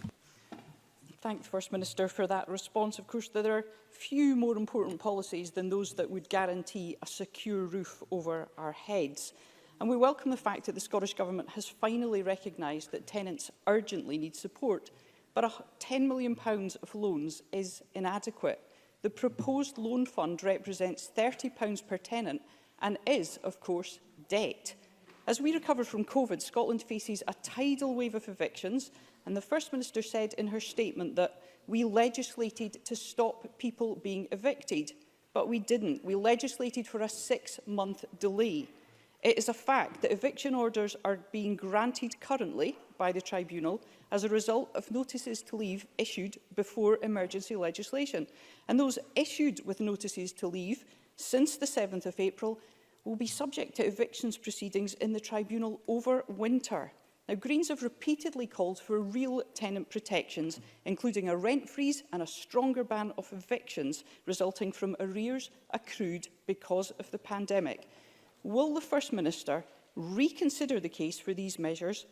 Thank the First Minister for that response. Of course, there are few more important policies than those that would guarantee a secure roof over our heads. And we welcome the fact that the Scottish Government has finally recognised that tenants urgently need support. But £10 million of loans is inadequate. The proposed loan fund represents £30 per tenant and is, of course, debt. As we recover from COVID, Scotland faces a tidal wave of evictions, and the First Minister said in her statement that we legislated to stop people being evicted. But we didn't. We legislated for a 6-month delay. It is a fact that eviction orders are being granted currently by the Tribunal as a result of notices to leave issued before emergency legislation. And those issued with notices to leave since the 7th of April will be subject to evictions proceedings in the Tribunal over winter. Now, Greens have repeatedly called for real tenant protections, including a rent freeze and a stronger ban of evictions resulting from arrears accrued because of the pandemic. Will the First Minister reconsider the case for these measures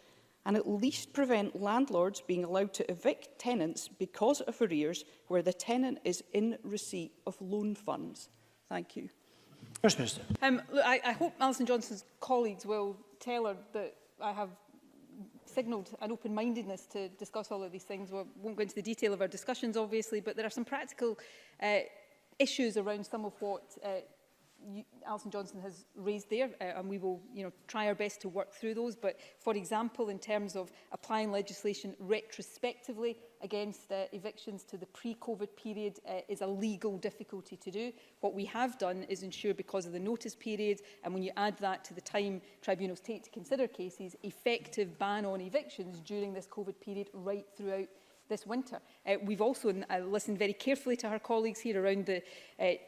and at least prevent landlords being allowed to evict tenants because of arrears where the tenant is in receipt of loan funds? Thank you. First Minister. Look, I hope Alison Johnson's colleagues will tell her that I have signalled an open-mindedness to discuss all of these things. We won't go into the detail of our discussions, obviously, but there are some practical issues around some of what Alison Johnson has raised there, and we will try our best to work through those. But, for example, in terms of applying legislation retrospectively against evictions to the pre-COVID period is a legal difficulty to do. What we have done is ensure, because of the notice period, and when you add that to the time tribunals take to consider cases, effective ban on evictions during this COVID period right throughout this winter. We've also listened very carefully to our colleagues here around the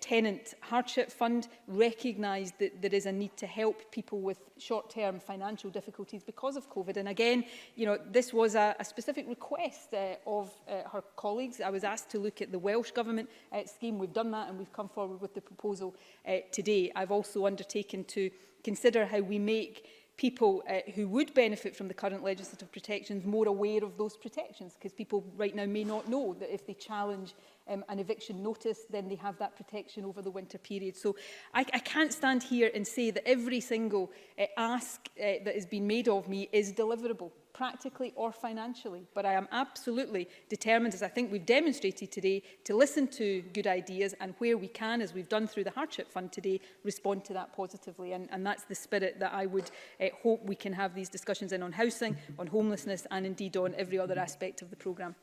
Tenant Hardship Fund, recognised that there is a need to help people with short-term financial difficulties because of COVID. And again, this was a specific request of her colleagues. I was asked to look at the Welsh Government scheme. We've done that, and we've come forward with the proposal today. I've also undertaken to consider how we make people who would benefit from the current legislative protections more aware of those protections, because people right now may not know that if they challenge an eviction notice, then they have that protection over the winter period. So I can't stand here and say that every single ask that has been made of me is deliverable, practically or financially. But I am absolutely determined, as I think we've demonstrated today, to listen to good ideas and where we can, as we've done through the Hardship Fund today, respond to that positively. And that's the spirit that I would hope we can have these discussions in on housing, on homelessness, and indeed on every other aspect of the programme.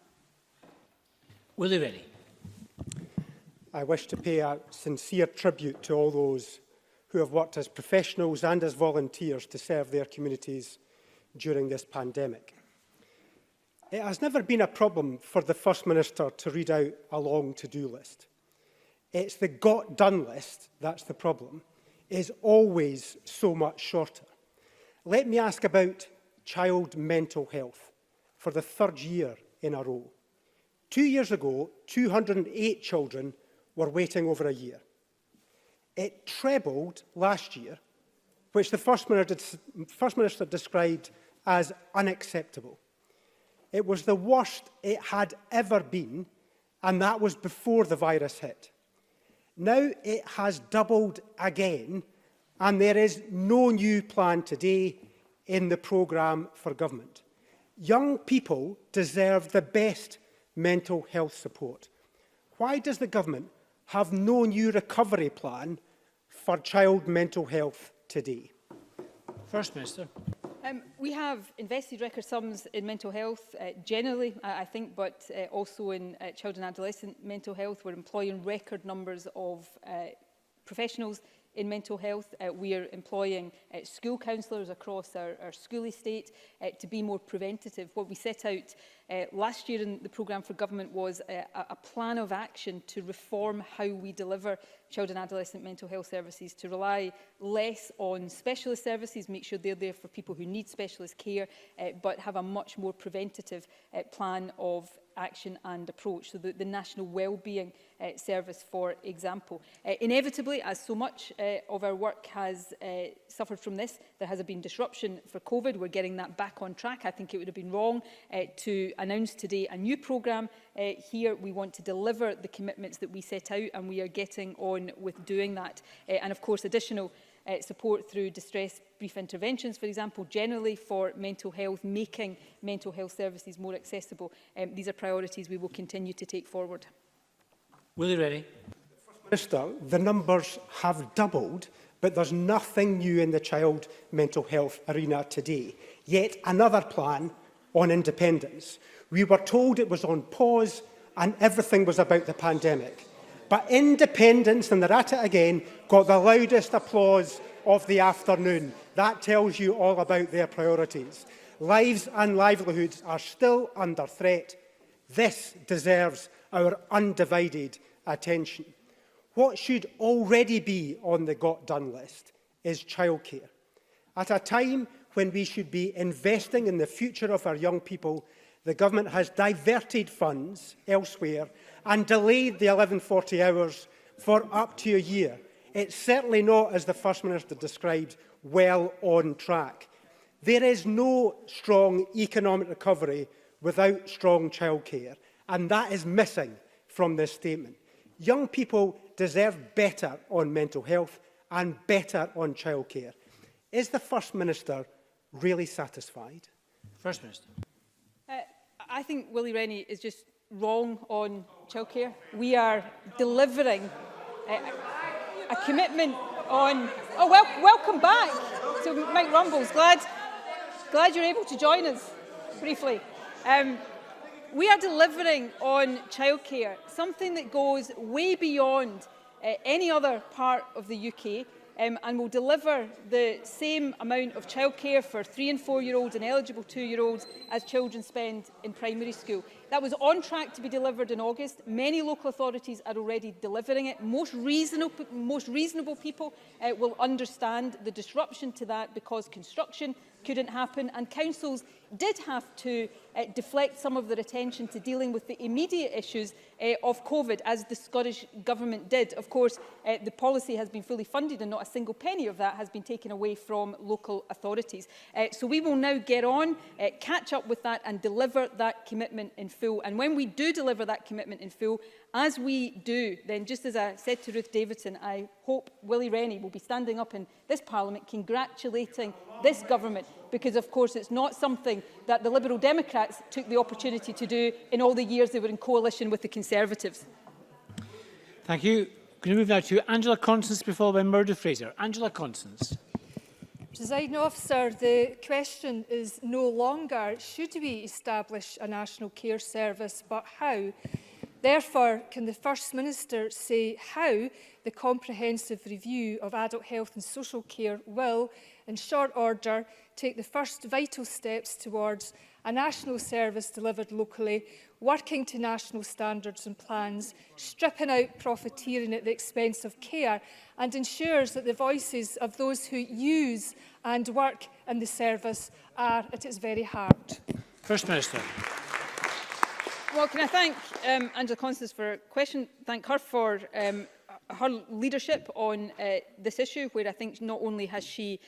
Willie Rennie. I wish to pay a sincere tribute to all those who have worked as professionals and as volunteers to serve their communities during this pandemic. It has never been a problem for the First Minister to read out a long to-do list. It's the got-done list that's the problem. It is always so much shorter. Let me ask about child mental health for the third year in a row. 2 years ago, 208 children were waiting over a year. It trebled last year, which the First Minister described as unacceptable. It was the worst it had ever been, and that was before the virus hit. Now it has doubled again, and there is no new plan today in the programme for government. Young people deserve the best mental health support. Why does the government have no new recovery plan for child mental health today? First Minister. We have invested record sums in mental health generally, I think, but also in child and adolescent mental health. We're employing record numbers of professionals in mental health. We are employing school counsellors across our school estate to be more preventative. What we set out last year in the programme for government was a plan of action to reform how we deliver child and adolescent mental health services, to rely less on specialist services, make sure they're there for people who need specialist care, but have a much more preventative plan of action and approach. So the National Wellbeing Service, for example. Inevitably, as so much of our work has suffered from this, there has been disruption for COVID. We're getting that back on track. I think it would have been wrong to announce today a new programme here. We want to deliver the commitments that we set out, and we are getting on with doing that. And of course, additional support through distress brief interventions, for example, generally for mental health, making mental health services more accessible. These are priorities we will continue to take forward. Willie Rennie. Minister, the numbers have doubled, but there's nothing new in the child mental health arena today. Yet another plan on independence. We were told it was on pause and everything was about the pandemic. But independence, and they're at it again, got the loudest applause of the afternoon. That tells you all about their priorities. Lives and livelihoods are still under threat. This deserves our undivided attention. What should already be on the got done list is childcare. At a time when we should be investing in the future of our young people, the government has diverted funds elsewhere and delayed the 1140 hours for up to a year. It's certainly not, as the First Minister described, well on track. There is no strong economic recovery without strong childcare, and that is missing from this statement. Young people deserve better on mental health and better on childcare. Is the First Minister really satisfied? First Minister. I think Willie Rennie is just wrong on childcare. We are delivering a commitment on... Oh, well, welcome back to Mike Rumbles. Glad you're able to join us briefly. We are delivering on childcare, something that goes way beyond any other part of the UK, and will deliver the same amount of childcare for 3- and 4-year-olds and eligible 2-year-olds as children spend in primary school. That was on track to be delivered in August. Many local authorities are already delivering it. Most reasonable people will understand the disruption to that because construction couldn't happen, and councils did have to deflect some of their attention to dealing with the immediate issues of COVID, as the Scottish Government did. Of course, the policy has been fully funded and not a single penny of that has been taken away from local authorities. So we will now get on, catch up with that and deliver that commitment in full. And when we do deliver that commitment in full, as we do, then just as I said to Ruth Davidson, I hope Willie Rennie will be standing up in this Parliament congratulating this government, because of course it's not something that the Liberal Democrats took the opportunity to do in all the years they were in coalition with the Conservatives. Thank you. Can we move now to Angela Constance before by Murdo Fraser? Angela Constance. Presiding Officer, the question is no longer should we establish a national care service, but how? Therefore, can the First Minister say how the comprehensive review of adult health and social care will, in short order, take the first vital steps towards a national service delivered locally, working to national standards and plans, stripping out profiteering at the expense of care, and ensures that the voices of those who use and work in the service are at its very heart. First Minister. Well, can I thank Angela Constance for a question, thank her for her leadership on this issue, where I think not only has she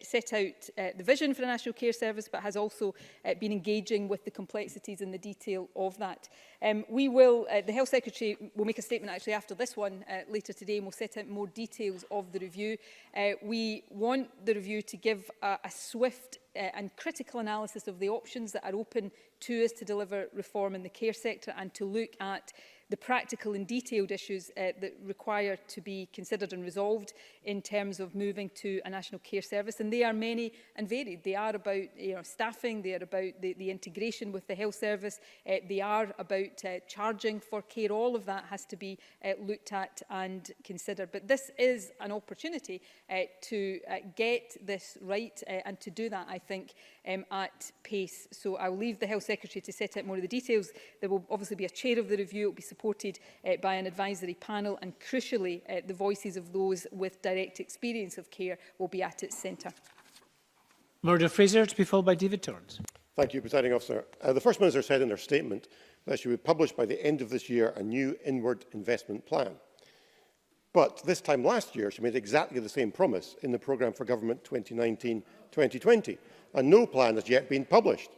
set out the vision for a national care service, but has also been engaging with the complexities and the detail of that. The Health Secretary will make a statement actually after this one later today, and will set out more details of the review. We want the review to give a swift and critical analysis of the options that are open to us to deliver reform in the care sector, and to look at the practical and detailed issues that require to be considered and resolved in terms of moving to a national care service. And they are many and varied. They are about staffing, they are about the integration with the health service, they are about charging for care. All of that has to be looked at and considered. But this is an opportunity to get this right, and to do that, I think, at pace. So I will leave the Health Secretary to set out more of the details. There will obviously be a chair of the review. It will be supported by an advisory panel, and crucially the voices of those with direct experience of care will be at its centre. Rhoda Fraser, to be followed by David Torrance. Thank you, Presiding Officer. The First Minister said in her statement that she would publish by the end of this year a new inward investment plan. But this time last year, she made exactly the same promise in the Programme for Government 2019-2020, and no plan has yet been published.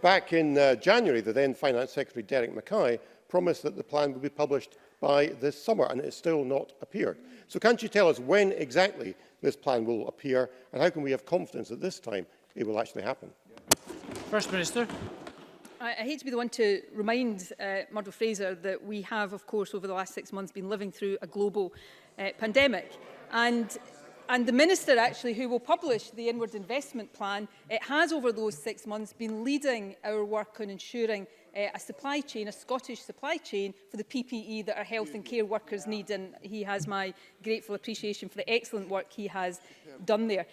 Back in January, the then Finance Secretary Derek Mackay promised that the plan would be published by this summer, and it has still not appeared. So can't you tell us when exactly this plan will appear, and how can we have confidence that this time it will actually happen? First Minister. I hate to be the one to remind Murdo Fraser that we have, of course, over the last 6 months been living through a global pandemic. And the Minister, actually, who will publish the inward investment plan, it has, over those 6 months, been leading our work on ensuring a supply chain, a Scottish supply chain for the PPE that our health and care workers need, and he has my grateful appreciation for the excellent work he has done there.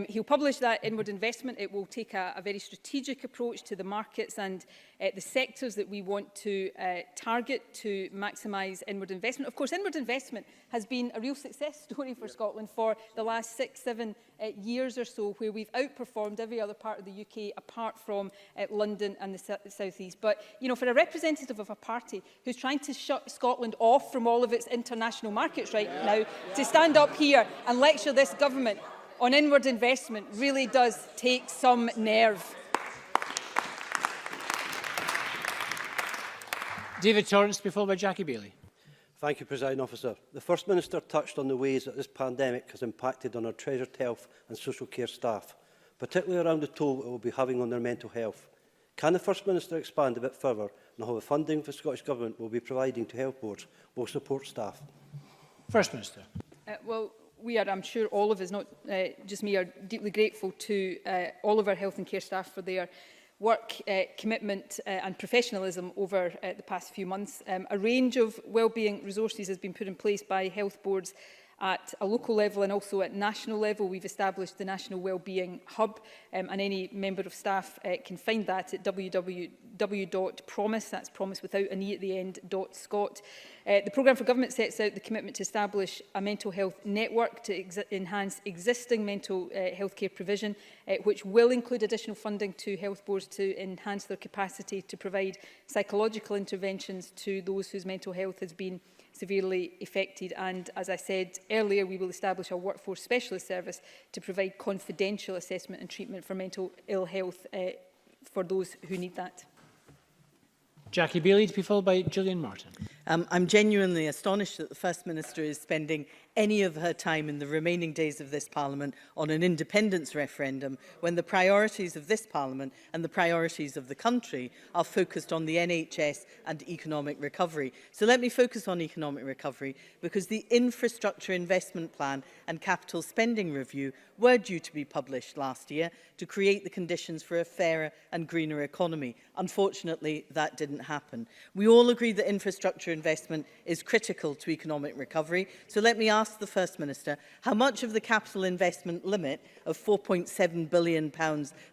He'll publish that inward investment. It will take a very strategic approach to the markets and the sectors that we want to target to maximise inward investment. Of course, inward investment has been a real success story for Scotland for the last 6-7 years or so, where we've outperformed every other part of the UK apart from London and the South East. But, you know, for a representative of a party who's trying to shut Scotland off from all of its international markets right now, to stand up here and lecture this government on inward investment really does take some nerve. David Torrance, to be followed by Jackie Bailey. Thank you, Presiding Officer. The First Minister touched on the ways that this pandemic has impacted on our treasured health and social care staff, particularly around the toll it will be having on their mental health. Can the First Minister expand a bit further on how the funding the Scottish Government will be providing to health boards will support staff? First Minister. Well, we are, I'm sure all of us, not just me, are deeply grateful to all of our health and care staff for their work, commitment and professionalism over the past few months. A range of wellbeing resources has been put in place by health boards at a local level and also at national level. We've established the National Wellbeing Hub, and any member of staff can find that at www.promise, that's promise without an E at the end, .scot. The Programme for Government sets out the commitment to establish a mental health network to enhance existing mental health care provision, which will include additional funding to health boards to enhance their capacity to provide psychological interventions to those whose mental health has been severely affected. And as I said earlier, we will establish a workforce specialist service to provide confidential assessment and treatment for mental ill health for those who need that. Jackie Bailey, to be followed by Gillian Martin. I'm genuinely astonished that the First Minister is spending any of her time in the remaining days of this Parliament on an independence referendum when the priorities of this Parliament and the priorities of the country are focused on the NHS and economic recovery. So let me focus on economic recovery, because the Infrastructure Investment Plan and Capital Spending Review were due to be published last year to create the conditions for a fairer and greener economy. Unfortunately, that didn't happen. We all agree that infrastructure investment is critical to economic recovery. So let me ask the First Minister, how much of the capital investment limit of £4.7 billion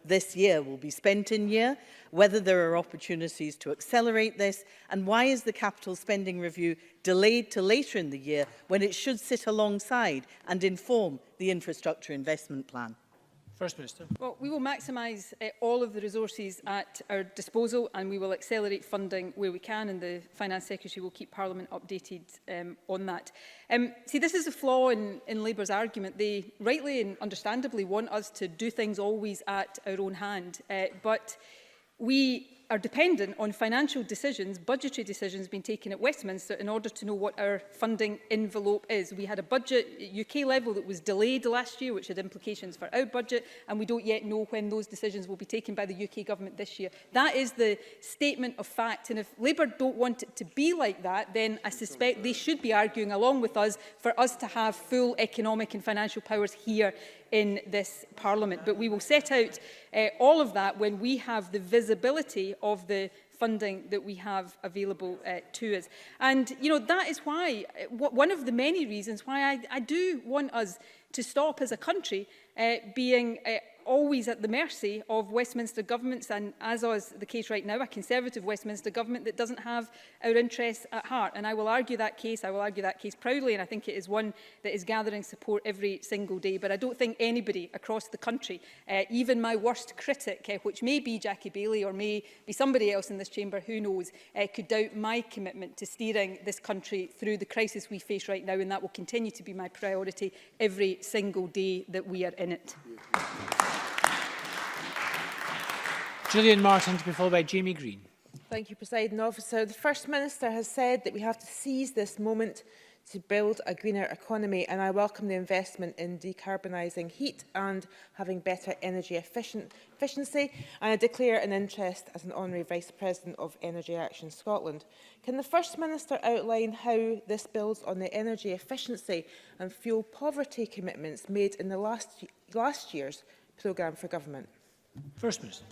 this year will be spent in year? whether there are opportunities to accelerate this, and why is the capital spending review delayed to later in the year when it should sit alongside and inform the infrastructure investment plan? First Minister. Well, we will maximise all of the resources at our disposal, and we will accelerate funding where we can, and the Finance Secretary will keep Parliament updated on that. See, this is a flaw in Labour's argument. They rightly and understandably want us to do things always at our own hand, but we are dependent on financial decisions, budgetary decisions being taken at Westminster in order to know what our funding envelope is. We had a budget at UK level that was delayed last year, which had implications for our budget, and we don't yet know when those decisions will be taken by the UK government this year. That is the statement of fact, and if Labour don't want it to be like that, then I suspect they should be arguing along with us for us to have full economic and financial powers here in this Parliament. But we will set out all of that when we have the visibility of the funding that we have available to us. And, you know, that is why, one of the many reasons why I do want us to stop as a country being always at the mercy of Westminster governments, and as is the case right now, a Conservative Westminster government that doesn't have our interests at heart. And I will argue that case. I will argue that case proudly, and I think it is one that is gathering support every single day. But I don't think anybody across the country, even my worst critic, which may be Jackie Baillie or may be somebody else in this chamber, who knows, could doubt my commitment to steering this country through the crisis we face right now, and that will continue to be my priority every single day that we are in it. Gillian Martin, to be followed by Jamie Greene. Thank you, Presiding Officer. The First Minister has said that we have to seize this moment to build a greener economy, and I welcome the investment in decarbonising heat and having better energy efficiency, and I declare an interest as an Honorary Vice President of Energy Action Scotland. Can the First Minister outline how this builds on the energy efficiency and fuel poverty commitments made in the last year's programme for government? First Minister.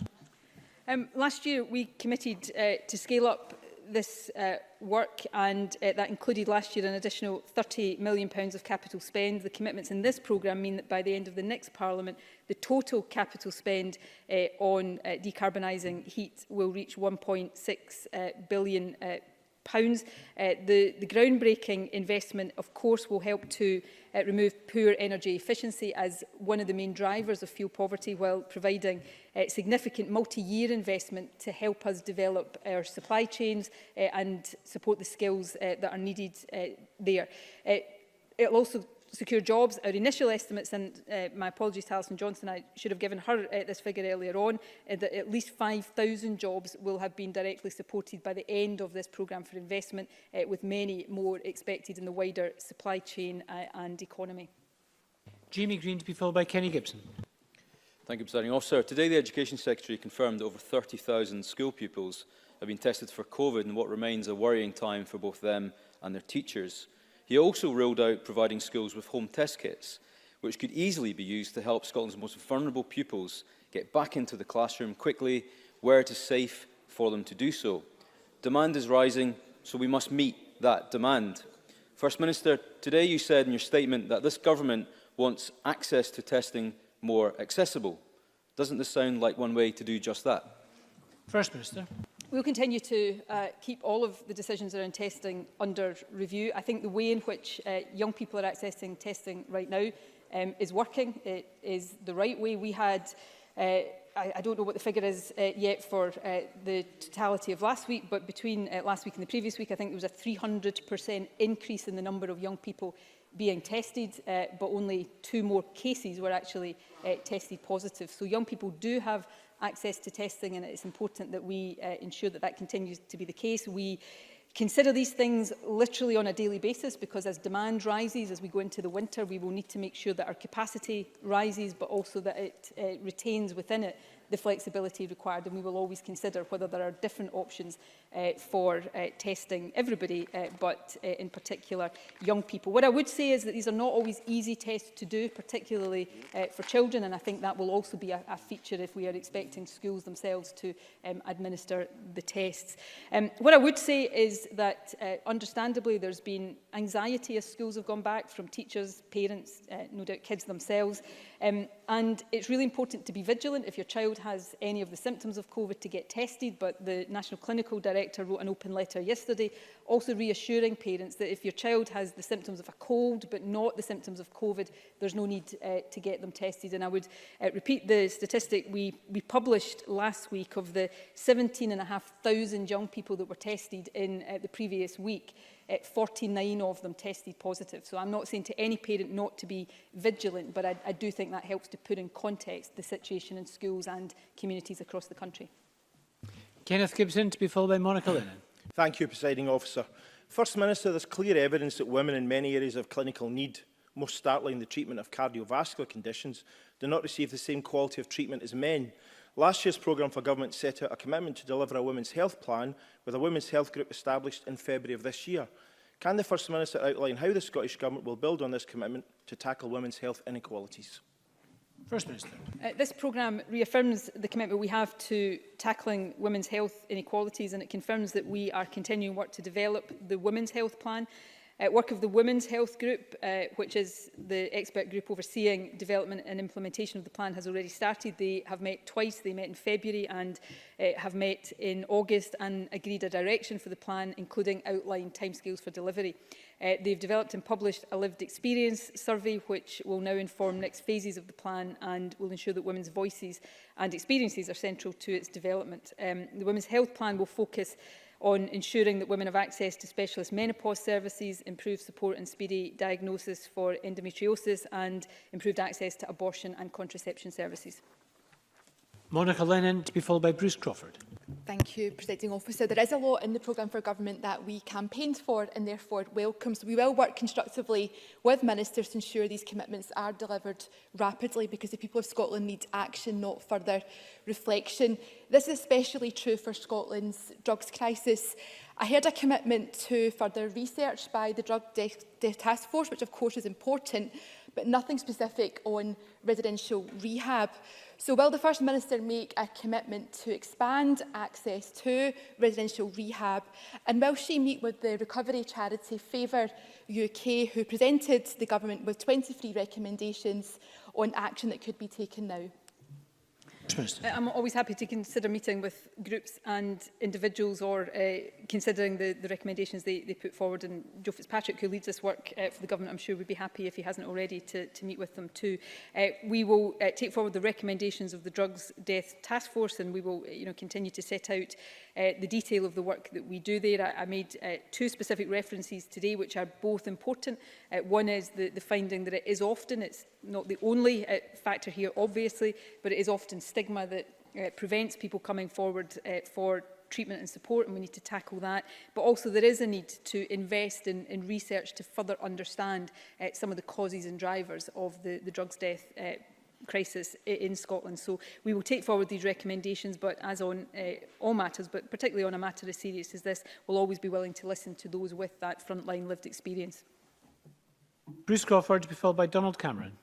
Last year, we committed to scale up this work, and that included last year an additional £30 million of capital spend. The commitments in this programme mean that by the end of the next Parliament, the total capital spend on decarbonising heat will reach £1.6 billion. The groundbreaking investment, of course, will help to remove poor energy efficiency as one of the main drivers of fuel poverty, while providing significant multi-year investment to help us develop our supply chains and support the skills that are needed there. It will also secure jobs. Our initial estimates, and my apologies to Alison Johnson, I should have given her this figure earlier on, that at least 5,000 jobs will have been directly supported by the end of this programme for investment, with many more expected in the wider supply chain and economy. Jamie Greene, to be followed by Kenny Gibson. Thank you, Presiding Officer. Today, the Education Secretary confirmed that over 30,000 school pupils have been tested for COVID in what remains a worrying time for both them and their teachers. He also ruled out providing schools with home test kits, which could easily be used to help Scotland's most vulnerable pupils get back into the classroom quickly, where it is safe for them to do so. Demand is rising, so we must meet that demand. First Minister, today you said in your statement that this government wants access to testing more accessible. Doesn't this sound like one way to do just that? First Minister. We'll continue to keep all of the decisions around testing under review. I think the way in which young people are accessing testing right now is working. It is the right way. We had, I don't know what the figure is yet for the totality of last week, but between last week and the previous week, I think there was a 300% increase in the number of young people being tested, but only 2 more cases were actually tested positive. So young people do have access to testing, and it's important that we ensure that that continues to be the case. We consider these things literally on a daily basis, because as demand rises, as we go into the winter, we will need to make sure that our capacity rises, but also that it retains within it the flexibility required, and we will always consider whether there are different options for testing everybody, but in particular young people. What I would say is that these are not always easy tests to do, particularly for children, and I think that will also be a feature if we are expecting schools themselves to administer the tests. What I would say is that understandably there's been anxiety as schools have gone back from teachers, parents, no doubt kids themselves, and it's really important to be vigilant. If your child has any of the symptoms of COVID to get tested, but the National Clinical Director wrote an open letter yesterday also reassuring parents that if your child has the symptoms of a cold but not the symptoms of COVID, there's no need to get them tested. And I would repeat the statistic we published last week of the 17,500 young people that were tested in the previous week. 49 of them tested positive. So I'm not saying to any parent not to be vigilant, but I do think that helps to put in context the situation in schools and communities across the country. Kenneth Gibson, to be followed by Monica Lennon. Thank you, Presiding Officer. First Minister, there's clear evidence that women in many areas of clinical need, most startling the treatment of cardiovascular conditions, do not receive the same quality of treatment as men. Last year's programme for government set out a commitment to deliver a women's health plan, with a women's health group established in February of this year. Can the First Minister outline how the Scottish Government will build on this commitment to tackle women's health inequalities? First Minister. This programme reaffirms the commitment we have to tackling women's health inequalities, and it confirms that we are continuing work to develop the Women's Health Plan. Work of the Women's Health Group, which is the expert group overseeing development and implementation of the plan, has already started. They have met twice. They met in February and have met in August and agreed a direction for the plan, including outlined timescales for delivery. They've developed and published a lived experience survey, which will now inform next phases of the plan and will ensure that women's voices and experiences are central to its development. The Women's Health Plan will focus on ensuring that women have access to specialist menopause services, improved support and speedy diagnosis for endometriosis, and improved access to abortion and contraception services. Monica Lennon, to be followed by Bruce Crawford. Thank you, Presiding Officer. There is a lot in the programme for government that we campaigned for and therefore welcome. So we will work constructively with ministers to ensure these commitments are delivered rapidly, because the people of Scotland need action, not further reflection. This is especially true for Scotland's drugs crisis. I heard a commitment to further research by the Drug Death Task Force, which of course is important, but nothing specific on residential rehab. So will the First Minister make a commitment to expand access to residential rehab? And will she meet with the recovery charity Favour UK, who presented the government with 23 recommendations on action that could be taken now? I'm always happy to consider meeting with groups and individuals, or considering the recommendations they put forward. And Joe Fitzpatrick, who leads this work for the government, I'm sure would be happy, if he hasn't already, to meet with them too. We will take forward the recommendations of the Drugs Death Task Force, and we will continue to set out the detail of the work that we do there. I made two specific references today, which are both important. One is the finding that it is often, it's not the only factor here, obviously, but it is often stigma that prevents people coming forward for treatment and support, and we need to tackle that. But also there is a need to invest in research to further understand some of the causes and drivers of the drugs death crisis in Scotland. So we will take forward these recommendations, but as on all matters, but particularly on a matter as serious as this, we'll always be willing to listen to those with that frontline lived experience. Bruce Crawford, to be followed by Donald Cameron.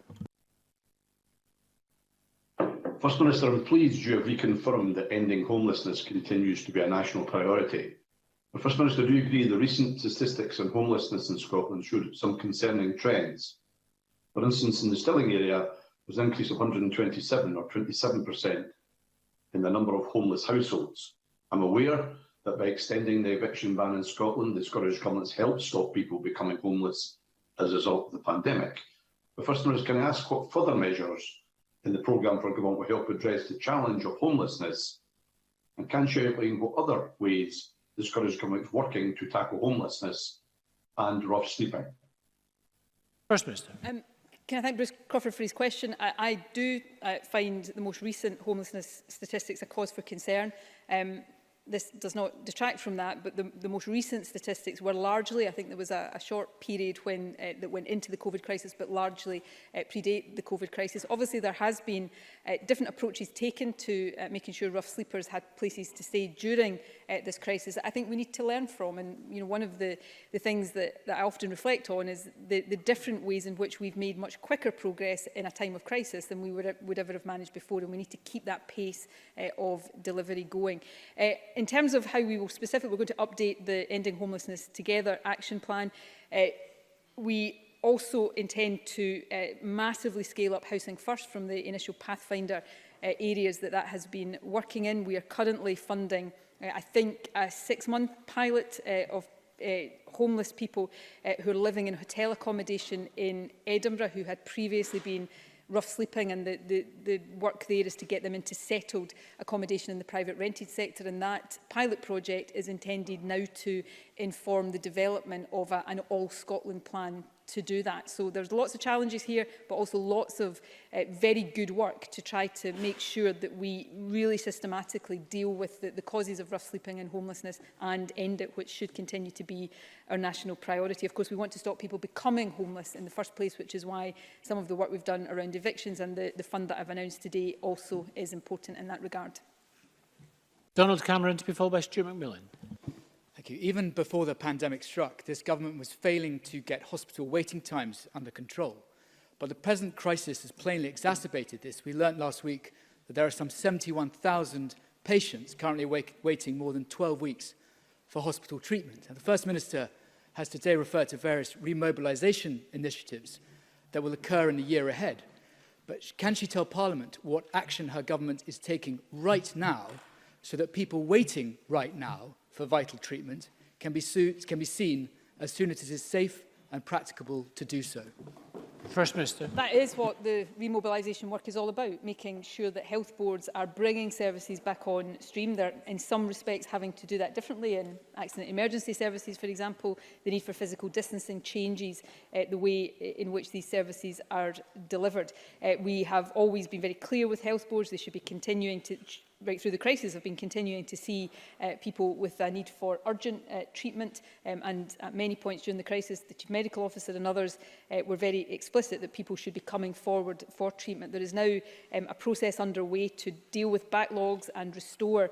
First Minister, I'm pleased you have reconfirmed that ending homelessness continues to be a national priority. But First Minister, do you agree the recent statistics on homelessness in Scotland showed some concerning trends? For instance, in the Stirling area, there was an increase of 127 or 27% in the number of homeless households. I'm aware that by extending the eviction ban in Scotland, the Scottish Government's helped stop people becoming homeless as a result of the pandemic. But First Minister, can I ask what further measures in the programme for government will help address the challenge of homelessness? And can she outline what other ways the Scottish Government is working to tackle homelessness and rough sleeping? First Minister. Can I thank Bruce Crawford for his question? I do find the most recent homelessness statistics a cause for concern. This does not detract from that, but the most recent statistics were largely, I think there was a short period when that went into the COVID crisis, but largely predate the COVID crisis. Obviously, there has been different approaches taken to making sure rough sleepers had places to stay during this crisis. I think we need to learn from, and one of the things that I often reflect on is the different ways in which we've made much quicker progress in a time of crisis than we would ever have managed before, and we need to keep that pace of delivery going. In terms of how we will specifically, we're going to update the Ending Homelessness Together action plan. We also intend to massively scale up Housing First from the initial Pathfinder areas that has been working in. We are currently funding, I think, a 6-month pilot of homeless people who are living in hotel accommodation in Edinburgh, who had previously been rough sleeping, and the work there is to get them into settled accommodation in the private rented sector, and that pilot project is intended now to inform the development of an all-Scotland plan to do that. So there's lots of challenges here, but also lots of very good work to try to make sure that we really systematically deal with the causes of rough sleeping and homelessness and end it, which should continue to be our national priority. Of course, we want to stop people becoming homeless in the first place, which is why some of the work we've done around evictions and the fund that I've announced today also is important in that regard. Donald Cameron, to be followed by Stuart McMillan. Thank you. Even before the pandemic struck, this government was failing to get hospital waiting times under control. But the present crisis has plainly exacerbated this. We learnt last week that there are some 71,000 patients currently waiting more than 12 weeks for hospital treatment. And the First Minister has today referred to various remobilisation initiatives that will occur in the year ahead. But can she tell Parliament what action her government is taking right now so that people waiting right now for vital treatment can be seen as soon as it is safe and practicable to do so? First Minister. That is what the remobilisation work is all about, making sure that health boards are bringing services back on stream. They're in some respects having to do that differently. In accident emergency services, for example, the need for physical distancing changes the way in which these services are delivered. We have always been very clear with health boards. They should be continuing to, right through the crisis, have been continuing to see people with a need for urgent treatment, and at many points during the crisis, the Chief Medical Officer and others were very explicit that people should be coming forward for treatment. There is now a process underway to deal with backlogs and restore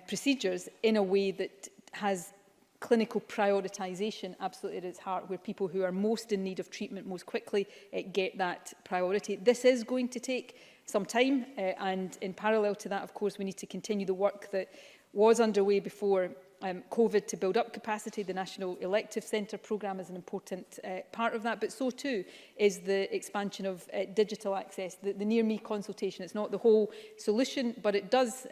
procedures in a way that has clinical prioritisation absolutely at its heart, where people who are most in need of treatment most quickly get that priority. This is going to take some time, and in parallel to that, of course, we need to continue the work that was underway before COVID to build up capacity. The National Elective Centre programme is an important part of that, but so too is the expansion of digital access, the Near Me consultation. It's not the whole solution, but it does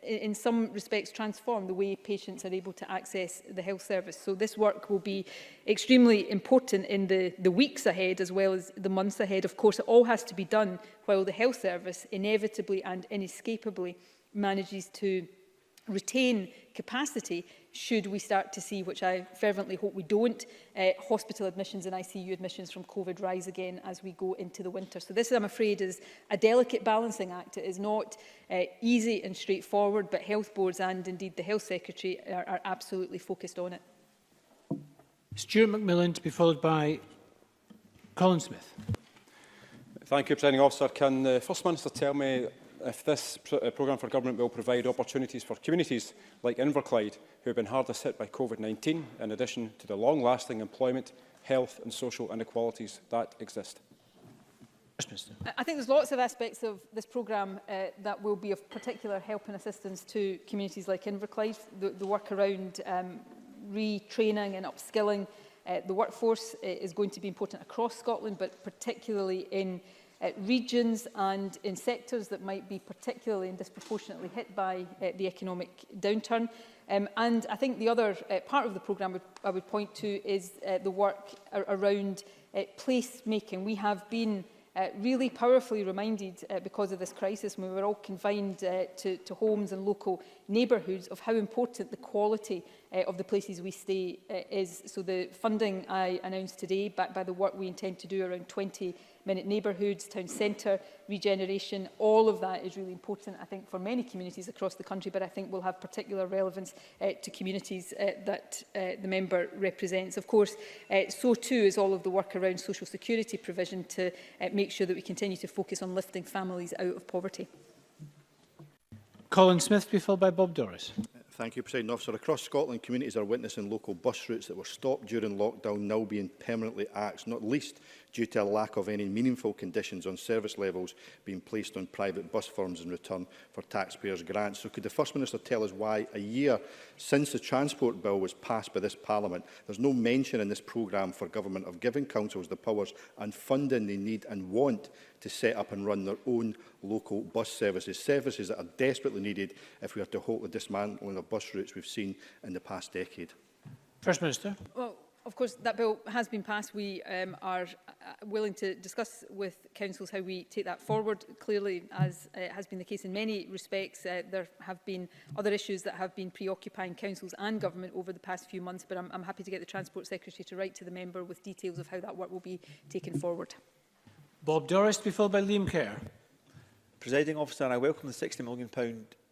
in some respects transform the way patients are able to access the health service. So this work will be extremely important in the weeks ahead as well as the months ahead. Of course, it all has to be done while the health service inevitably and inescapably manages to retain capacity should we start to see, which I fervently hope we don't, hospital admissions and ICU admissions from COVID rise again as we go into the winter. So this, I'm afraid, is a delicate balancing act. It is not easy and straightforward, but health boards and indeed the Health Secretary are absolutely focused on it. Stuart McMillan, to be followed by Colin Smith. Thank you, Presiding Officer. Can the First Minister tell me if this programme for government will provide opportunities for communities like Inverclyde, who have been hardest hit by COVID-19, in addition to the long-lasting employment, health and social inequalities that exist? I think there's lots of aspects of this programme that will be of particular help and assistance to communities like Inverclyde. The work around retraining and upskilling the workforce is going to be important across Scotland, but particularly in regions and in sectors that might be particularly and disproportionately hit by the economic downturn. And I think the other part of the programme I would point to is the work around place-making. We have been really powerfully reminded because of this crisis, when we were all confined to homes and local neighbourhoods, of how important the quality of the places we stay is. So the funding I announced today, backed by the work we intend to do around 20-minute neighbourhoods, town centre regeneration, all of that is really important, I think, for many communities across the country, but I think will have particular relevance to communities that the member represents. Of course, so too is all of the work around social security provision to make sure that we continue to focus on lifting families out of poverty. Colin Smith, be followed by Bob Doris. Thank you, Presiding Officer. Across Scotland, communities are witnessing local bus routes that were stopped during lockdown now being permanently axed, not least due to a lack of any meaningful conditions on service levels being placed on private bus firms in return for taxpayers' grants. So could the First Minister tell us why, a year since the Transport Bill was passed by this Parliament, there's no mention in this programme for government of giving councils the powers and funding they need and want to set up and run their own local bus services, services that are desperately needed if we are to halt the dismantling of bus routes we've seen in the past decade? First Minister. Well, of course, that bill has been passed. We are willing to discuss with councils how we take that forward. Clearly, as has been the case in many respects, there have been other issues that have been preoccupying councils and government over the past few months, but I'm happy to get the Transport Secretary to write to the member with details of how that work will be taken forward. Bob Doris, to be followed by Liam Kerr. Presiding Officer, I welcome the £60 million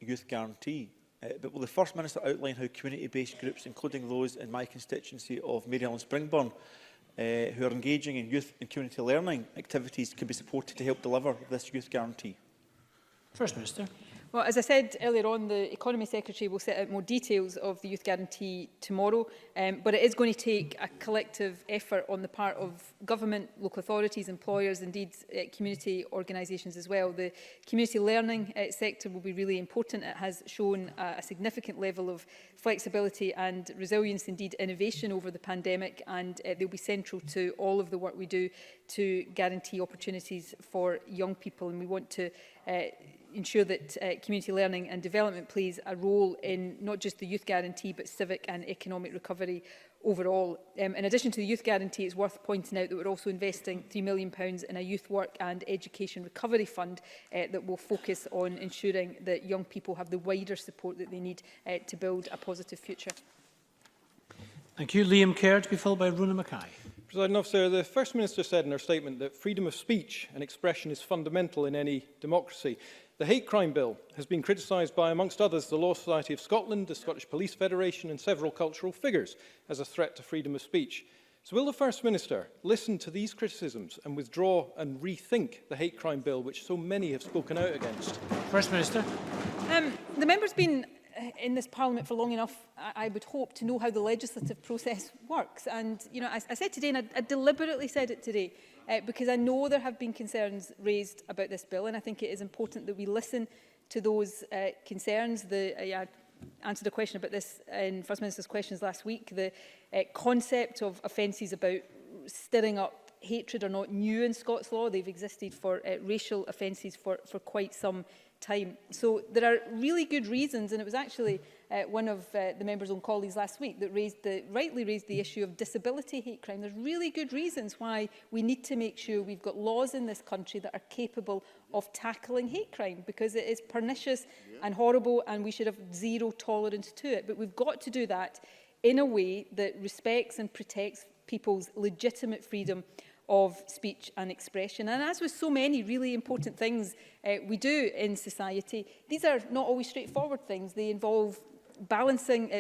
youth guarantee. But will the First Minister outline how community-based groups, including those in my constituency of Maryhill and Springburn, who are engaging in youth and community learning activities, can be supported to help deliver this youth guarantee? First Minister. Well, as I said earlier on, the Economy Secretary will set out more details of the Youth Guarantee tomorrow, but it is going to take a collective effort on the part of government, local authorities, employers, indeed community organisations as well. The community learning sector will be really important. It has shown a significant level of flexibility and resilience, indeed innovation over the pandemic, and they'll be central to all of the work we do to guarantee opportunities for young people. And we want to ensure that community learning and development plays a role in not just the youth guarantee but civic and economic recovery overall. In addition to the youth guarantee, it's worth pointing out that we're also investing £3 million in a youth work and education recovery fund that will focus on ensuring that young people have the wider support that they need to build a positive future. Thank you. Liam Kerr, to be followed by Rhoda Mackay. Presiding Officer, the First Minister said in her statement that freedom of speech and expression is fundamental in any democracy. The hate crime bill has been criticised by, amongst others, the Law Society of Scotland, the Scottish Police Federation and several cultural figures as a threat to freedom of speech. So will the First Minister listen to these criticisms and withdraw and rethink the hate crime bill, which so many have spoken out against? First Minister. The member's been in this Parliament for long enough, I would hope, to know how the legislative process works. And, you know, I said today, and I deliberately said it today, because I know there have been concerns raised about this bill, and I think it is important that we listen to those concerns. I answered a question about this in First Minister's questions last week. The concept of offences about stirring up hatred are not new in Scots law. They've existed for racial offences for quite some time. So there are really good reasons, and it was actually one of the member's own colleagues last week that rightly raised the issue of disability hate crime. There's really good reasons why we need to make sure we've got laws in this country that are capable of tackling hate crime, because it is pernicious and horrible, and we should have zero tolerance to it. But we've got to do that in a way that respects and protects people's legitimate freedom of speech and expression. And as with so many really important things we do in society, these are not always straightforward things. They involve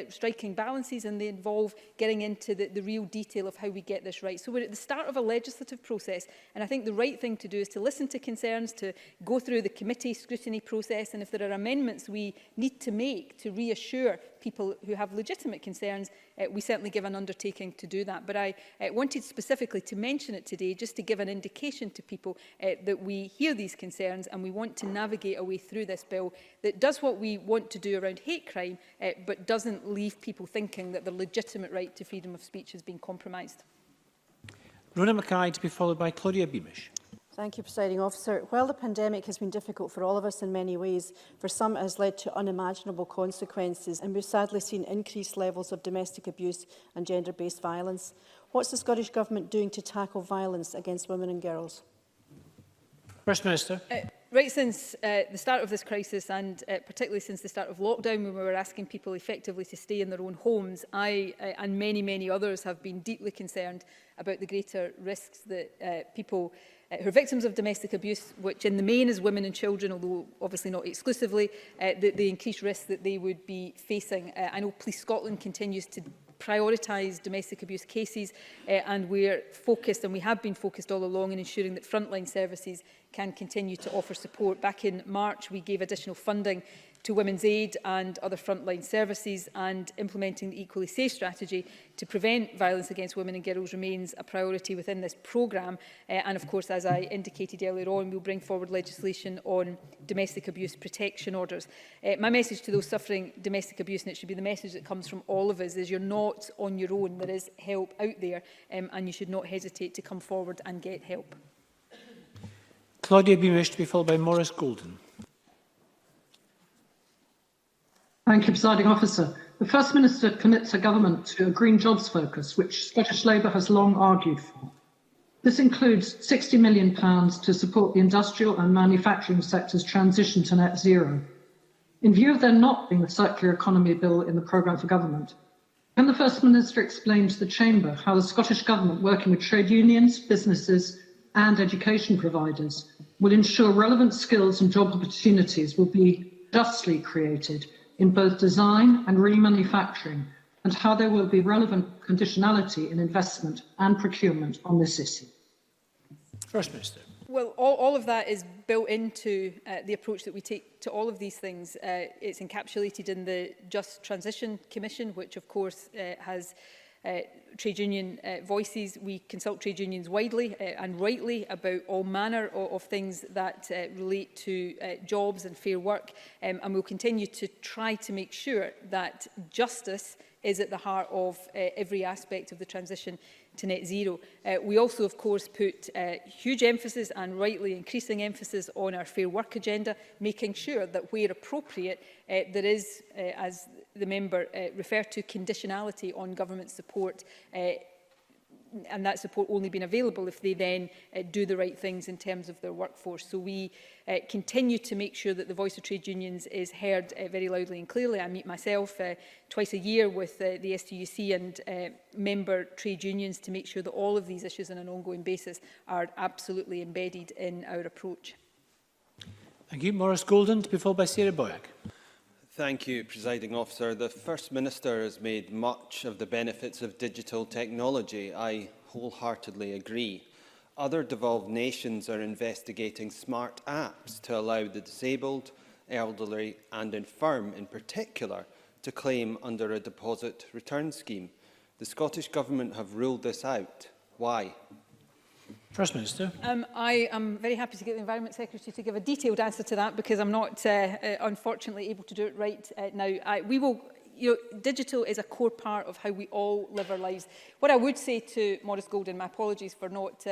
striking balances, and they involve getting into the real detail of how we get this right. So we're at the start of a legislative process, and I think the right thing to do is to listen to concerns, to go through the committee scrutiny process, and if there are amendments we need to make to reassure people who have legitimate concerns, we certainly give an undertaking to do that. But I wanted specifically to mention it today just to give an indication to people that we hear these concerns and we want to navigate a way through this bill that does what we want to do around hate crime, but doesn't leave people thinking that their legitimate right to freedom of speech has been compromised. Rhoda Mackay, to be followed by Claudia Beamish. Thank you, Presiding Officer. While the pandemic has been difficult for all of us in many ways, for some it has led to unimaginable consequences, and we've sadly seen increased levels of domestic abuse and gender-based violence. What's the Scottish Government doing to tackle violence against women and girls? First Minister. Right since the start of this crisis, and particularly since the start of lockdown, when we were asking people effectively to stay in their own homes, I and many others have been deeply concerned about the greater risks that people who are victims of domestic abuse, which in the main is women and children, although obviously not exclusively, the increased risk that they would be facing. I know Police Scotland continues to prioritise domestic abuse cases, and we're focused, and we have been focused all along, in ensuring that frontline services can continue to offer support. Back in March, we gave additional funding to Women's Aid and other frontline services, and implementing the Equally Safe strategy to prevent violence against women and girls remains a priority within this programme. And of course, as I indicated earlier on, we'll bring forward legislation on domestic abuse protection orders. My message to those suffering domestic abuse, and it should be the message that comes from all of us, is you're not on your own. There is help out there, and you should not hesitate to come forward and get help. Claudia Beamish to be followed by Maurice Golden. Thank you, Presiding Officer. The First Minister commits her government to a green jobs focus, which Scottish Labour has long argued for. This includes £60 million to support the industrial and manufacturing sector's transition to net zero. In view of there not being a circular economy bill in the programme for government, can the First Minister explain to the Chamber how the Scottish Government, working with trade unions, businesses and education providers, will ensure relevant skills and job opportunities will be justly created in both design and remanufacturing, and how there will be relevant conditionality in investment and procurement on this issue? First Minister. Well, all of that is built into the approach that we take to all of these things. It's encapsulated in the Just Transition Commission, which of course has trade union voices. We consult trade unions widely and rightly about all manner of things that relate to jobs and fair work, and we'll continue to try to make sure that justice is at the heart of every aspect of the transition to net zero. We also, of course, put huge emphasis, and rightly increasing emphasis, on our fair work agenda, making sure that where appropriate there is, as the member referred to, conditionality on government support, and that support only being available if they then do the right things in terms of their workforce. So we continue to make sure that the voice of trade unions is heard very loudly and clearly. I meet myself twice a year with the STUC and member trade unions to make sure that all of these issues on an ongoing basis are absolutely embedded in our approach. Thank you. Maurice Golden to be followed by Sarah Boyack. Thank you, Presiding Officer. The First Minister has made much of the benefits of digital technology. I wholeheartedly agree. Other devolved nations are investigating smart apps to allow the disabled, elderly and infirm in particular to claim under a deposit return scheme. The Scottish Government have ruled this out. Why? First Minister. I am very happy to get the Environment Secretary to give a detailed answer to that, because I'm not, unfortunately, able to do it right now. Digital is a core part of how we all live our lives. What I would say to Maurice Golden, my apologies for not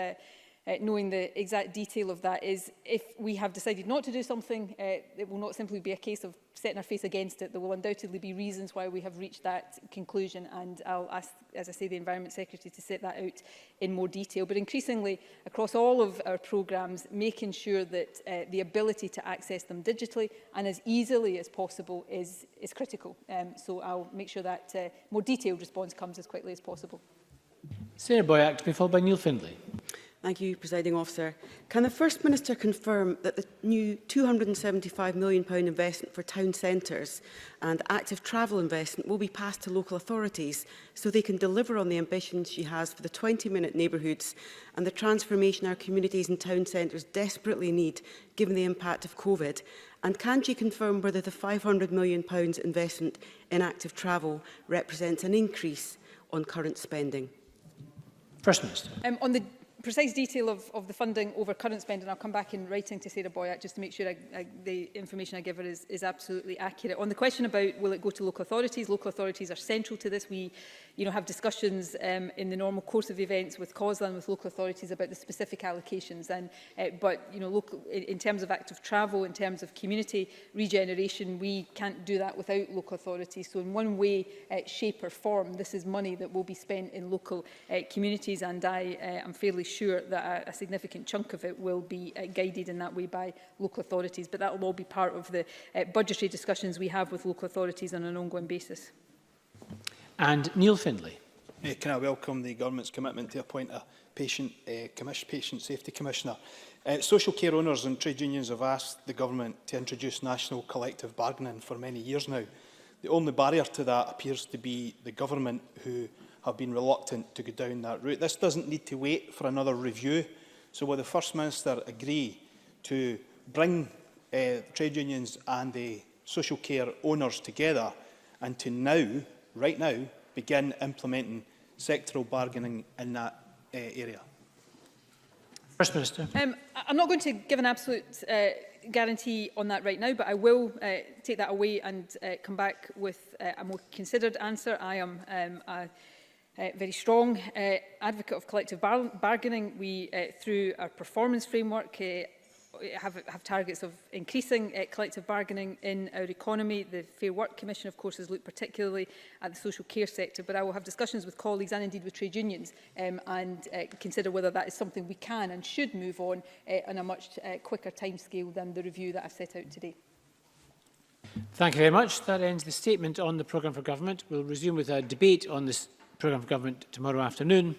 knowing the exact detail of that, is if we have decided not to do something, it will not simply be a case of setting our face against it. There will undoubtedly be reasons why we have reached that conclusion, and I'll ask, as I say, the Environment Secretary to set that out in more detail. But increasingly, across all of our programmes, making sure that the ability to access them digitally and as easily as possible is critical. So I'll make sure that more detailed response comes as quickly as possible. Sarah Boyack to be followed by Neil Findlay. Thank you, Presiding Officer. Can the First Minister confirm that the new £275 million investment for town centres and active travel investment will be passed to local authorities so they can deliver on the ambitions she has for the 20-minute neighbourhoods and the transformation our communities and town centres desperately need, given the impact of COVID? And can she confirm whether the £500 million investment in active travel represents an increase on current spending? First Minister. On the precise detail of the funding over current spending, I'll come back in writing to Sarah Boyack just to make sure the information I give her is absolutely accurate. On the question about will it go to local authorities are central to this. We have discussions in the normal course of events with COSLA and with local authorities about the specific allocations. But in terms of active travel, in terms of community regeneration, we can't do that without local authorities. So in one way, shape or form, this is money that will be spent in local communities, and I am fairly sure that a significant chunk of it will be guided in that way by local authorities. But that will all be part of the budgetary discussions we have with local authorities on an ongoing basis. And Neil Findlay. Can I welcome the Government's commitment to appoint a patient safety commissioner? Social care owners and trade unions have asked the Government to introduce national collective bargaining for many years now. The only barrier to that appears to be the Government, who have been reluctant to go down that route. This doesn't need to wait for another review. So will the First Minister agree to bring trade unions and the social care owners together and to now, right now, begin implementing sectoral bargaining in that area? First Minister. I'm not going to give an absolute guarantee on that right now, but I will take that away and come back with a more considered answer. I am a very strong advocate of collective bargaining. We, through our performance framework, have targets of increasing collective bargaining in our economy. The Fair Work Commission, of course, has looked particularly at the social care sector, but I will have discussions with colleagues and indeed with trade unions and consider whether that is something we can and should move on a much quicker timescale than the review that I've set out today. Thank you very much. That ends the statement on the programme for government. We'll resume with a debate on this programme for government tomorrow afternoon.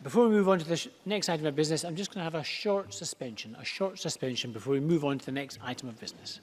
Before we move on to the next item of business, I'm just going to have a short suspension before we move on to the next item of business.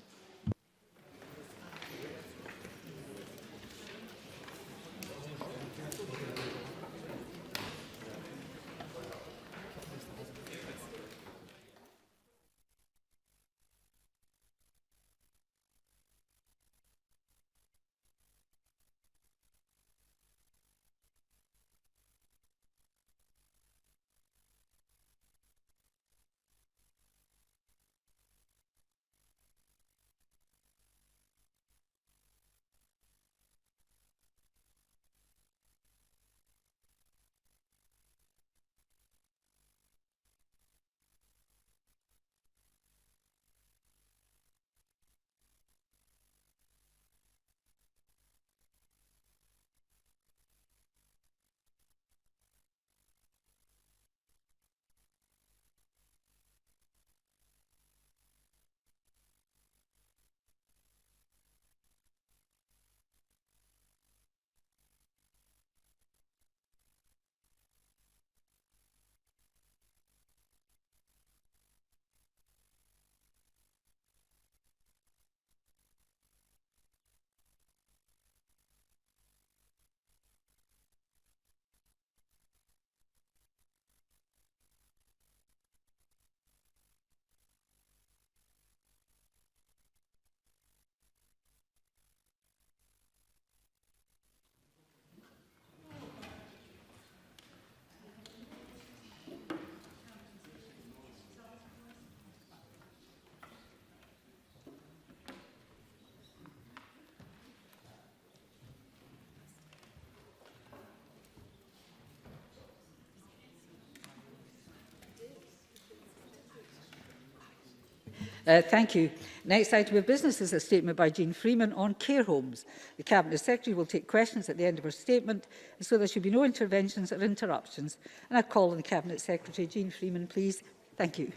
Thank you. Next item of business is a statement by Jean Freeman on care homes. The Cabinet Secretary will take questions at the end of her statement, and so there should be no interventions or interruptions. And I call on the Cabinet Secretary. Jean Freeman, please. Thank you.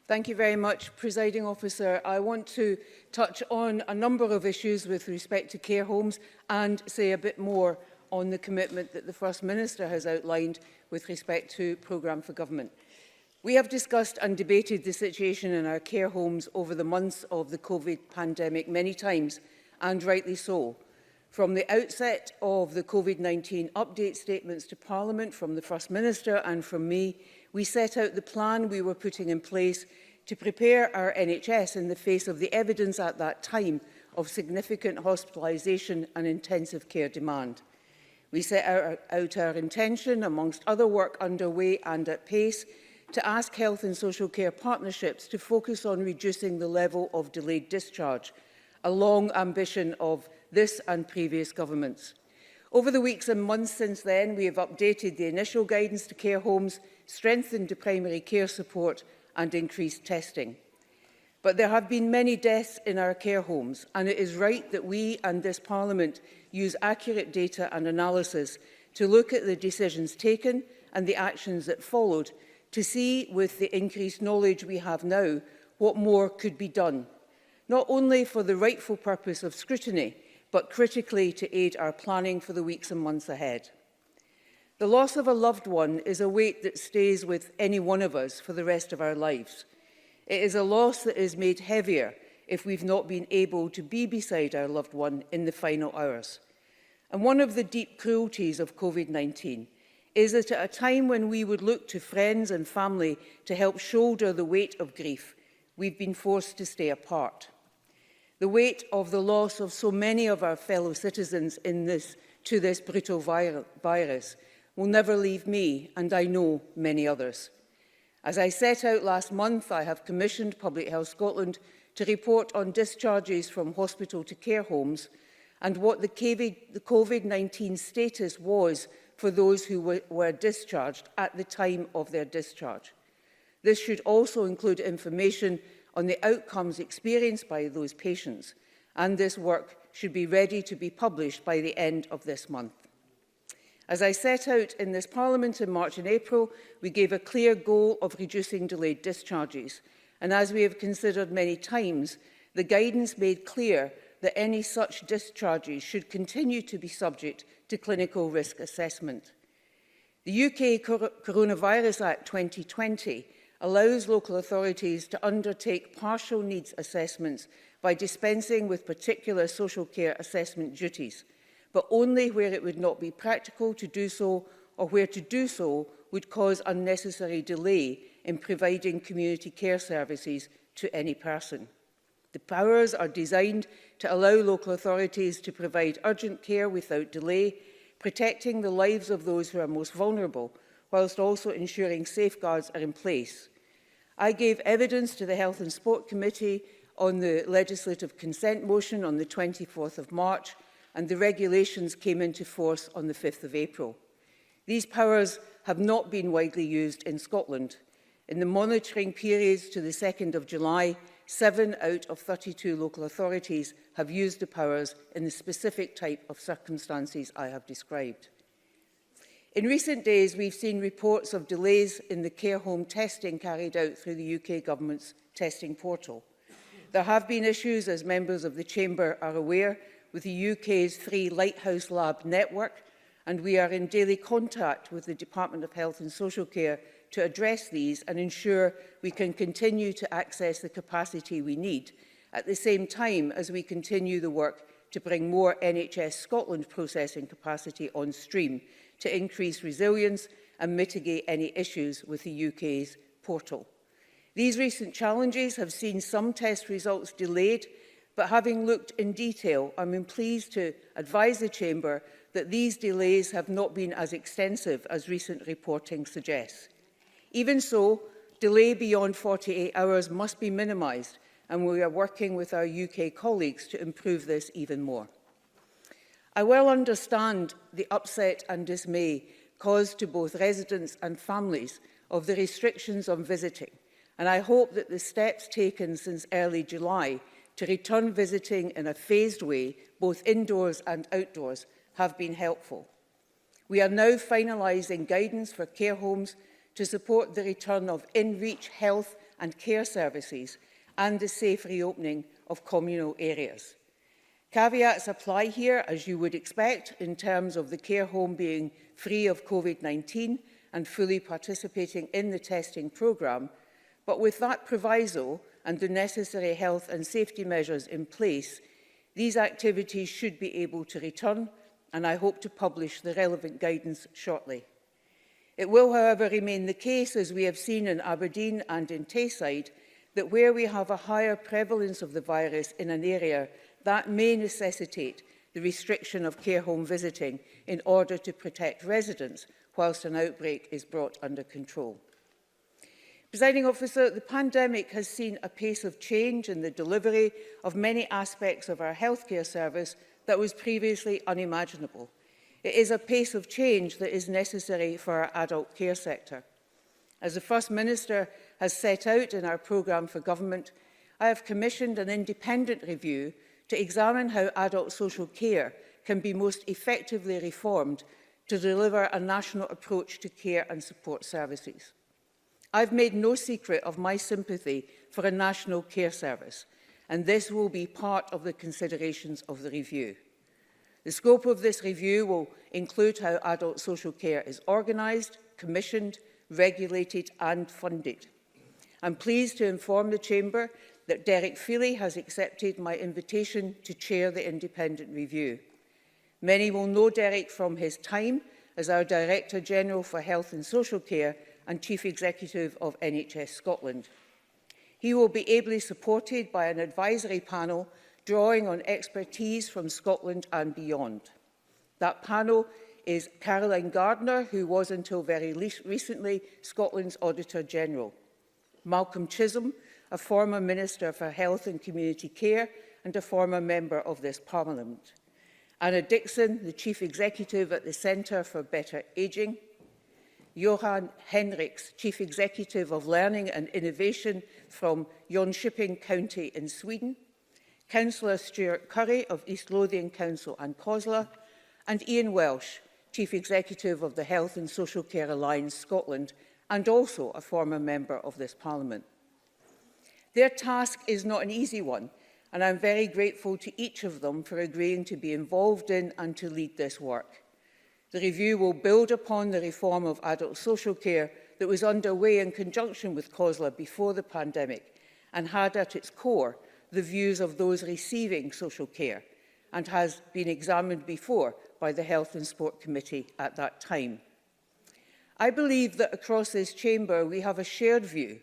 Thank you very much, Presiding Officer. I want to touch on a number of issues with respect to care homes and say a bit more on the commitment that the First Minister has outlined with respect to programme for government. We have discussed and debated the situation in our care homes over the months of the COVID pandemic many times, and rightly so. From the outset of the COVID-19 update statements to Parliament from the First Minister and from me, we set out the plan we were putting in place to prepare our NHS in the face of the evidence at that time of significant hospitalisation and intensive care demand. We set out our intention, amongst other work underway and at pace, to ask health and social care partnerships to focus on reducing the level of delayed discharge, a long ambition of this and previous governments. Over the weeks and months since then, we have updated the initial guidance to care homes, strengthened the primary care support and increased testing. But there have been many deaths in our care homes, and it is right that we and this Parliament use accurate data and analysis to look at the decisions taken and the actions that followed, to see, with the increased knowledge we have now, what more could be done, not only for the rightful purpose of scrutiny, but critically to aid our planning for the weeks and months ahead. The loss of a loved one is a weight that stays with any one of us for the rest of our lives. It is a loss that is made heavier if we've not been able to be beside our loved one in the final hours. And one of the deep cruelties of COVID-19 is that at a time when we would look to friends and family to help shoulder the weight of grief, we've been forced to stay apart. The weight of the loss of so many of our fellow citizens to this brutal virus will never leave me, and I know many others. As I set out last month, I have commissioned Public Health Scotland to report on discharges from hospital to care homes and what the COVID-19 status was for those who were discharged at the time of their discharge. This should also include information on the outcomes experienced by those patients, and this work should be ready to be published by the end of this month. As I set out in this Parliament in March and April, we gave a clear goal of reducing delayed discharges, and as we have considered many times, the guidance made clear that any such discharges should continue to be subject to clinical risk assessment. The UK Coronavirus Act 2020 allows local authorities to undertake partial needs assessments by dispensing with particular social care assessment duties, but only where it would not be practical to do so or where to do so would cause unnecessary delay in providing community care services to any person. The powers are designed to allow local authorities to provide urgent care without delay, protecting the lives of those who are most vulnerable, whilst also ensuring safeguards are in place. I gave evidence to the Health and Sport Committee on the legislative consent motion on the 24th of March, and the regulations came into force on the 5th of April. These powers have not been widely used in Scotland. In the monitoring periods to the 2nd of July, 7 out of 32 local authorities have used the powers in the specific type of circumstances I have described. In recent days, we've seen reports of delays in the care home testing carried out through the UK Government's testing portal. There have been issues, as members of the Chamber are aware, with the UK's 3 Lighthouse Lab network, and we are in daily contact with the Department of Health and Social Care to address these and ensure we can continue to access the capacity we need, at the same time as we continue the work to bring more NHS Scotland processing capacity on stream to increase resilience and mitigate any issues with the UK's portal. These recent challenges have seen some test results delayed, but having looked in detail, I'm pleased to advise the Chamber that these delays have not been as extensive as recent reporting suggests. Even so, delay beyond 48 hours must be minimised, and we are working with our UK colleagues to improve this even more. I well understand the upset and dismay caused to both residents and families of the restrictions on visiting, and I hope that the steps taken since early July to return visiting in a phased way, both indoors and outdoors, have been helpful. We are now finalising guidance for care homes to support the return of in-reach health and care services and the safe reopening of communal areas. Caveats apply here, as you would expect, in terms of the care home being free of COVID-19 and fully participating in the testing programme, but with that proviso and the necessary health and safety measures in place, these activities should be able to return, and I hope to publish the relevant guidance shortly. It will, however, remain the case, as we have seen in Aberdeen and in Tayside, that where we have a higher prevalence of the virus in an area, that may necessitate the restriction of care home visiting in order to protect residents whilst an outbreak is brought under control. Presiding Officer, the pandemic has seen a pace of change in the delivery of many aspects of our healthcare service that was previously unimaginable. It is a pace of change that is necessary for our adult care sector. As the First Minister has set out in our programme for government, I have commissioned an independent review to examine how adult social care can be most effectively reformed to deliver a national approach to care and support services. I've made no secret of my sympathy for a national care service, and this will be part of the considerations of the review. The scope of this review will include how adult social care is organised, commissioned, regulated and funded. I'm pleased to inform the Chamber that Derek Feely has accepted my invitation to chair the independent review. Many will know Derek from his time as our Director General for Health and Social Care and Chief Executive of NHS Scotland. He will be ably supported by an advisory panel drawing on expertise from Scotland and beyond. That panel is Caroline Gardner, who was until very recently Scotland's Auditor General, Malcolm Chisholm, a former Minister for Health and Community Care and a former member of this Parliament, Anna Dixon, the Chief Executive at the Centre for Better Ageing, Johan Henriks, Chief Executive of Learning and Innovation from Jönköping County in Sweden, Councillor Stuart Curry of East Lothian Council and COSLA, and Ian Welsh, Chief Executive of the Health and Social Care Alliance Scotland, and also a former member of this Parliament. Their task is not an easy one, and I'm very grateful to each of them for agreeing to be involved in and to lead this work. The review will build upon the reform of adult social care that was underway in conjunction with COSLA before the pandemic and had at its core the views of those receiving social care, and has been examined before by the Health and Sport Committee at that time. I believe that across this chamber we have a shared view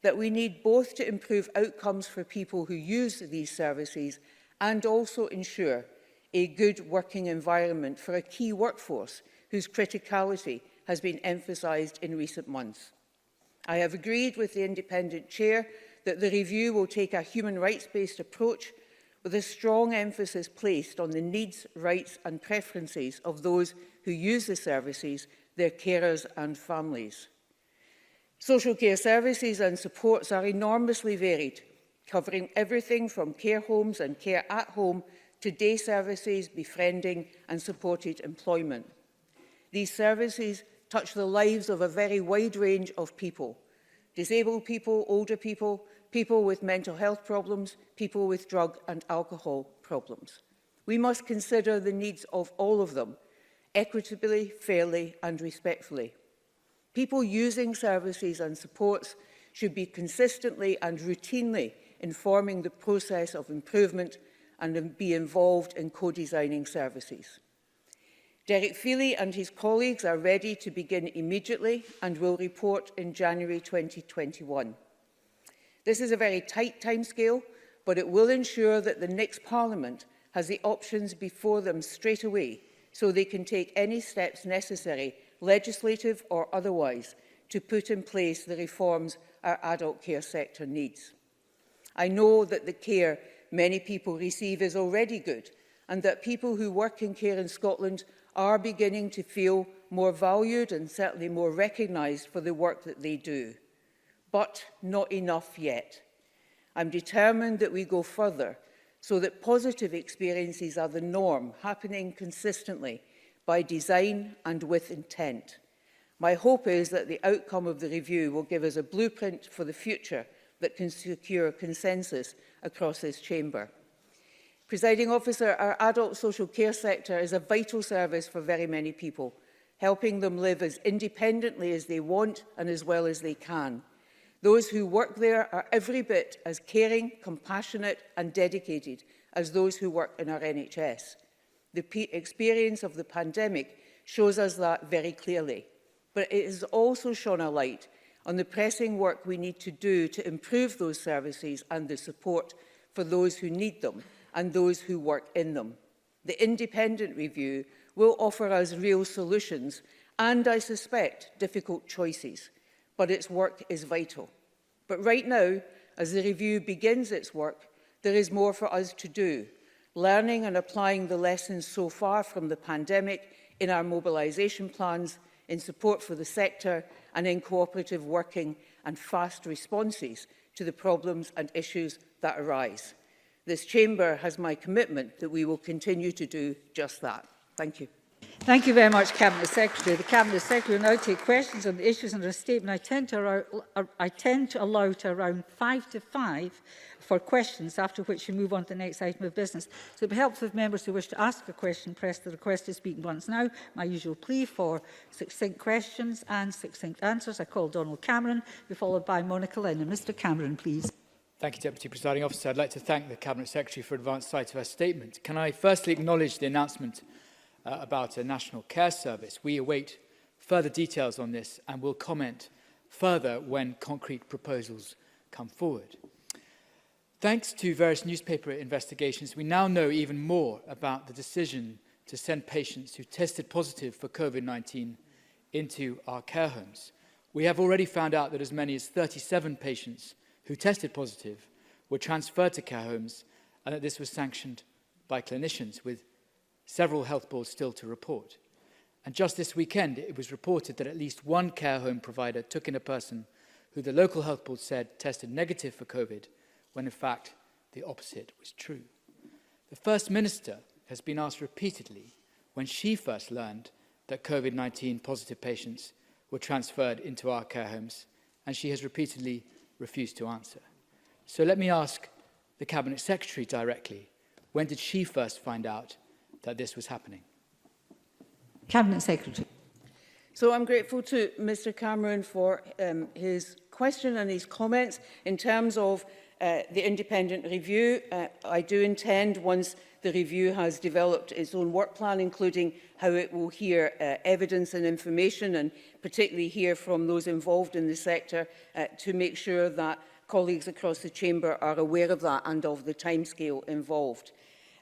that we need both to improve outcomes for people who use these services and also ensure a good working environment for a key workforce whose criticality has been emphasised in recent months. I have agreed with the independent chair that the review will take a human rights-based approach with a strong emphasis placed on the needs, rights and preferences of those who use the services, their carers and families. Social care services and supports are enormously varied, covering everything from care homes and care at home to day services, befriending and supported employment. These services touch the lives of a very wide range of people: disabled people, older people, people with mental health problems, people with drug and alcohol problems. We must consider the needs of all of them, equitably, fairly and respectfully. People using services and supports should be consistently and routinely informing the process of improvement and be involved in co-designing services. Derek Feely and his colleagues are ready to begin immediately and will report in January 2021. This is a very tight timescale, but it will ensure that the next Parliament has the options before them straight away so they can take any steps necessary, legislative or otherwise, to put in place the reforms our adult care sector needs. I know that the care many people receive is already good, and that people who work in care in Scotland are beginning to feel more valued and certainly more recognised for the work that they do. But not enough yet. I'm determined that we go further so that positive experiences are the norm, happening consistently by design and with intent. My hope is that the outcome of the review will give us a blueprint for the future that can secure consensus across this chamber. Presiding Officer, our adult social care sector is a vital service for very many people, helping them live as independently as they want and as well as they can. Those who work there are every bit as caring, compassionate and dedicated as those who work in our NHS. The experience of the pandemic shows us that very clearly, but it has also shone a light on the pressing work we need to do to improve those services and the support for those who need them and those who work in them. The independent review will offer us real solutions and, I suspect, difficult choices, but its work is vital. But right now, as the review begins its work, there is more for us to do, learning and applying the lessons so far from the pandemic in our mobilisation plans, in support for the sector and in cooperative working and fast responses to the problems and issues that arise. This chamber has my commitment that we will continue to do just that. Thank you. Thank you very much, Cabinet Secretary. The Cabinet Secretary will now take questions on the issues under a statement. I tend to allow to around 5 to 5 for questions, after which we move on to the next item of business. So it would be helpful if members who wish to ask a question press the request to speak once now. My usual plea for succinct questions and succinct answers. I call Donald Cameron, be followed by Monica Lennon. Mr Cameron, please. Thank you, Deputy Presiding Officer. I'd like to thank the Cabinet Secretary for advance sight of her statement. Can I firstly acknowledge the announcement about a national care service? We await further details on this and will comment further when concrete proposals come forward. Thanks to various newspaper investigations, we now know even more about the decision to send patients who tested positive for COVID-19 into our care homes. We have already found out that as many as 37 patients who tested positive were transferred to care homes, and that this was sanctioned by clinicians, with several health boards still to report. And just this weekend, it was reported that at least one care home provider took in a person who the local health board said tested negative for COVID, when in fact the opposite was true. The First Minister has been asked repeatedly when she first learned that COVID-19 positive patients were transferred into our care homes, and she has repeatedly refused to answer. So let me ask the Cabinet Secretary directly, when did she first find out that this was happening? Cabinet Secretary. So I'm grateful to Mr Cameron for his question and his comments. In terms of the independent review, I do intend, once the review has developed its own work plan, including how it will hear evidence and information, and particularly hear from those involved in the sector, to make sure that colleagues across the chamber are aware of that and of the timescale involved.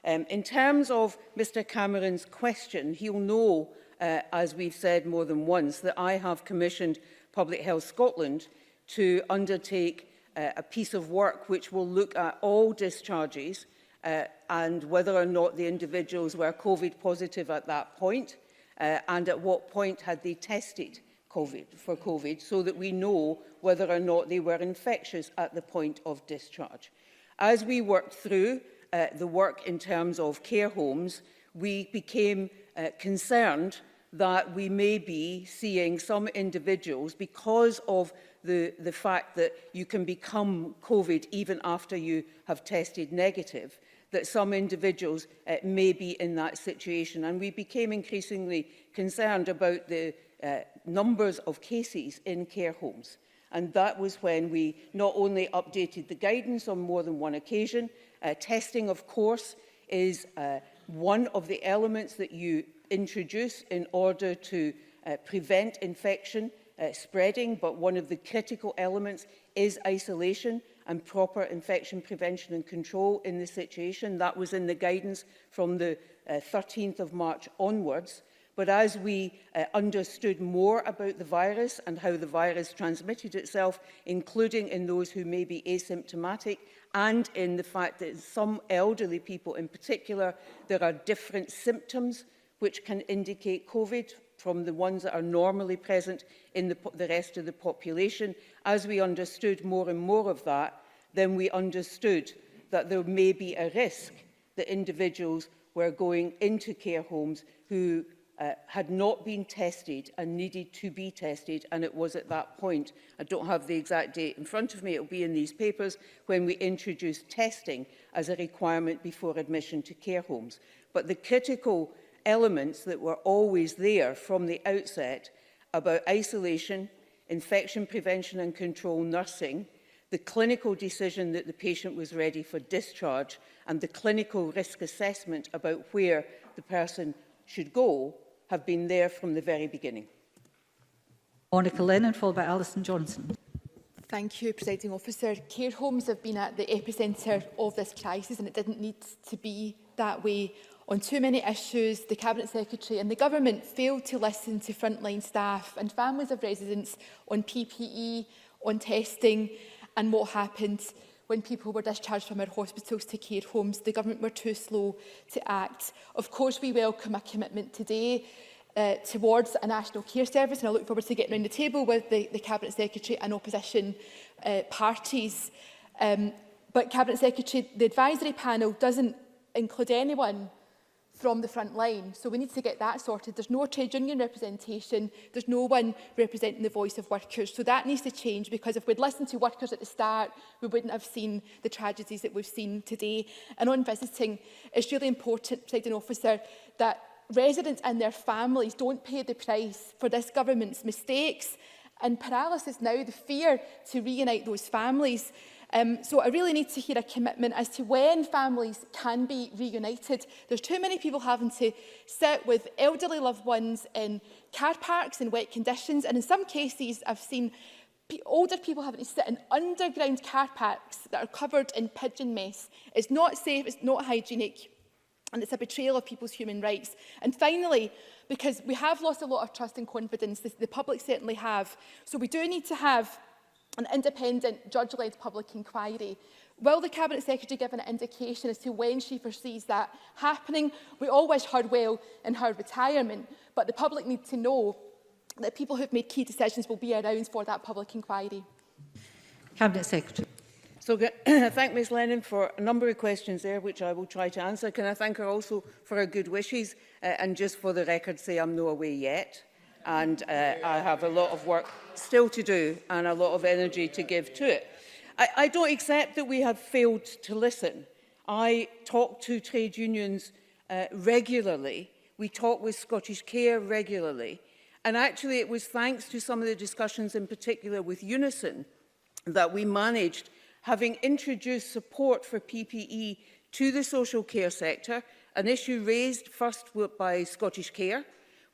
In terms of Mr Cameron's question, he'll know, as we've said more than once, that I have commissioned Public Health Scotland to undertake a piece of work which will look at all discharges and whether or not the individuals were COVID positive at that point, and at what point had they tested for COVID, so that we know whether or not they were infectious at the point of discharge. As we worked through the work in terms of care homes, we became concerned that we may be seeing some individuals, because of the fact that you can become COVID even after you have tested negative, that some individuals may be in that situation. And we became increasingly concerned about the numbers of cases in care homes. And that was when we not only updated the guidance on more than one occasion. Testing, of course, is one of the elements that you introduce in order to prevent infection spreading, but one of the critical elements is isolation and proper infection prevention and control in the situation. That was in the guidance from the 13th of March onwards. But as we understood more about the virus and how the virus transmitted itself, including in those who may be asymptomatic, and in the fact that in some elderly people in particular, there are different symptoms which can indicate COVID from the ones that are normally present in the rest of the population. As we understood more and more of that, then we understood that there may be a risk that individuals were going into care homes who had not been tested and needed to be tested, and it was at that point, I don't have the exact date in front of me, it will be in these papers, when we introduced testing as a requirement before admission to care homes. But the critical elements that were always there from the outset about isolation, infection prevention and control nursing, the clinical decision that the patient was ready for discharge, and the clinical risk assessment about where the person should go, have been there from the very beginning. Monica Lennon, followed by Alison Johnson. Thank you, Presiding Officer. Care homes have been at the epicentre of this crisis, and it didn't need to be that way. On too many issues, the Cabinet Secretary and the Government failed to listen to frontline staff and families of residents on PPE, on testing, and what happened when people were discharged from our hospitals to care homes. The Government were too slow to act. Of course, we welcome a commitment today towards a national care service, and I look forward to getting around the table with the Cabinet Secretary and opposition parties. But Cabinet Secretary, the advisory panel doesn't include anyone from the front line, so we need to get that sorted. There's no trade union representation, there's no one representing the voice of workers, so that needs to change, because if we'd listened to workers at the start, we wouldn't have seen the tragedies that we've seen today. And on visiting, it's really important, Presiding Officer, that residents and their families don't pay the price for this government's mistakes and paralysis now, the fear to reunite those families. So I really need to hear a commitment as to when families can be reunited. There's too many people having to sit with elderly loved ones in car parks in wet conditions, and in some cases I've seen Older people having to sit in underground car parks that are covered in pigeon mess. It's not safe, it's not hygienic, and it's a betrayal of people's human rights. And finally, because we have lost a lot of trust and confidence, the public certainly have, so we do need to have an independent, judge-led public inquiry. Will the Cabinet Secretary give an indication as to when she foresees that happening? We all wish her well in her retirement, but the public need to know that people who've made key decisions will be around for that public inquiry. Cabinet Secretary. So I thank Ms Lennon for a number of questions there, which I will try to answer. Can I thank her also for her good wishes? And just for the record, say I'm no away yet. And I have a lot of work still to do and a lot of energy to give to it. I don't accept that we have failed to listen. I talk to trade unions regularly. We talk with Scottish Care regularly. And actually, it was thanks to some of the discussions, in particular with Unison, that we managed, having introduced support for PPE to the social care sector, an issue raised first by Scottish Care,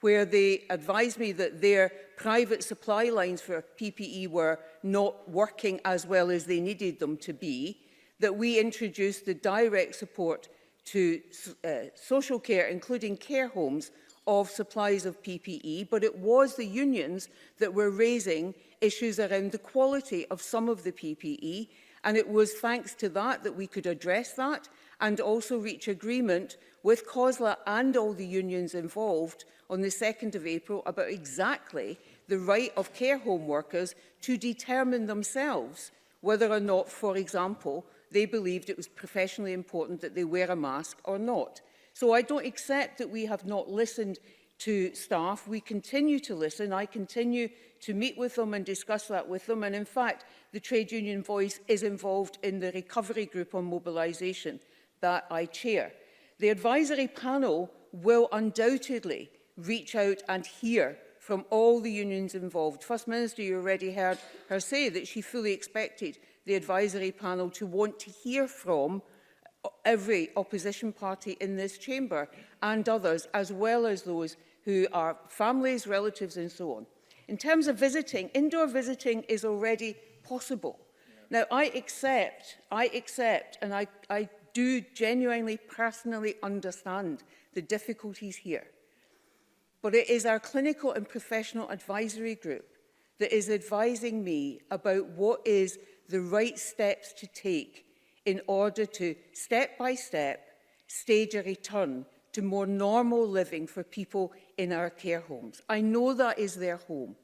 where they advised me that their private supply lines for PPE were not working as well as they needed them to be, that we introduced the direct support to social care, including care homes, of supplies of PPE, but it was the unions that were raising issues around the quality of some of the PPE, and it was thanks to that that we could address that and also reach agreement with COSLA and all the unions involved on the 2nd of April about exactly the right of care home workers to determine themselves whether or not, for example, they believed it was professionally important that they wear a mask or not. So I don't accept that we have not listened to staff. We continue to listen. I continue to meet with them and discuss that with them. And in fact, the trade union voice is involved in the recovery group on mobilisation that I chair. The advisory panel will undoubtedly reach out and hear from all the unions involved. First Minister, you already heard her say that she fully expected the advisory panel to want to hear from every opposition party in this chamber and others, as well as those who are families, relatives and so on. In terms of visiting, indoor visiting is already possible. Now, I accept and I do genuinely, personally understand the difficulties here. But it is our clinical and professional advisory group that is advising me about what is the right steps to take in order to, step by step, stage a return to more normal living for people in our care homes. I know that is their home,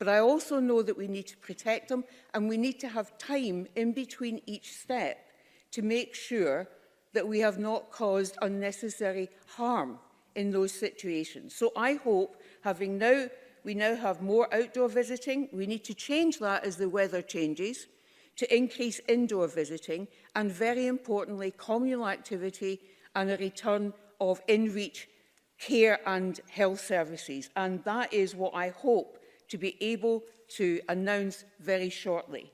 but I also know that we need to protect them and we need to have time in between each step to make sure that we have not caused unnecessary harm in those situations. So I hope, we now have more outdoor visiting. We need to change that as the weather changes, to increase indoor visiting, and very importantly, communal activity and a return of in-reach care and health services. And that is what I hope to be able to announce very shortly.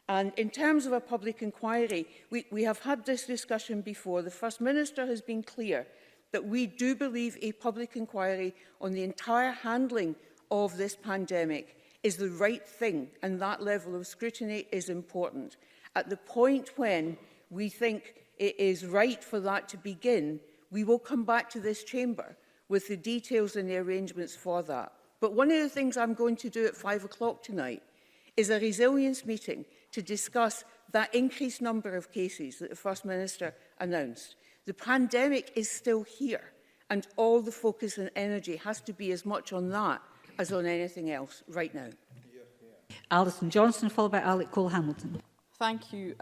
And in terms of a public inquiry, we have had this discussion before. The First Minister has been clear that we do believe a public inquiry on the entire handling of this pandemic is the right thing, and that level of scrutiny is important. At the point when we think it is right for that to begin, we will come back to this chamber with the details and the arrangements for that. But one of the things I'm going to do at 5 o'clock tonight is a resilience meeting to discuss that increased number of cases that the First Minister announced. The pandemic is still here, and all the focus and energy has to be as much on that as on anything else right now. Alison Johnson, followed by Alec Cole-Hamilton. Thank you.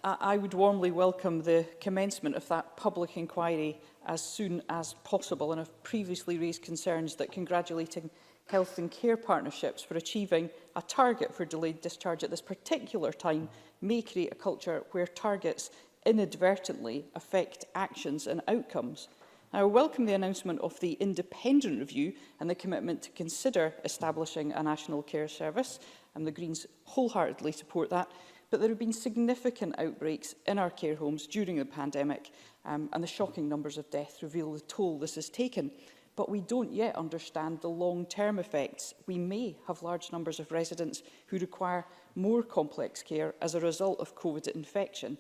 I would warmly welcome the commencement of that public inquiry as soon as possible, and have previously raised concerns that congratulating health and care partnerships for achieving a target for delayed discharge at this particular time may create a culture where targets inadvertently affect actions and outcomes. I welcome the announcement of the independent review and the commitment to consider establishing a national care service, and the Greens wholeheartedly support that. But there have been significant outbreaks in our care homes during the pandemic, and the shocking numbers of death reveal the toll this has taken. but we don't yet understand the long-term effects. We may have large numbers of residents who require more complex care as a result of COVID infection.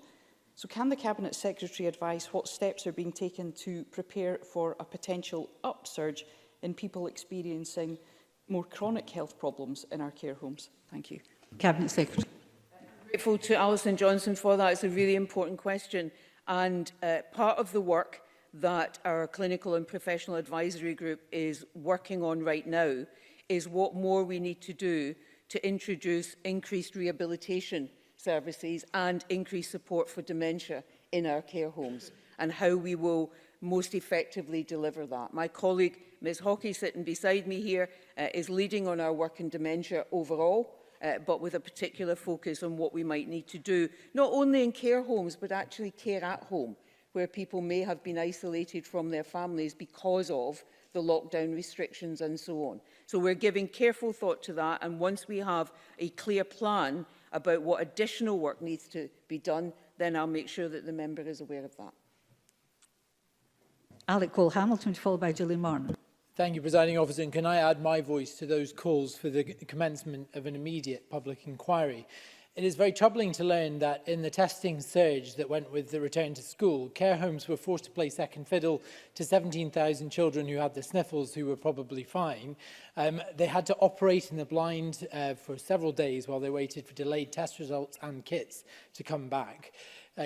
So can the Cabinet Secretary advise what steps are being taken to prepare for a potential upsurge in people experiencing more chronic health problems in our care homes? Thank you. Cabinet Secretary. I'm grateful to Alison Johnson for that. It's a really important question. And part of the work that our clinical and professional advisory group is working on right now is what more we need to do to introduce increased rehabilitation services and increased support for dementia in our care homes, and how we will most effectively deliver that. My colleague, Ms Hockey, sitting beside me here, is leading on our work in dementia overall, but with a particular focus on what we might need to do, not only in care homes, but actually care at home, where people may have been isolated from their families because of the lockdown restrictions and so on. So we're giving careful thought to that, and once we have a clear plan about what additional work needs to be done, then I'll make sure that the member is aware of that. Alec Cole-Hamilton, followed by Gillian Martin. Thank you, Presiding Officer. And can I add my voice to those calls for the commencement of an immediate public inquiry? It is very troubling to learn that in the testing surge that went with the return to school, care homes were forced to play second fiddle to 17,000 children who had the sniffles, who were probably fine. They had to operate in the blind for several days while they waited for delayed test results and kits to come back.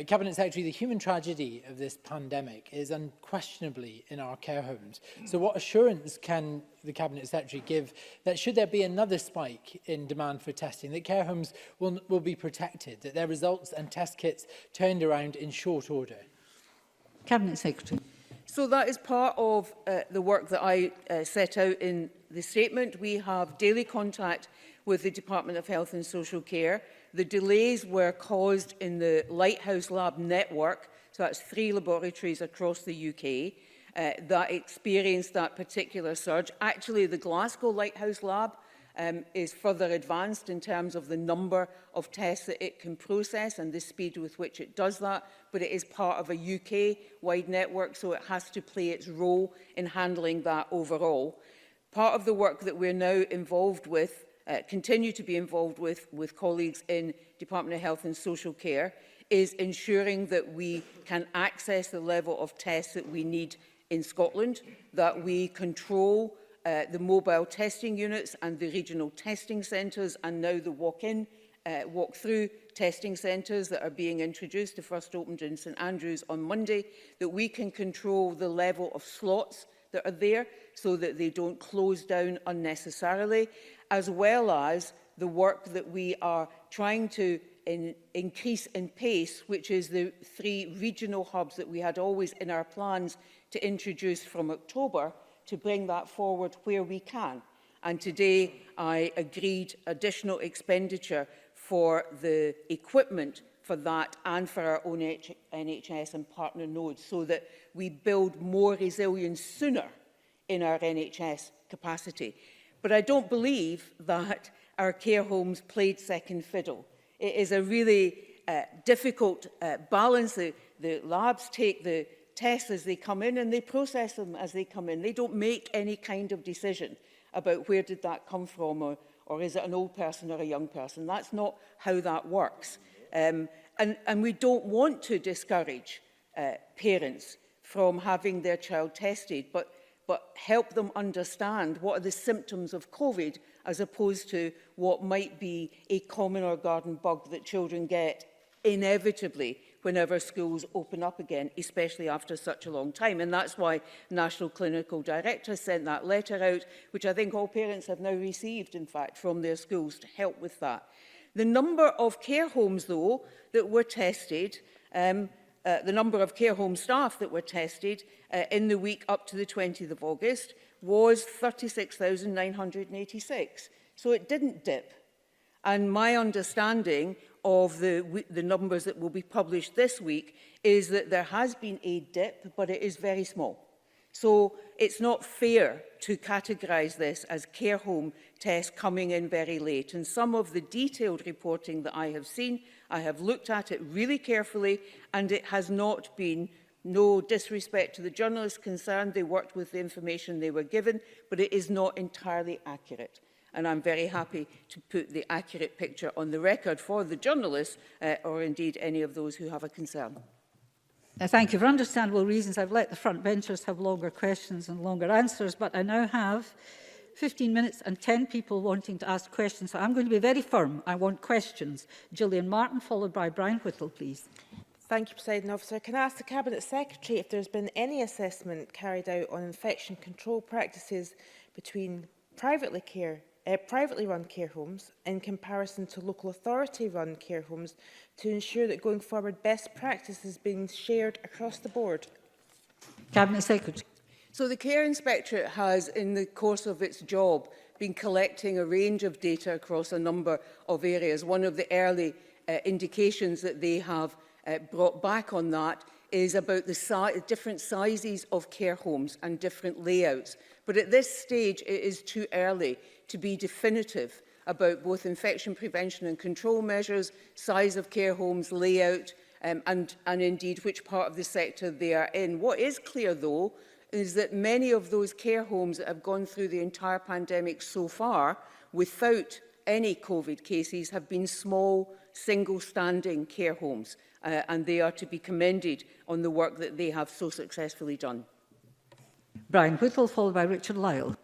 Cabinet Secretary, the human tragedy of this pandemic is unquestionably in our care homes. So what assurance can the Cabinet Secretary give that should there be another spike in demand for testing, that care homes will be protected, that their results and test kits turned around in short order? Cabinet Secretary. So that is part of the work that I set out in the statement. We have daily contact with the Department of Health and Social Care. The delays were caused in the Lighthouse Lab network, so that's 3 laboratories across the UK, that experienced that particular surge. Actually, the Glasgow Lighthouse Lab is further advanced in terms of the number of tests that it can process and the speed with which it does that, but it is part of a UK-wide network, so it has to play its role in handling that overall. Part of the work that we're now involved with, continue to be involved with colleagues in Department of Health and Social Care, is ensuring that we can access the level of tests that we need in Scotland, that we control the mobile testing units and the regional testing centres, and now the walk-in, walk-through testing centres that are being introduced. The first opened in St Andrews on Monday, that we can control the level of slots that are there so that they don't close down unnecessarily, as well as the work that we are trying to increase in pace, which is the 3 regional hubs that we had always in our plans to introduce from October, to bring that forward where we can. And today I agreed additional expenditure for the equipment for that and for our own NHS and partner nodes, so that we build more resilience sooner in our NHS capacity. But I don't believe that our care homes played second fiddle. It is a really difficult balance. The labs take the tests as they come in and they process them as they come in. They don't make any kind of decision about where did that come from, or is it an old person or a young person. That's not how that works. And we don't want to discourage parents from having their child tested, but help them understand what are the symptoms of COVID, as opposed to what might be a common or garden bug that children get inevitably whenever schools open up again, especially after such a long time. And that's why National Clinical Director sent that letter out, which I think all parents have now received, in fact, from their schools to help with that. The number of care homes, though, that were tested, the number of care home staff that were tested in the week up to the 20th of August was 36,986. So it didn't dip. And my understanding of the numbers that will be published this week is that there has been a dip, but it is very small. So it's not fair to categorise this as care home tests coming in very late. And some of the detailed reporting that I have seen, I have looked at it really carefully, and it has not been No disrespect to the journalists concerned, they worked with the information they were given, but it is not entirely accurate. And I'm very happy to put the accurate picture on the record for the journalists, or indeed any of those who have a concern. Thank you. For understandable reasons, I've let the front benchers have longer questions and longer answers, but I now have 15 minutes and 10 people wanting to ask questions. So I'm going to be very firm. I want questions. Gillian Martin, followed by Brian Whittle, please. Thank you, Presiding Officer. Can I ask the Cabinet Secretary if there's been any assessment carried out on infection control practices between privately run care homes in comparison to local authority-run care homes to ensure that going forward best practice is being shared across the board? Cabinet Secretary. So the Care Inspectorate has, in the course of its job, been collecting a range of data across a number of areas. One of the early indications that they have brought back on that is about the different sizes of care homes and different layouts. But at this stage, it is too early to be definitive about both infection prevention and control measures, size of care homes, layout, and indeed which part of the sector they are in. What is clear, though, is that many of those care homes that have gone through the entire pandemic so far without any COVID cases have been small, single-standing care homes, and they are to be commended on the work that they have so successfully done. Brian Whittle, followed by Richard Lyle.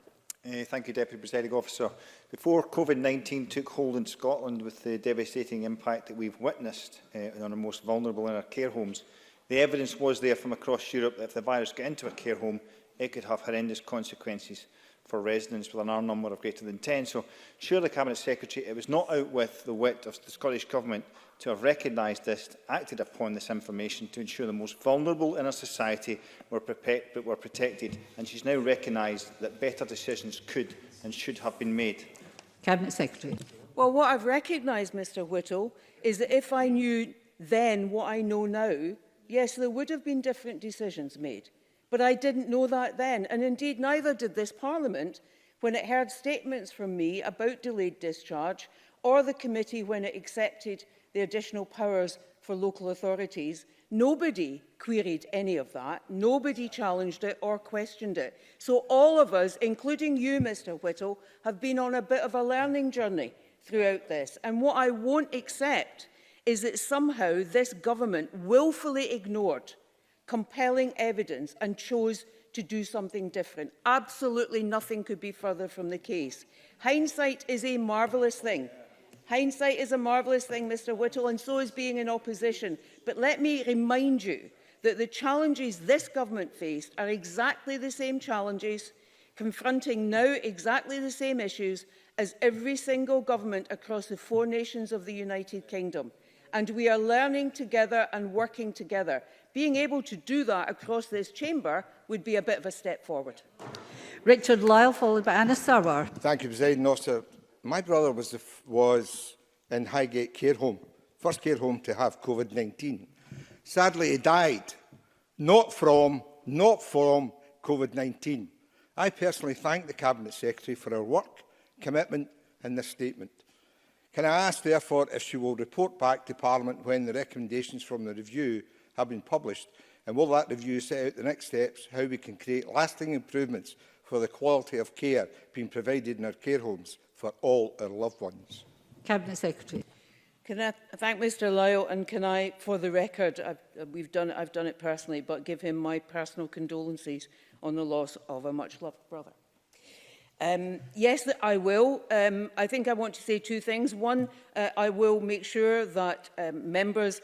Thank you, Deputy Presiding Officer. Before COVID-19 took hold in Scotland with the devastating impact that we've witnessed on the most vulnerable in our care homes, the evidence was there from across Europe that if the virus got into a care home, it could have horrendous consequences for residents with an R number of greater than 10. So, surely, Cabinet Secretary, it was not out with the wit of the Scottish Government to have recognised this, acted upon this information to ensure the most vulnerable in our society were protected, and she's now recognised that better decisions could and should have been made. Cabinet Secretary. Well, what I've recognised, Mr Whittle, is that if I knew then what I know now, yes, there would have been different decisions made. But I didn't know that then, and indeed neither did this Parliament when it heard statements from me about delayed discharge, or the committee when it accepted the additional powers for local authorities. Nobody queried any of that. Nobody challenged it or questioned it. So all of us, including you, Mr Whittle, have been on a bit of a learning journey throughout this. And what I won't accept is that somehow this government willfully ignored compelling evidence and chose to do something different. Absolutely nothing could be further from the case. Hindsight is a marvellous thing. Hindsight is a marvellous thing, Mr Whittle, and so is being in opposition. But let me remind you that the challenges this government faced are exactly the same challenges, confronting now exactly the same issues as every single government across the 4 nations of the United Kingdom. And we are learning together and working together. Being able to do that across this chamber would be a bit of a step forward. Richard Lyle, followed by Anna Sarwar. Thank you, Presiding Officer. My brother was in Highgate Care Home, first care home to have COVID-19. Sadly, he died, not from COVID-19. I personally thank the Cabinet Secretary for her work, commitment and this statement. Can I ask, therefore, if she will report back to Parliament when the recommendations from the review have been published, and will that review set out the next steps, how we can create lasting improvements for the quality of care being provided in our care homes for all our loved ones? Cabinet Secretary. Can I thank Mr Lyle, and can I, for the record, I've done it personally, but give him my personal condolences on the loss of a much-loved brother. Yes, I will. I think I want to say 2 things. One, I will make sure that members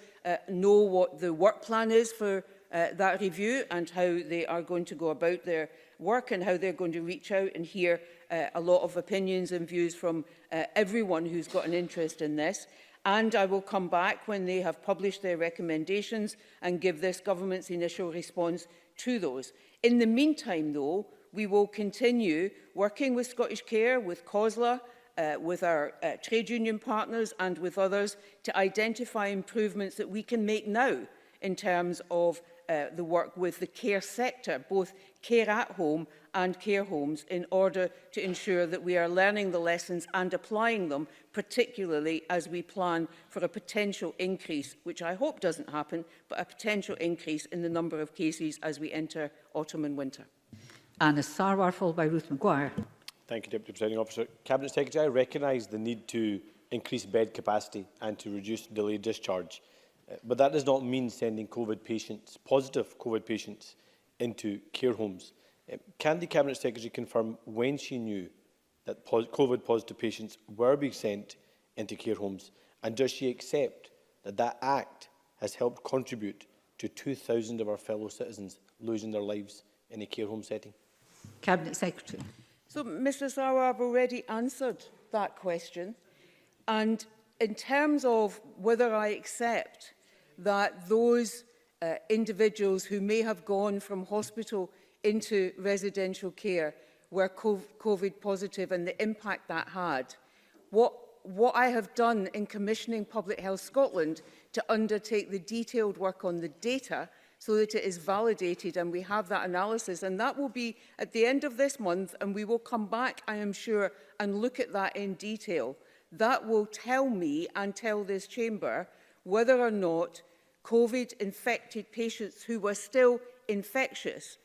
know what the work plan is for that review and how they are going to go about their work and how they're going to reach out and hear a lot of opinions and views from everyone who's got an interest in this. And I will come back when they have published their recommendations and give this government's initial response to those. In the meantime, though, we will continue working with Scottish Care, with COSLA, with our trade union partners and with others to identify improvements that we can make now in terms of the work with the care sector, both care at home and care homes in order to ensure that we are learning the lessons and applying them, particularly as we plan for a potential increase, which I hope doesn't happen, but a potential increase in the number of cases as we enter autumn and winter. Anna Sarwar, followed by Ruth Maguire. Thank you, Deputy Presiding Officer. Cabinet Secretary, I recognise the need to increase bed capacity and to reduce delayed discharge, but that does not mean sending positive COVID patients into care homes. Can the Cabinet Secretary confirm when she knew that COVID-positive patients were being sent into care homes, and does she accept that that act has helped contribute to 2,000 of our fellow citizens losing their lives in a care home setting? Cabinet Secretary. So, Mr Sarwar, I've already answered that question. And in terms of whether I accept that those individuals who may have gone from hospital into residential care were COVID positive and the impact that had, what I have done in commissioning Public Health Scotland to undertake the detailed work on the data so that it is validated and we have that analysis, and that will be at the end of this month, and we will come back, I am sure, and look at that in detail. That will tell me and tell this chamber whether or not COVID-infected patients who were still infectious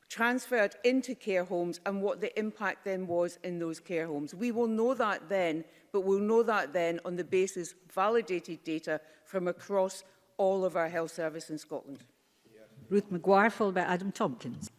transferred into care homes and what the impact then was in those care homes. We will know that then, but we'll know that then on the basis of validated data from across all of our health service in Scotland. Ruth Maguire, followed by Adam Tompkins.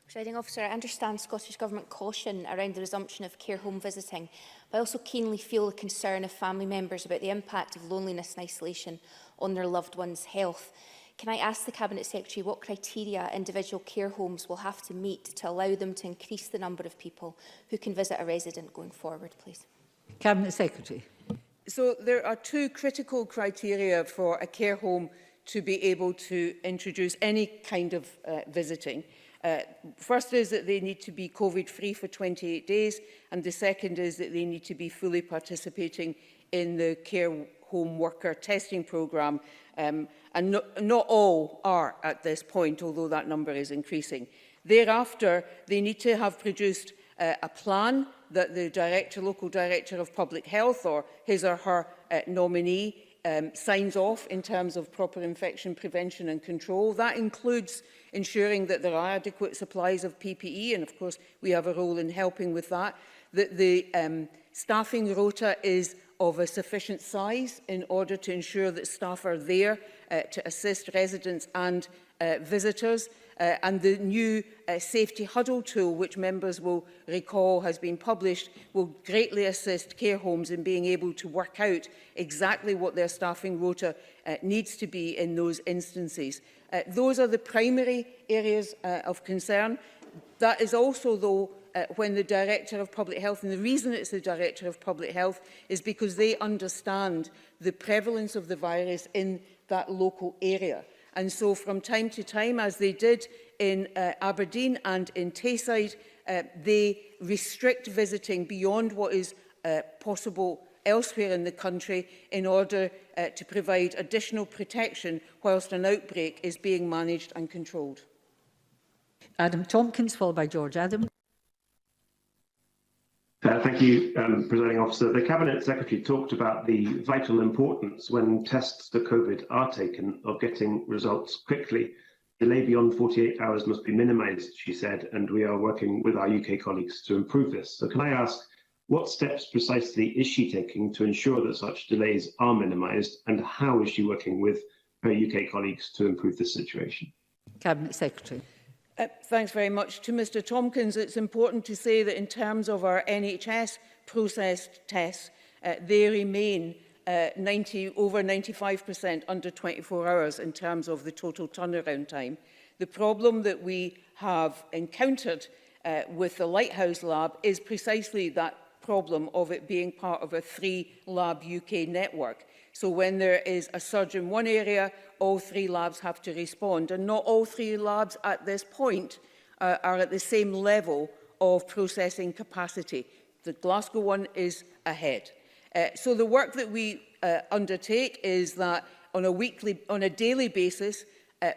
Presiding Officer, I understand Scottish Government caution around the resumption of care home visiting, but I also keenly feel the concern of family members about the impact of loneliness and isolation on their loved one's health. Can I ask the Cabinet Secretary what criteria individual care homes will have to meet to allow them to increase the number of people who can visit a resident going forward, please? Cabinet Secretary. So there are two critical criteria for a care home to be able to introduce any kind of visiting. First is that they need to be COVID-free for 28 days, and the second is that they need to be fully participating in the care home worker testing programme, and not all are at this point, although that number is increasing. Thereafter, they need to have produced a plan that the local director of public health or his or her nominee signs off in terms of proper infection prevention and control. That includes ensuring that there are adequate supplies of PPE, and of course we have a role in helping with that, that the staffing rota is of a sufficient size in order to ensure that staff are there to assist residents and visitors, and the new safety huddle tool, which members will recall has been published, will greatly assist care homes in being able to work out exactly what their staffing rota needs to be in those instances. Those are the primary areas of concern. That is also, though, when the Director of Public Health, and the reason it's the Director of Public Health is because they understand the prevalence of the virus in that local area. And so from time to time, as they did in Aberdeen and in Tayside, they restrict visiting beyond what is possible elsewhere in the country in order to provide additional protection whilst an outbreak is being managed and controlled. Adam Tompkins, followed by George Adam. Thank you, Presiding Officer. The Cabinet Secretary talked about the vital importance when tests for COVID are taken of getting results quickly. Delay beyond 48 hours must be minimised, she said, and we are working with our UK colleagues to improve this. So can I ask, what steps precisely is she taking to ensure that such delays are minimised, and how is she working with her UK colleagues to improve this situation? Cabinet Secretary. Thanks very much. To Mr Tompkins, it's important to say that in terms of our NHS processed tests, they remain over 95% under 24 hours in terms of the total turnaround time. The problem that we have encountered with the Lighthouse Lab is precisely that problem of it being part of a 3-lab UK network. So when there is a surge in one area, all 3 labs have to respond. And not all 3 labs at this point are at the same level of processing capacity. The Glasgow one is ahead. So the work that we undertake is that on a daily basis,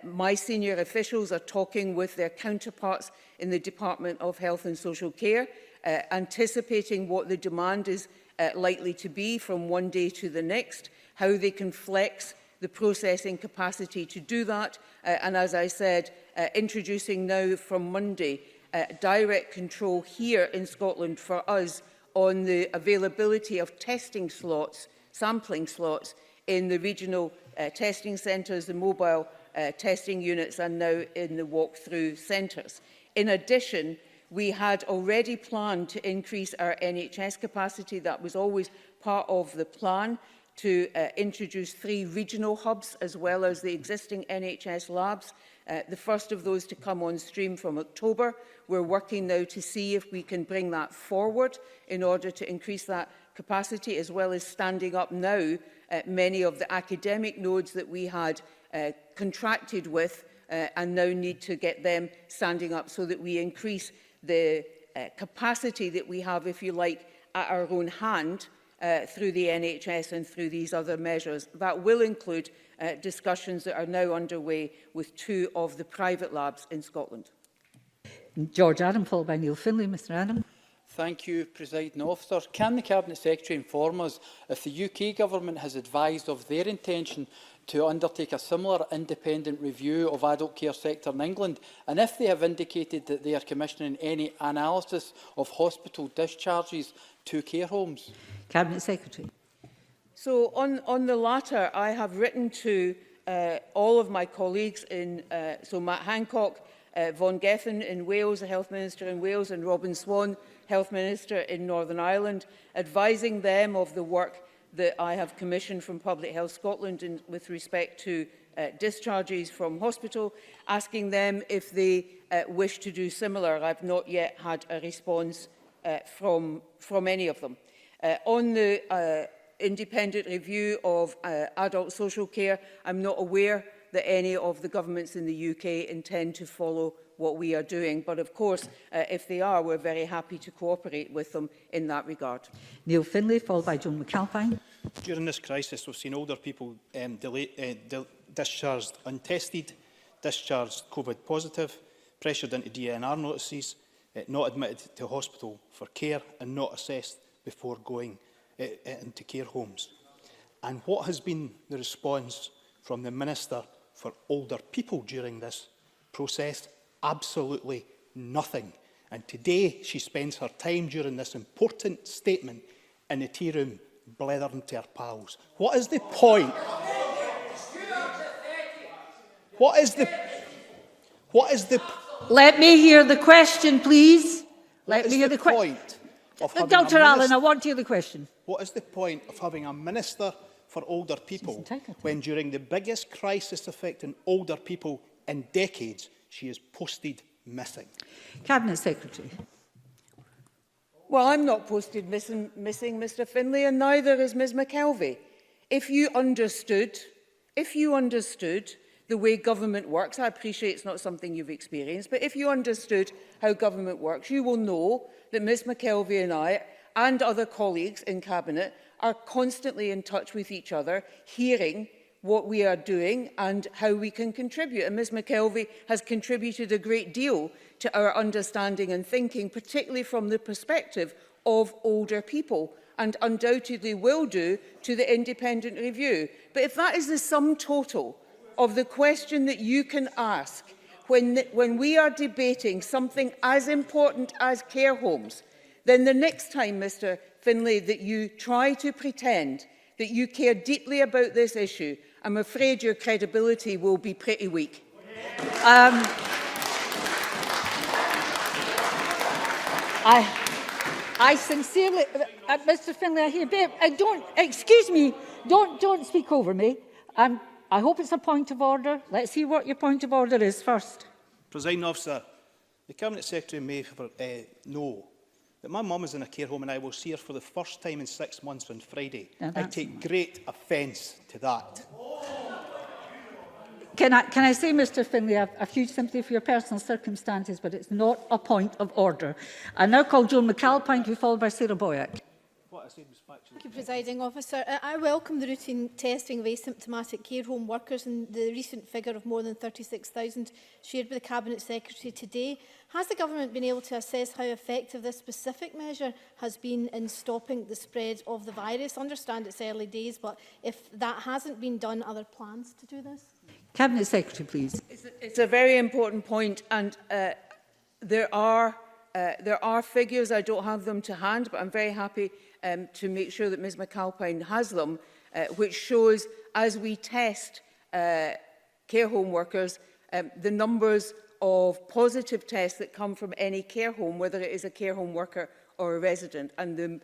My senior officials are talking with their counterparts in the Department of Health and Social Care, anticipating what the demand is likely to be from one day to the next, how they can flex the processing capacity to do that, and as I said, introducing now from Monday direct control here in Scotland for us on the availability of testing slots, sampling slots in the regional testing centres, the mobile testing units, and now in the walk-through centres. In addition, we had already planned to increase our NHS capacity. That was always part of the plan, to introduce 3 regional hubs as well as the existing NHS labs. The first of those to come on stream from October. We're working now to see if we can bring that forward in order to increase that capacity, as well as standing up now many of the academic nodes that we had contracted with and now need to get them standing up so that we increase the capacity that we have, if you like, at our own hand through the NHS and through these other measures. That will include discussions that are now underway with 2 of the private labs in Scotland. George Adam, followed by Neil Findlay. Mr Adam. Thank you, Presiding Officer. Can the Cabinet Secretary inform us if the UK Government has advised of their intention to undertake a similar independent review of adult care sector in England, and if they have indicated that they are commissioning any analysis of hospital discharges to care homes? Cabinet Secretary. So on the latter, I have written to all of my colleagues in so Matt Hancock, Vaughan Gethin in Wales, the Health Minister in Wales, and Robin Swan, Health Minister in Northern Ireland, advising them of the work that I have commissioned from Public Health Scotland with respect to discharges from hospital, asking them if they wish to do similar. I've not yet had a response from any of them. On the independent review of adult social care, I'm not aware that any of the governments in the UK intend to follow what we are doing. But of course, if they are, we're very happy to cooperate with them in that regard. Neil Findlay, followed by Joan McAlpine. During this crisis, we've seen older people discharged untested, discharged COVID positive, pressured into DNR notices, not admitted to hospital for care and not assessed before going into care homes. And what has been the response from the Minister for Older People during this process? Absolutely nothing. And today she spends her time during this important statement in the tea room blethering to her pals. What is the point? What is the Let me hear the question, please. Let me hear the question. Dr. Allen, I want to hear the question. What is the point of having a Minister for Older People when during the biggest crisis affecting older people in decades, she is posted missing? Cabinet Secretary. Well, I'm not posted missing, Mr Findlay, and neither is Ms McKelvey. If you understood the way government works, I appreciate it's not something you've experienced, but if you understood how government works, you will know that Ms McKelvey and I and other colleagues in Cabinet are constantly in touch with each other, hearing what we are doing and how we can contribute. And Ms McKelvey has contributed a great deal to our understanding and thinking, particularly from the perspective of older people, and undoubtedly will do to the independent review. But if that is the sum total of the question that you can ask when we are debating something as important as care homes, then the next time, Mr Findlay, that you try to pretend that you care deeply about this issue, I'm afraid your credibility will be pretty weak. I sincerely, Mr Findlay, I hear, excuse me, don't speak over me. I hope it's a point of order. Let's see what your point of order is first. Presiding Officer, the Cabinet Secretary may know that my mum is in a care home and I will see her for the first time in 6 months on Friday. I take great offence to that. Can I say, Mr Findlay, I have huge sympathy for your personal circumstances, but it's not a point of order. I now call Joan McAlpine to be followed by Sarah Boyack. what I said was factually. Thank you, Presiding Officer. I welcome the routine testing of asymptomatic care home workers and the recent figure of more than 36,000 shared with the Cabinet Secretary today. Has the Government been able to assess how effective this specific measure has been in stopping the spread of the virus? I understand it's early days, but if that hasn't been done, are there plans to do this? Cabinet Secretary, please. It's a very important point, and there are figures. I don't have them to hand, but I'm very happy to make sure that Ms McAlpine has them, which shows as we test care home workers, the numbers of positive tests that come from any care home, whether it is a care home worker or a resident. And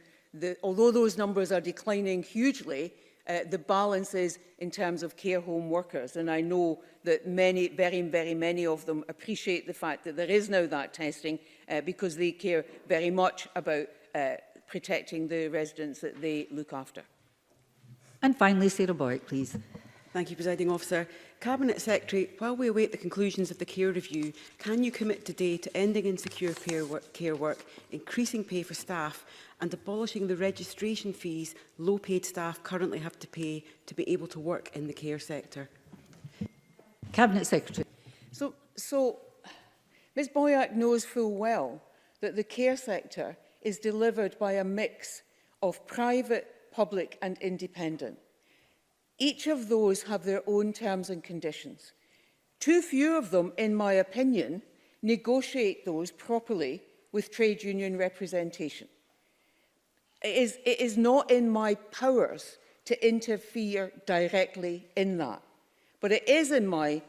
although those numbers are declining hugely, the balance is in terms of care home workers. And I know that very many of them appreciate the fact that there is now that testing because they care very much about protecting the residents that they look after. And finally, Sarah Boyd, please. Thank you, Presiding Officer. Cabinet Secretary, while we await the conclusions of the care review, can you commit today to ending insecure care work, increasing pay for staff and abolishing the registration fees low-paid staff currently have to pay to be able to work in the care sector? Cabinet Secretary. So Ms Boyack knows full well that the care sector is delivered by a mix of private, public and independent. Each of those have their own terms and conditions. Too few of them, in my opinion, negotiate those properly with trade union representation. It is not in my powers to interfere directly in that, but it is in my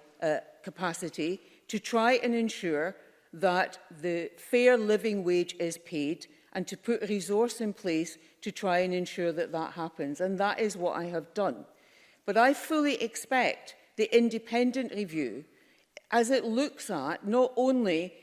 capacity to try and ensure that the fair living wage is paid and to put resource in place to try and ensure that that happens. And that is what I have done. But I fully expect the independent review, as it looks at not only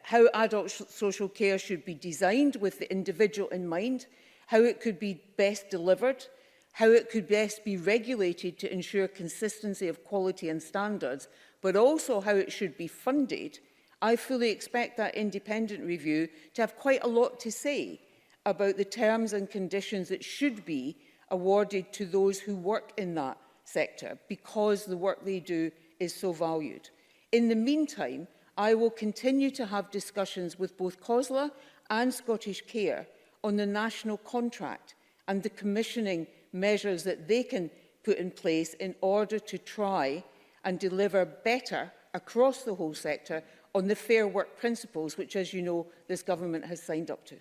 how adult social care should be designed with the individual in mind, how it could be best delivered, how it could best be regulated to ensure consistency of quality and standards, but also how it should be funded. I fully expect that independent review to have quite a lot to say about the terms and conditions that should be awarded to those who work in that sector, because the work they do is so valued. In the meantime, I will continue to have discussions with both COSLA and Scottish Care on the national contract and the commissioning measures that they can put in place in order to try and deliver better across the whole sector on the fair work principles, which, as you know, this government has signed up to.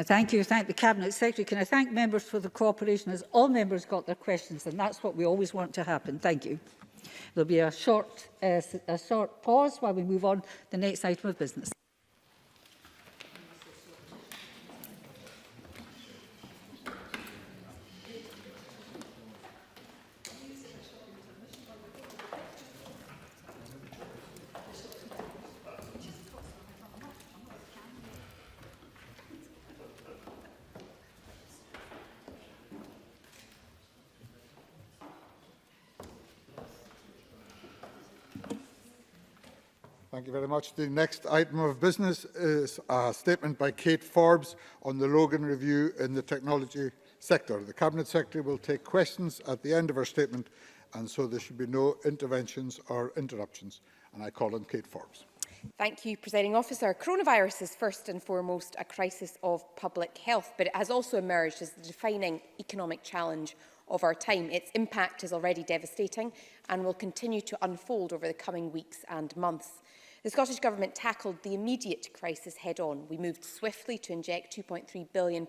Thank you. Thank the Cabinet Secretary. Can I thank members for the cooperation, as all members got their questions, and that's what we always want to happen. Thank you. There will be a short pause while we move on to the next item of business. Thank you very much. The next item of business is a statement by Kate Forbes on the Logan review in the technology sector. The Cabinet Secretary will take questions at the end of her statement, and so there should be no interventions or interruptions. And I call on Kate Forbes. Thank you, Presiding Officer. Coronavirus is first and foremost a crisis of public health, but it has also emerged as the defining economic challenge of our time. Its impact is already devastating and will continue to unfold over the coming weeks and months. The Scottish Government tackled the immediate crisis head-on. We moved swiftly to inject £2.3 billion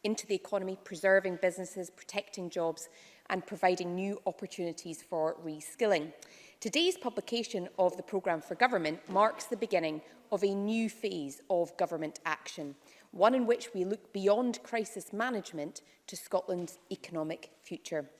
into the economy, preserving businesses, protecting jobs and providing new opportunities for reskilling. Today's publication of the Programme for Government marks the beginning of a new phase of government action, one in which we look beyond crisis management to Scotland's economic future.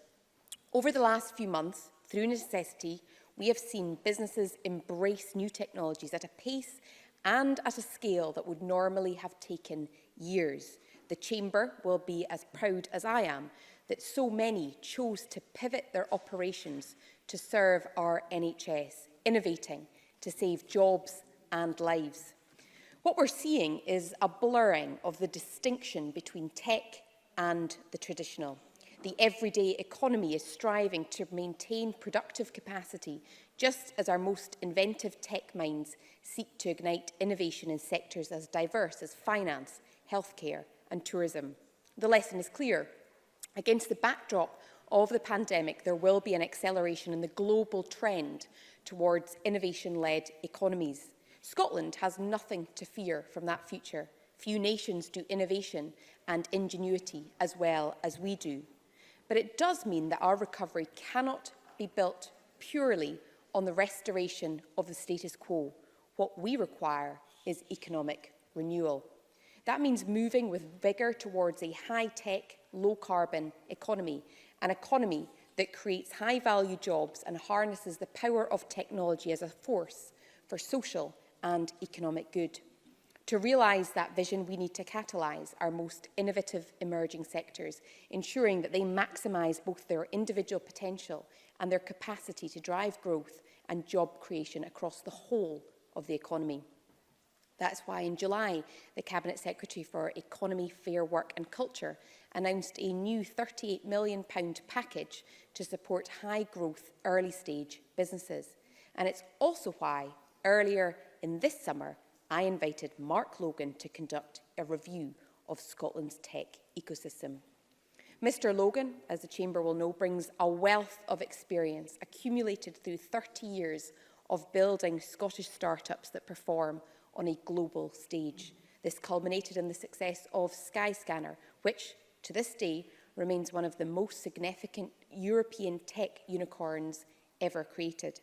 Over the last few months, through necessity, we have seen businesses embrace new technologies at a pace and at a scale that would normally have taken years. The Chamber will be as proud as I am that so many chose to pivot their operations to serve our NHS, innovating to save jobs and lives. What we're seeing is a blurring of the distinction between tech and the traditional. The everyday economy is striving to maintain productive capacity, just as our most inventive tech minds seek to ignite innovation in sectors as diverse as finance, healthcare and tourism. The lesson is clear. Against the backdrop of the pandemic, there will be an acceleration in the global trend towards innovation-led economies. Scotland has nothing to fear from that future. Few nations do innovation and ingenuity as well as we do. But it does mean that our recovery cannot be built purely on the restoration of the status quo. What we require is economic renewal. That means moving with vigour towards a high-tech, low-carbon economy, an economy that creates high-value jobs and harnesses the power of technology as a force for social and economic good. To realise that vision, we need to catalyse our most innovative emerging sectors, ensuring that they maximise both their individual potential and their capacity to drive growth and job creation across the whole of the economy. That's why in July, the Cabinet Secretary for Economy, Fair Work and Culture announced a new £38 million package to support high-growth, early-stage businesses. And it's also why, earlier in this summer, I invited Mark Logan to conduct a review of Scotland's tech ecosystem. Mr Logan, as the Chamber will know, brings a wealth of experience accumulated through 30 years of building Scottish startups that perform on a global stage. This culminated in the success of Skyscanner, which, to this day, remains one of the most significant European tech unicorns ever created.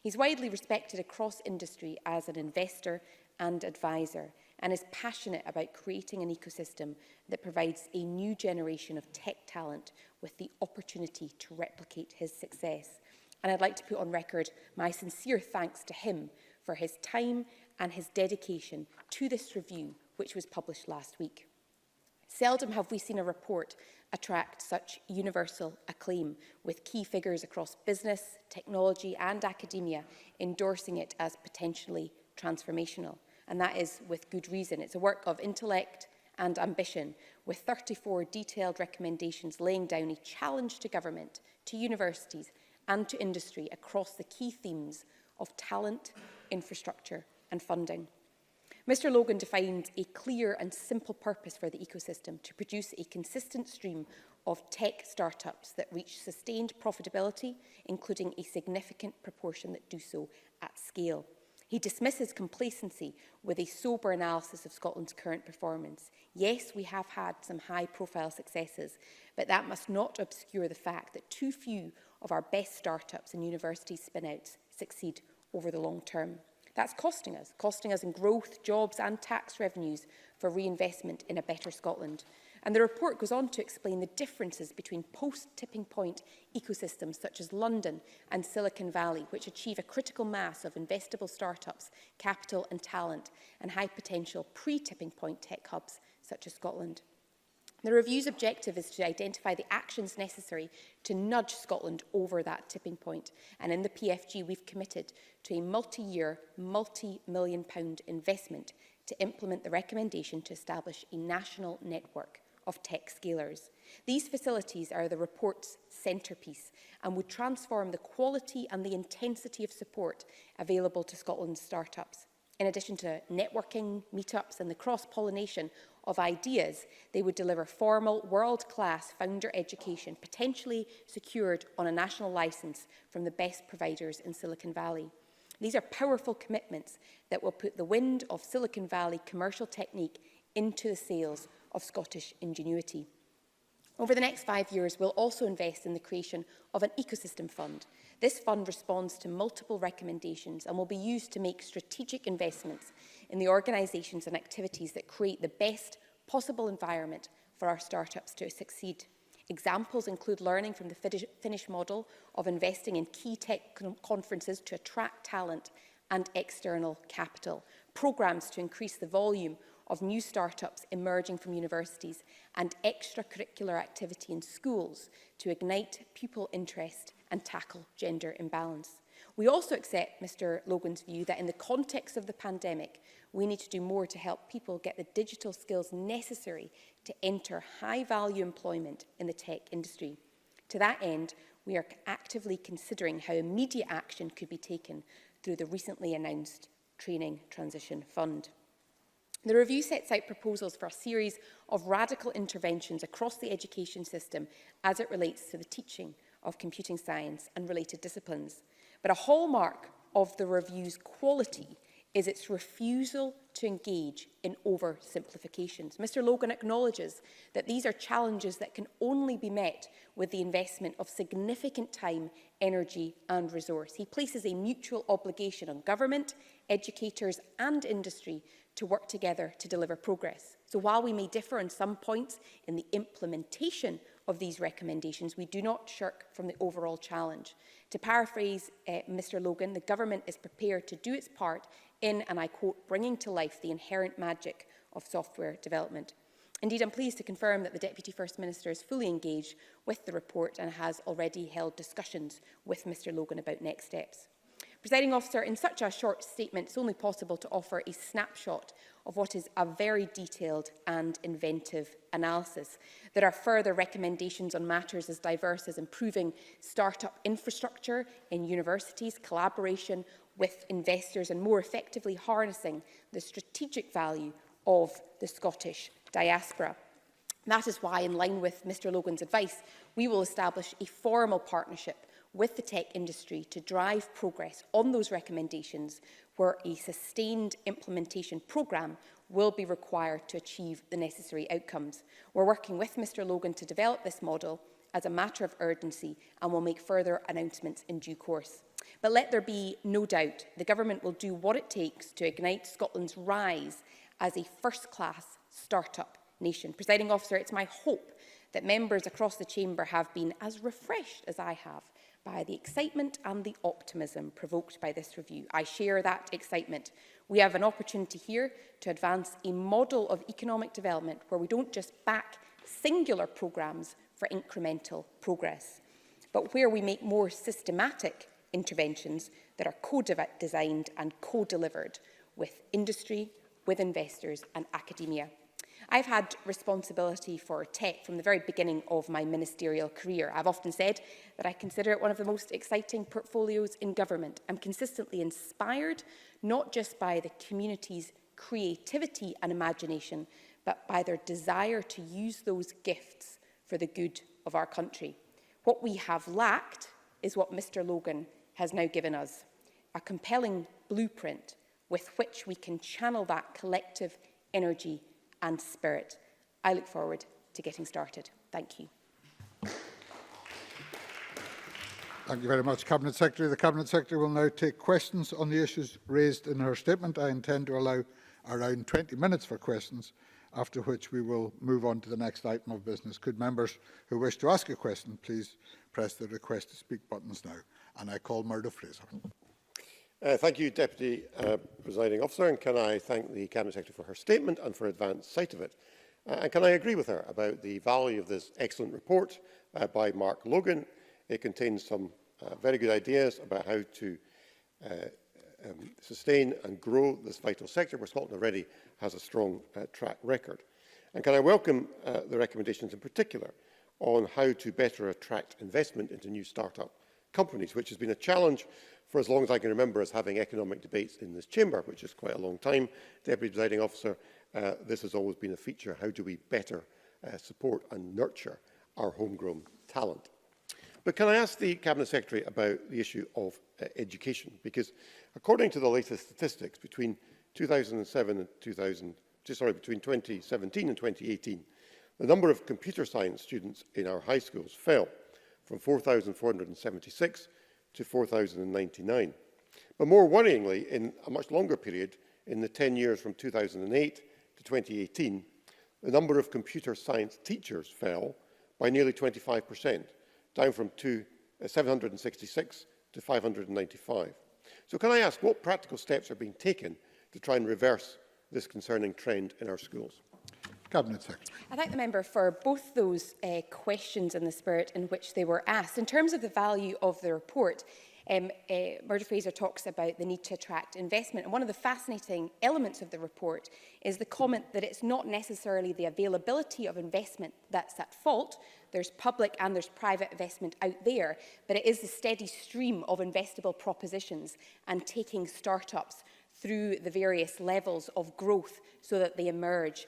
He's widely respected across industry as an investor and advisor, and is passionate about creating an ecosystem that provides a new generation of tech talent with the opportunity to replicate his success. And I'd like to put on record my sincere thanks to him for his time and his dedication to this review, which was published last week. Seldom have we seen a report attract such universal acclaim, with key figures across business, technology and academia endorsing it as potentially transformational. And that is with good reason. It's a work of intellect and ambition, with 34 detailed recommendations laying down a challenge to government, to universities and to industry across the key themes of talent, infrastructure and funding. Mr Logan defined a clear and simple purpose for the ecosystem: to produce a consistent stream of tech startups that reach sustained profitability, including a significant proportion that do so at scale. He dismisses complacency with a sober analysis of Scotland's current performance. Yes, we have had some high-profile successes, but that must not obscure the fact that too few of our best startups and university spin-outs succeed over the long term. That's costing us in growth, jobs and tax revenues for reinvestment in a better Scotland. And the report goes on to explain the differences between post-tipping point ecosystems such as London and Silicon Valley, which achieve a critical mass of investable startups, capital and talent, and high-potential pre-tipping point tech hubs such as Scotland. The review's objective is to identify the actions necessary to nudge Scotland over that tipping point. And in the PFG, we've committed to a multi-year, multi-million-pound investment to implement the recommendation to establish a national network of tech scalers. These facilities are the report's centrepiece and would transform the quality and the intensity of support available to Scotland's startups. In addition to networking, meetups and the cross-pollination of ideas, they would deliver formal, world-class founder education, potentially secured on a national licence from the best providers in Silicon Valley. These are powerful commitments that will put the wind of Silicon Valley commercial technique into the sails of Scottish ingenuity. Over the next 5 years, we'll also invest in the creation of an ecosystem fund. This fund responds to multiple recommendations and will be used to make strategic investments in the organisations and activities that create the best possible environment for our startups to succeed. Examples include learning from the Finnish model of investing in key tech conferences to attract talent and external capital, programmes to increase the volume of new startups emerging from universities, and extracurricular activity in schools to ignite pupil interest and tackle gender imbalance. We also accept Mr Logan's view that in the context of the pandemic, we need to do more to help people get the digital skills necessary to enter high-value employment in the tech industry. To that end, we are actively considering how immediate action could be taken through the recently announced Training Transition Fund. The review sets out proposals for a series of radical interventions across the education system as it relates to the teaching of computing science and related disciplines. But a hallmark of the review's quality is its refusal to engage in oversimplifications. Mr. Logan acknowledges that these are challenges that can only be met with the investment of significant time, energy and resource. He places a mutual obligation on government, educators and industry to work together to deliver progress. So while we may differ on some points in the implementation of these recommendations, we do not shirk from the overall challenge. To paraphrase Mr. Logan, the government is prepared to do its part in, and I quote, bringing to life the inherent magic of software development. Indeed, I'm pleased to confirm that the Deputy First Minister is fully engaged with the report and has already held discussions with Mr. Logan about next steps. Presiding Officer, in such a short statement, it's only possible to offer a snapshot of what is a very detailed and inventive analysis. There are further recommendations on matters as diverse as improving start-up infrastructure in universities, collaboration with investors and more effectively harnessing the strategic value of the Scottish diaspora. That is why, in line with Mr. Logan's advice, we will establish a formal partnership with the tech industry to drive progress on those recommendations, where a sustained implementation programme will be required to achieve the necessary outcomes. We're working with Mr. Logan to develop this model as a matter of urgency and will make further announcements in due course. But let there be no doubt, the Government will do what it takes to ignite Scotland's rise as a first-class start-up nation. Presiding Officer, it's my hope that members across the chamber have been as refreshed as I have by the excitement and the optimism provoked by this review. I share that excitement. We have an opportunity here to advance a model of economic development where we don't just back singular programmes for incremental progress, but where we make more systematic interventions that are co-designed and co-delivered with industry, with investors and academia. I've had responsibility for tech from the very beginning of my ministerial career. I've often said that I consider it one of the most exciting portfolios in government. I'm consistently inspired, not just by the community's creativity and imagination, but by their desire to use those gifts for the good of our country. What we have lacked is what Mr. Logan has now given us, a compelling blueprint with which we can channel that collective energy and spirit. I look forward to getting started. Thank you. Thank you very much, Cabinet Secretary. The Cabinet Secretary will now take questions on the issues raised in her statement. I intend to allow around 20 minutes for questions, after which we will move on to the next item of business. Could members who wish to ask a question please press the request to speak buttons now. And I call Rhoda Fraser. Thank you, Deputy Presiding Officer, and can I thank the Cabinet Secretary for her statement and for advance sight of it. And can I agree with her about the value of this excellent report by Mark Logan. It contains some very good ideas about how to sustain and grow this vital sector, where Scotland already has a strong track record. And can I welcome the recommendations in particular on how to better attract investment into new start-up companies, which has been a challenge for as long as I can remember us having economic debates in this chamber, which is quite a long time. Deputy Presiding Officer, this has always been a feature. How do we better support and nurture our homegrown talent? But can I ask the Cabinet Secretary about the issue of education? Because according to the latest statistics, between 2007 and between 2017 and 2018, the number of computer science students in our high schools fell from 4,476 to 4,099. But more worryingly, in a much longer period, in the 10 years from 2008 to 2018, the number of computer science teachers fell by nearly 25%, down from 766 to 595. So can I ask what practical steps are being taken to try and reverse this concerning trend in our schools? Cabinet Secretary. I thank the member for both those questions and the spirit in which they were asked. In terms of the value of the report, Murdo Fraser talks about the need to attract investment. And one of the fascinating elements of the report is the comment that it's not necessarily the availability of investment that's at fault. There's public and there's private investment out there, but it is the steady stream of investable propositions and taking startups through the various levels of growth so that they emerge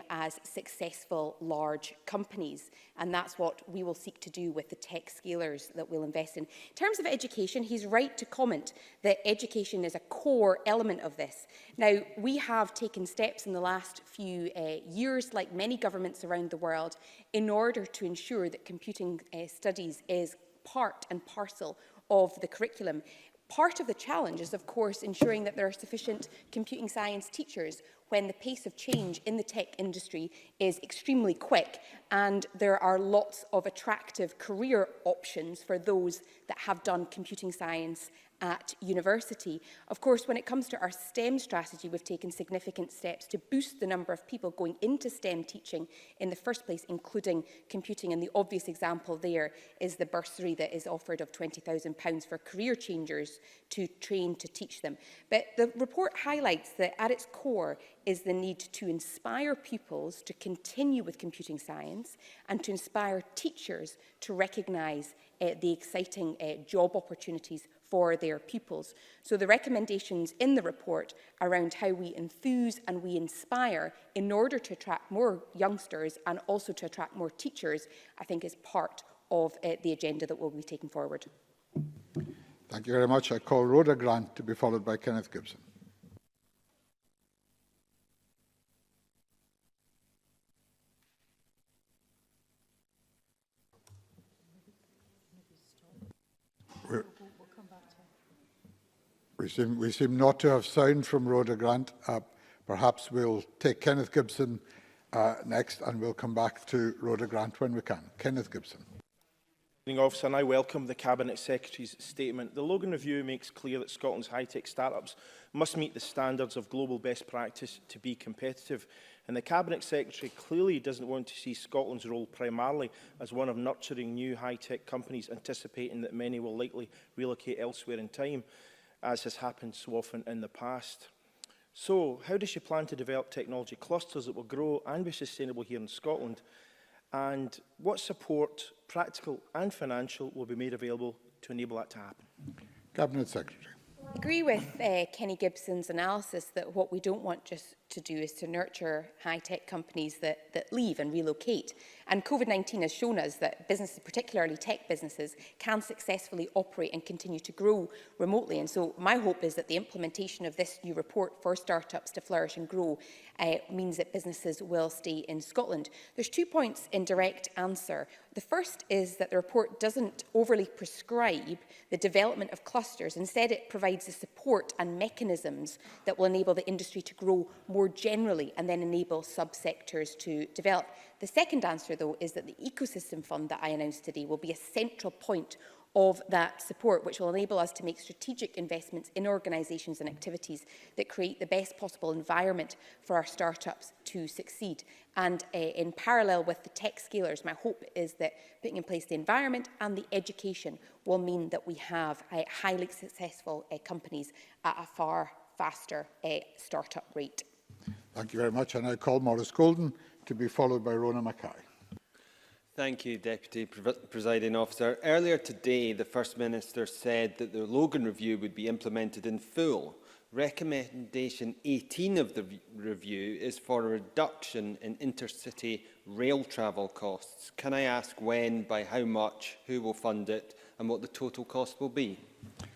as successful large companies. And that's what we will seek to do with the tech scalers that we'll invest in. In terms of education, he's right to comment that education is a core element of this. Now, we have taken steps in the last few years, like many governments around the world, in order to ensure that computing studies is part and parcel of the curriculum. Part of the challenge is, of course, ensuring that there are sufficient computing science teachers when the pace of change in the tech industry is extremely quick and there are lots of attractive career options for those that have done computing science at university. Of course, when it comes to our STEM strategy, we've taken significant steps to boost the number of people going into STEM teaching in the first place, including computing. And the obvious example there is the bursary that is offered of £20,000 for career changers to train to teach them. But the report highlights that at its core is the need to inspire pupils to continue with computing science and to inspire teachers to recognise the exciting job opportunities for their pupils. So the recommendations in the report around how we enthuse and we inspire in order to attract more youngsters and also to attract more teachers, I think is part of the agenda that we'll be taking forward. Thank you very much. I call Rhoda Grant to be followed by Kenneth Gibson. We seem not to have sound from Rhoda Grant. Perhaps we'll take Kenneth Gibson next, and we'll come back to Rhoda Grant when we can. Kenneth Gibson. Officer, and I welcome the Cabinet Secretary's statement. The Logan Review makes clear that Scotland's high-tech start-ups must meet the standards of global best practice to be competitive. And the Cabinet Secretary clearly doesn't want to see Scotland's role primarily as one of nurturing new high-tech companies, anticipating that many will likely relocate elsewhere in time, as has happened so often in the past. So, how does she plan to develop technology clusters that will grow and be sustainable here in Scotland? And what support, practical and financial, will be made available to enable that to happen? Cabinet Secretary. I agree with Kenny Gibson's analysis that what we don't want just to do is to nurture high-tech companies that leave and relocate. And COVID-19 has shown us that businesses, particularly tech businesses, can successfully operate and continue to grow remotely. And so my hope is that the implementation of this new report for startups to flourish and grow means that businesses will stay in Scotland. There's 2 points in direct answer. The first is that the report doesn't overly prescribe the development of clusters. Instead, it provides the support and mechanisms that will enable the industry to grow more generally and then enable subsectors to develop. The second answer, though, is that the ecosystem fund that I announced today will be a central point of that support, which will enable us to make strategic investments in organisations and activities that create the best possible environment for our startups to succeed. And in parallel with the tech scalers, my hope is that putting in place the environment and the education will mean that we have highly successful companies at a far faster startup rate. Thank you very much. And I call Maurice Golden to be followed by Rona Mackay. Thank you, Deputy Presiding Officer. Earlier today, the First Minister said that the Logan Review would be implemented in full. Recommendation 18 of the review is for a reduction in intercity rail travel costs. Can I ask when, by how much, who will fund it, and what the total cost will be?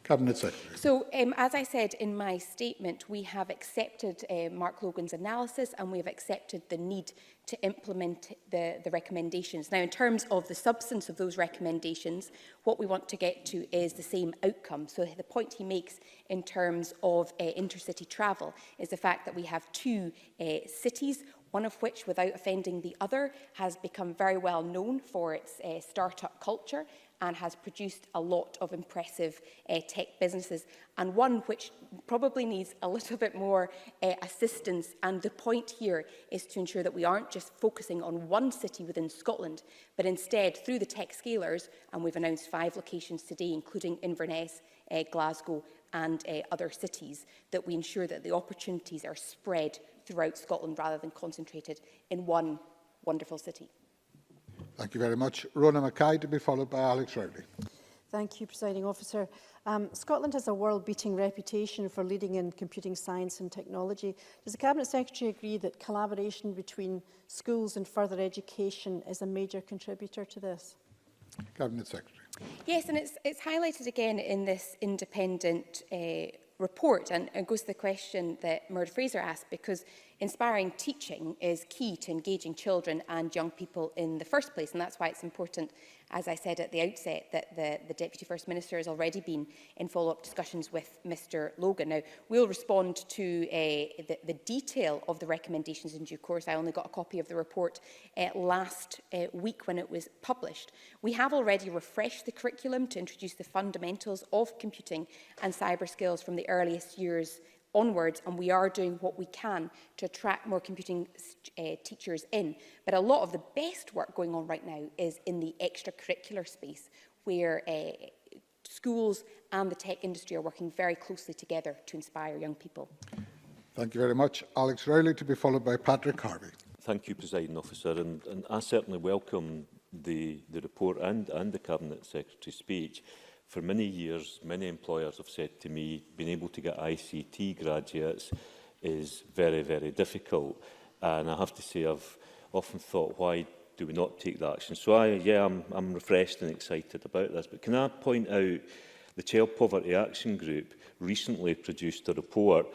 Cabinet Secretary. So, as I said in my statement, we have accepted Mark Logan's analysis and we have accepted the need to implement the recommendations. Now, in terms of the substance of those recommendations, what we want to get to is the same outcome. So the point he makes in terms of intercity travel is the fact that we have two cities, one of which, without offending the other, has become very well known for its start-up culture and has produced a lot of impressive tech businesses, and one which probably needs a little bit more assistance. And the point here is to ensure that we aren't just focusing on one city within Scotland, but instead through the tech scalers, and we've announced 5 locations today, including Inverness, Glasgow and other cities, that we ensure that the opportunities are spread throughout Scotland rather than concentrated in one wonderful city. Thank you very much. Rhoda Mackay, to be followed by Alex Rowley. Thank you, Presiding Officer. Scotland has a world-beating reputation for leading in computing science and technology. Does the Cabinet Secretary agree that collaboration between schools and further education is a major contributor to this? Cabinet Secretary. Yes, and it's highlighted again in this independent report, and it goes to the question that Murd Fraser asked, because inspiring teaching is key to engaging children and young people in the first place, and that's why it's important, as I said at the outset, that the Deputy First Minister has already been in follow-up discussions with Mr Logan. Now, we'll respond to the detail of the recommendations in due course. I only got a copy of the report last week when it was published. We have already refreshed the curriculum to introduce the fundamentals of computing and cyber skills from the earliest years onwards, and we are doing what we can to attract more computing teachers in. But a lot of the best work going on right now is in the extracurricular space, where schools and the tech industry are working very closely together to inspire young people. Thank you very much. Alex Rowley, to be followed by Patrick Harvey. Thank you, Presiding Officer, and I certainly welcome the report and the Cabinet Secretary's speech. For many years, many employers have said to me, being able to get ICT graduates is very, very difficult. And I have to say, I've often thought, why do we not take that action? So I'm refreshed and excited about this. But can I point out the Child Poverty Action Group recently produced a report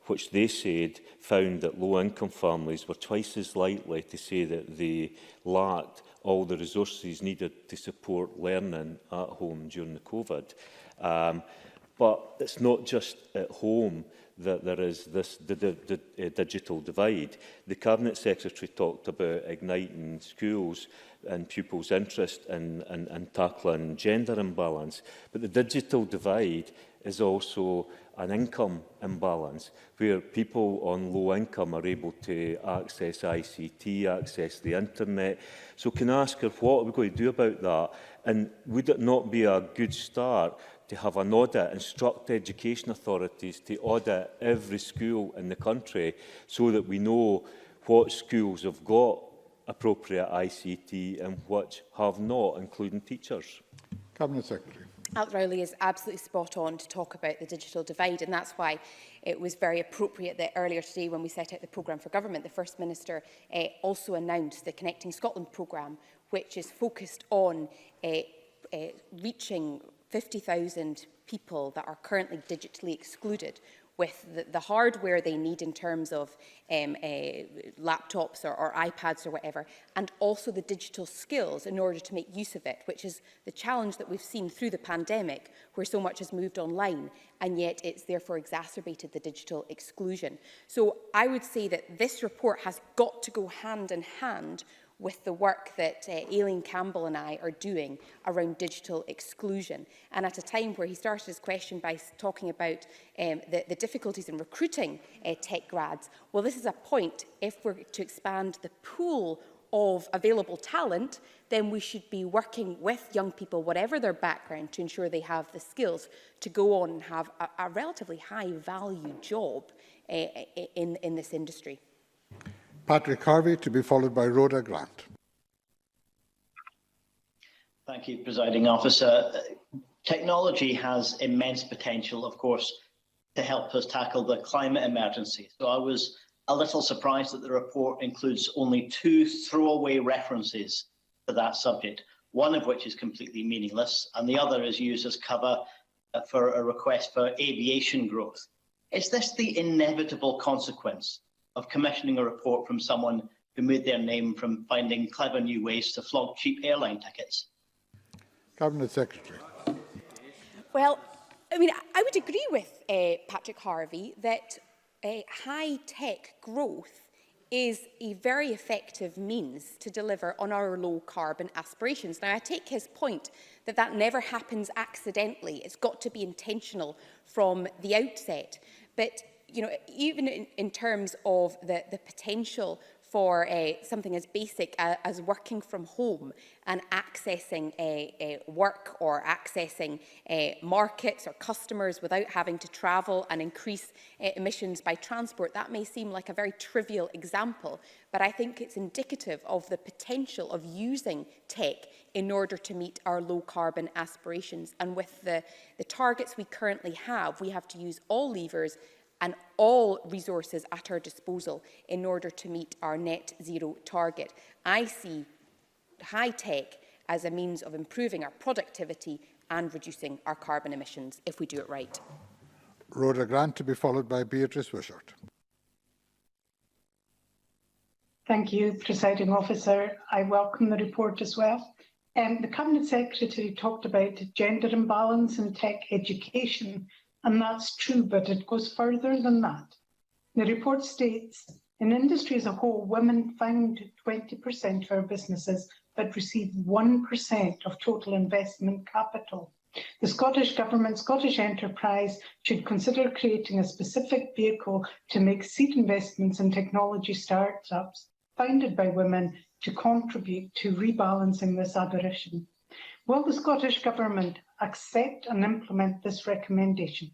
which they said found that low-income families were twice as likely to say that they lacked all the resources needed to support learning at home during the COVID. But it's not just at home that there is this digital divide. The Cabinet Secretary talked about igniting schools and pupils' interest in tackling gender imbalance. But the digital divide is also an income imbalance, where people on low income are able to access ICT, access the internet. So can I ask her, what are we going to do about that? And would it not be a good start to have an audit, instruct education authorities to audit every school in the country so that we know what schools have got appropriate ICT and which have not, including teachers? Cabinet Secretary. Alex Rowley is absolutely spot on to talk about the digital divide, and that's why it was very appropriate that earlier today, when we set out the programme for government, the First Minister also announced the Connecting Scotland programme, which is focused on reaching 50,000 people that are currently digitally excluded with the hardware they need in terms of laptops or iPads or whatever, and also the digital skills in order to make use of it, which is the challenge that we've seen through the pandemic, where so much has moved online, and yet it's therefore exacerbated the digital exclusion. So I would say that this report has got to go hand in hand with the work that Aileen Campbell and I are doing around digital exclusion. And at a time where he started his question by talking about the difficulties in recruiting tech grads, well, this is a point. If we're to expand the pool of available talent, then we should be working with young people, whatever their background, to ensure they have the skills to go on and have a relatively high-value job in this industry. Patrick Harvey, to be followed by Rhoda Grant. Thank you, Presiding Officer. Technology has immense potential, of course, to help us tackle the climate emergency. So I was a little surprised that the report includes only 2 throwaway references to that subject, one of which is completely meaningless, and the other is used as cover for a request for aviation growth. Is this the inevitable consequence of commissioning a report from someone who made their name from finding clever new ways to flog cheap airline tickets? Cabinet Secretary. Well, I mean, I would agree with Patrick Harvey that high-tech growth is a very effective means to deliver on our low-carbon aspirations. Now, I take his point that that never happens accidentally. It's got to be intentional from the outset. But, you know, even in terms of the potential for something as basic as working from home and accessing work or accessing markets or customers without having to travel and increase emissions by transport, that may seem like a very trivial example, but I think it's indicative of the potential of using tech in order to meet our low-carbon aspirations. And with the targets we currently have, we have to use all levers and all resources at our disposal in order to meet our net zero target. I see high tech as a means of improving our productivity and reducing our carbon emissions if we do it right. Rhoda Grant, to be followed by Beatrice Wishart. Thank you, Presiding Officer. I welcome the report as well. The Cabinet Secretary talked about gender imbalance in tech education, and that's true, but it goes further than that. The report states, in industry as a whole, women found 20% of our businesses but receive 1% of total investment capital. The Scottish Government, Scottish Enterprise should consider creating a specific vehicle to make seed investments in technology startups founded by women to contribute to rebalancing this aberration. Will the Scottish Government accept and implement this recommendation?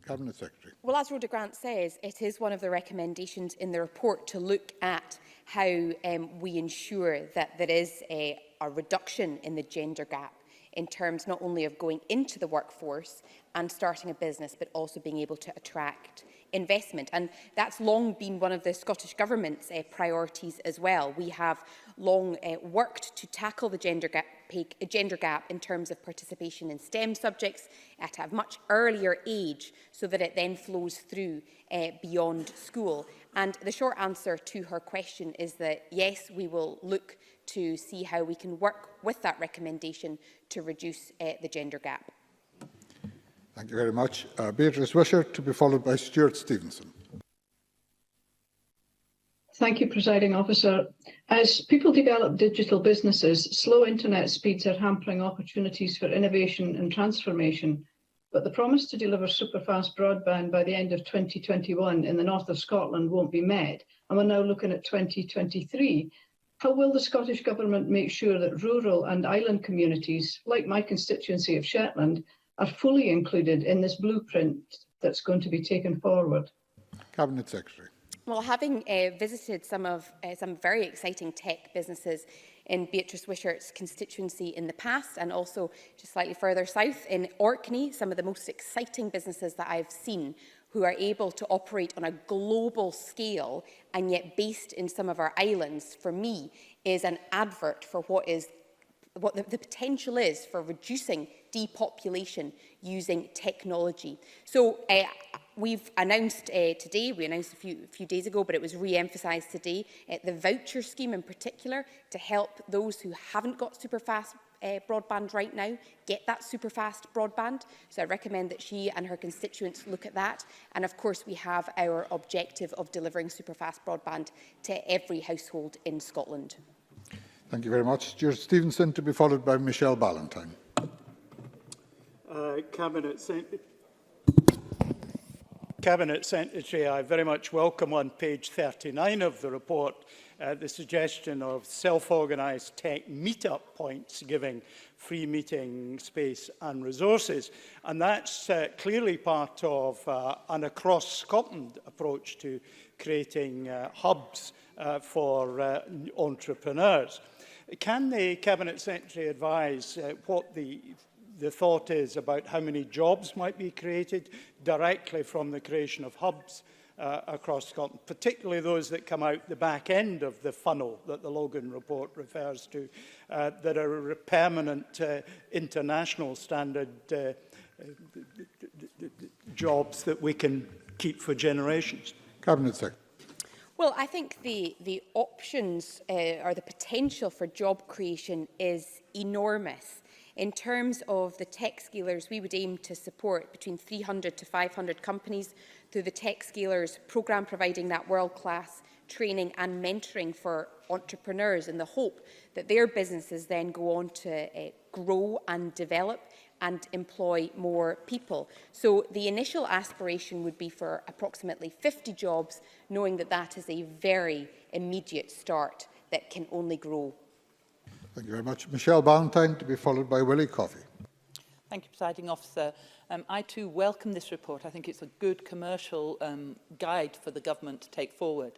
Cabinet Secretary. Well, as Rhoda Grant says, it is one of the recommendations in the report to look at how we ensure that there is a reduction in the gender gap in terms not only of going into the workforce and starting a business, but also being able to attract investment. And that's long been one of the Scottish Government's priorities as well. We have long worked to tackle the gender gap in terms of participation in STEM subjects at a much earlier age, so that it then flows through beyond school. And the short answer to her question is that yes, we will look to see how we can work with that recommendation to reduce the gender gap. Thank you very much. Beatrice Wishart, to be followed by Stuart Stevenson. Thank you, Presiding Officer. As people develop digital businesses, slow internet speeds are hampering opportunities for innovation and transformation. But the promise to deliver superfast broadband by the end of 2021 in the north of Scotland won't be met, and we're now looking at 2023. How will the Scottish Government make sure that rural and island communities, like my constituency of Shetland, are fully included in this blueprint that's going to be taken forward? Cabinet Secretary. Well, having visited some very exciting tech businesses in Beatrice Wishart's constituency in the past, and also just slightly further south in Orkney, some of the most exciting businesses that I've seen who are able to operate on a global scale and yet based in some of our islands, for me, is an advert for what the potential is for reducing depopulation using technology. So we've announced today, we announced a few days ago, but it was re-emphasised today, the voucher scheme in particular, to help those who haven't got super fast broadband right now get that super fast broadband. So I recommend that she and her constituents look at that. And of course, we have our objective of delivering super fast broadband to every household in Scotland. Thank you very much. Stuart Stevenson, to be followed by Michelle Ballantyne. Cabinet Secretary, I very much welcome on page 39 of the report the suggestion of self-organised tech meet-up points giving free meeting space and resources. And that's clearly part of an across Scotland approach to creating hubs for entrepreneurs. Can the Cabinet Secretary advise what the thought is about how many jobs might be created directly from the creation of hubs across Scotland, particularly those that come out the back end of the funnel that the Logan report refers to, that are permanent international standard jobs that we can keep for generations? Cabinet Secretary. Well, I think the options or the potential for job creation is enormous. In terms of the tech scalers, we would aim to support between 300 to 500 companies through the Tech Scalers programme, providing that world-class training and mentoring for entrepreneurs in the hope that their businesses then go on to grow and develop and employ more people. So the initial aspiration would be for approximately 50 jobs, knowing that that is a very immediate start that can only grow. Thank you very much. Michelle Ballantyne, to be followed by Willie Coffey. Thank you, Presiding Officer. I too welcome this report. I think it's a good commercial guide for the government to take forward.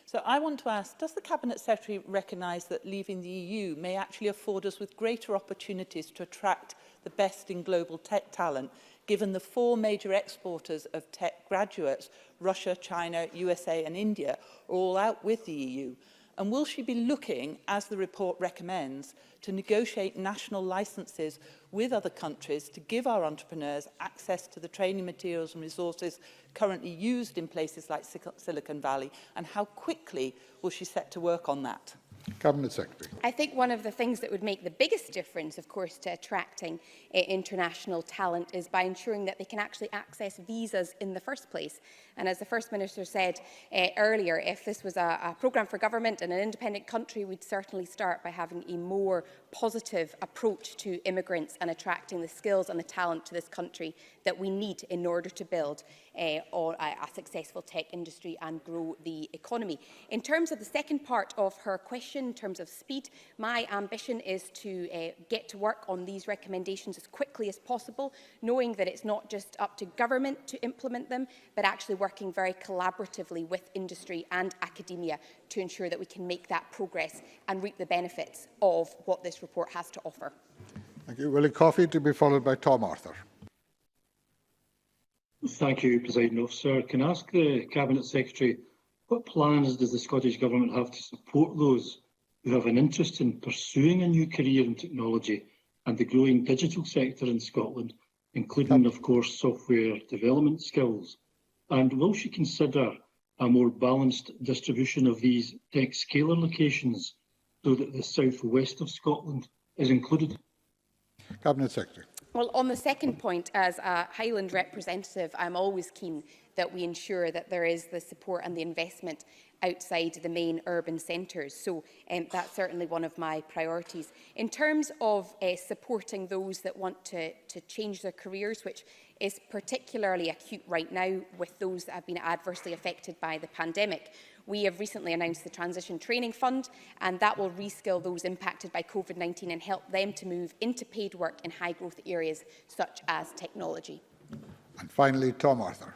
So I want to ask, does the Cabinet Secretary recognise that leaving the EU may actually afford us with greater opportunities to attract the best in global tech talent, given the 4 major exporters of tech graduates, Russia, China, USA and India, are all out with the EU? And will she be looking, as the report recommends, to negotiate national licences with other countries to give our entrepreneurs access to the training materials and resources currently used in places like Silicon Valley? And how quickly will she set to work on that? Cabinet Secretary. I think one of the things that would make the biggest difference, of course, to attracting international talent is by ensuring that they can actually access visas in the first place. And as the First Minister said earlier, if this was a programme for government in an independent country, we'd certainly start by having a more positive approach to immigrants and attracting the skills and the talent to this country that we need in order to build a successful tech industry and grow the economy. In terms of the second part of her question, in terms of speed, my ambition is to get to work on these recommendations as quickly as possible, knowing that it's not just up to government to implement them, but actually working very collaboratively with industry and academia to ensure that we can make that progress and reap the benefits of what this report has to offer. Thank you. Willie Coffey, to be followed by Tom Arthur. Thank you, Presiding Officer. Can I ask the Cabinet Secretary, what plans does the Scottish Government have to support those who have an interest in pursuing a new career in technology and the growing digital sector in Scotland, including, of course, software development skills? And will she consider a more balanced distribution of these tech scaler locations so that the south-west of Scotland is included? Cabinet Secretary. Well, on the second point, as a Highland representative, I'm always keen that we ensure that there is the support and the investment outside the main urban centres. So that's certainly one of my priorities. In terms of supporting those that want to change their careers, which is particularly acute right now with those that have been adversely affected by the pandemic, we have recently announced the Transition Training Fund, and that will reskill those impacted by COVID-19 and help them to move into paid work in high-growth areas such as technology. And finally, Tom Arthur.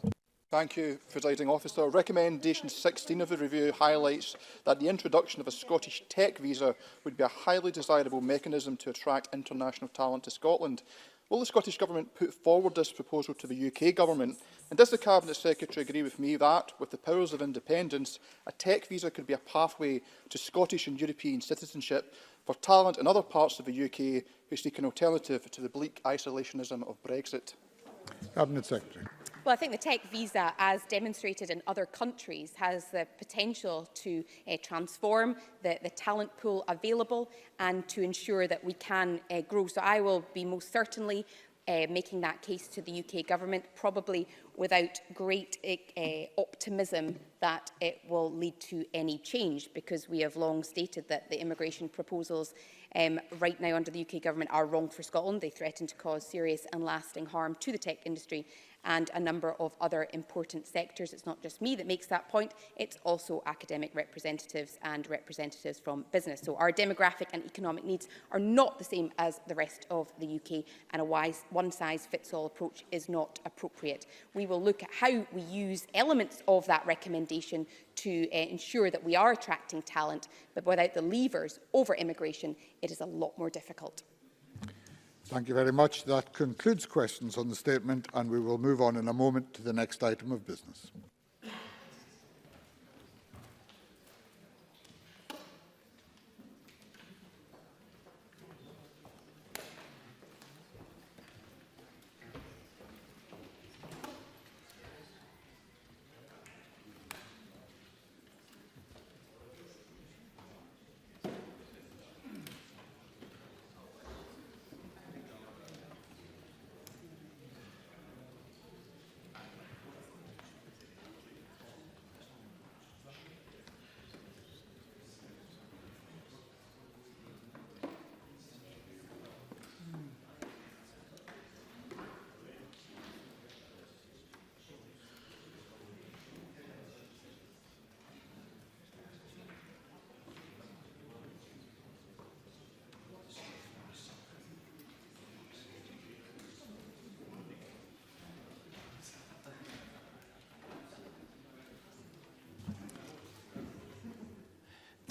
Thank you, Presiding Officer. Recommendation 16 of the review highlights that the introduction of a Scottish tech visa would be a highly desirable mechanism to attract international talent to Scotland. Will the Scottish Government put forward this proposal to the UK Government? And does the Cabinet Secretary agree with me that, with the powers of independence, a tech visa could be a pathway to Scottish and European citizenship for talent in other parts of the UK who seek an alternative to the bleak isolationism of Brexit? Cabinet Secretary. Well, I think the tech visa, as demonstrated in other countries, has the potential to transform the talent pool available and to ensure that we can grow. So I will be most certainly making that case to the UK Government, probably without great optimism that it will lead to any change, because we have long stated that the immigration proposals right now under the UK Government are wrong for Scotland. They threaten to cause serious and lasting harm to the tech industry and a number of other important sectors. It's not just me that makes that point, it's also academic representatives and representatives from business. So our demographic and economic needs are not the same as the rest of the UK, and a one-size-fits-all approach is not appropriate. We will look at how we use elements of that recommendation to ensure that we are attracting talent, but without the levers over immigration, it is a lot more difficult. Thank you very much. That concludes questions on the statement, and we will move on in a moment to the next item of business.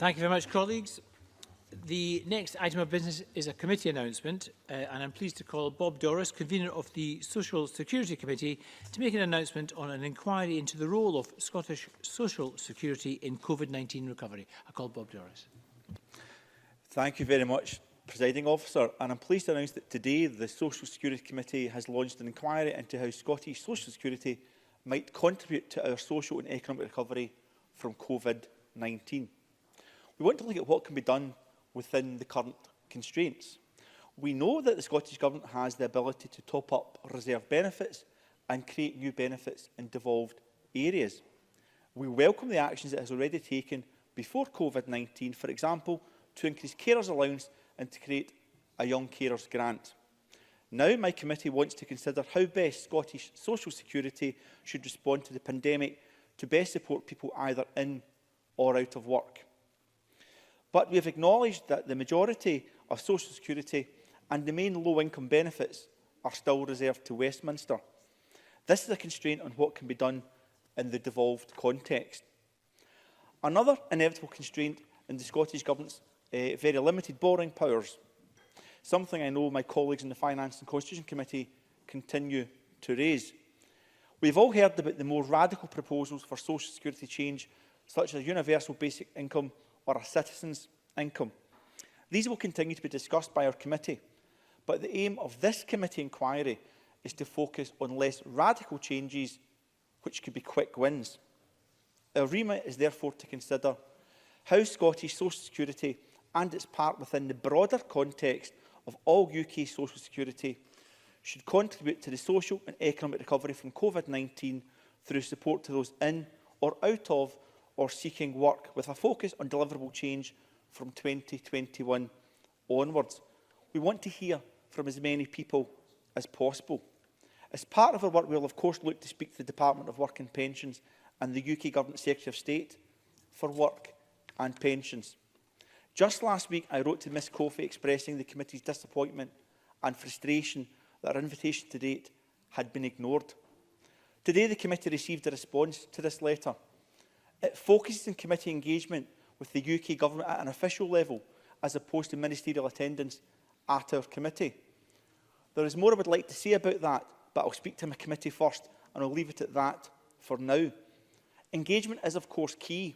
Thank you very much, colleagues. The next item of business is a committee announcement, and I'm pleased to call Bob Doris, convener of the Social Security Committee, to make an announcement on an inquiry into the role of Scottish social security in COVID-19 recovery. I call Bob Doris. Thank you very much, Presiding Officer, and I'm pleased to announce that today the Social Security Committee has launched an inquiry into how Scottish social security might contribute to our social and economic recovery from COVID-19. We want to look at what can be done within the current constraints. We know that the Scottish Government has the ability to top up reserve benefits and create new benefits in devolved areas. We welcome the actions it has already taken before COVID-19, for example, to increase carers' allowance and to create a young carers grant. Now my committee wants to consider how best Scottish social security should respond to the pandemic to best support people either in or out of work. But we have acknowledged that the majority of social security and the main low-income benefits are still reserved to Westminster. This is a constraint on what can be done in the devolved context. Another inevitable constraint in the Scottish Government's very limited borrowing powers, something I know my colleagues in the Finance and Constitution Committee continue to raise. We've all heard about the more radical proposals for social security change, such as a universal basic income or a citizen's income. These will continue to be discussed by our committee, but the aim of this committee inquiry is to focus on less radical changes which could be quick wins. Our remit is therefore to consider how Scottish social security and its part within the broader context of all UK social security should contribute to the social and economic recovery from COVID-19 through support to those in or out of or seeking work, with a focus on deliverable change from 2021 onwards. We want to hear from as many people as possible. As part of our work, we will of course look to speak to the Department of Work and Pensions and the UK Government Secretary of State for work and pensions. Just last week, I wrote to Ms Coffey expressing the committee's disappointment and frustration that our invitation to date had been ignored. Today, the committee received a response to this letter. It focuses on committee engagement with the UK Government at an official level, as opposed to ministerial attendance at our committee. There is more I would like to say about that, but I'll speak to my committee first, and I'll leave it at that for now. Engagement is, of course, key,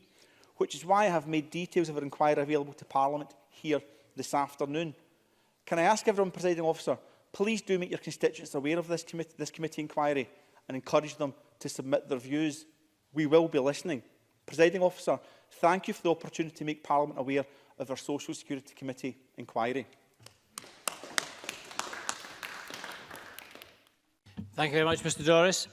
which is why I have made details of our inquiry available to Parliament here this afternoon. Can I ask everyone, Presiding Officer, please do make your constituents aware of this committee inquiry and encourage them to submit their views. We will be listening. Presiding Officer, thank you for the opportunity to make Parliament aware of our Social Security Committee inquiry. Thank you very much, Mr Doris.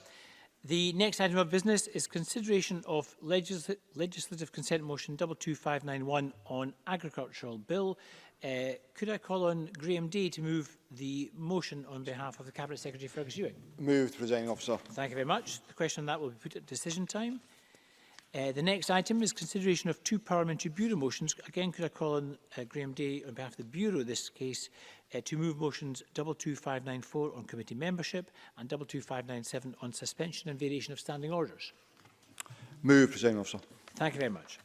The next item of business is consideration of legislative consent motion 22591 on agricultural bill. Could I call on Graham Day to move the motion on behalf of the Cabinet Secretary Fergus Ewing? Moved, Presiding Officer. Thank you very much. The question on that will be put at decision time. The next item is consideration of two Parliamentary Bureau motions. Again, could I call on Graham Day on behalf of the Bureau in this case to move motions 22594 on committee membership and 22597 on suspension and variation of standing orders? Moved, Presiding Officer. Thank you very much.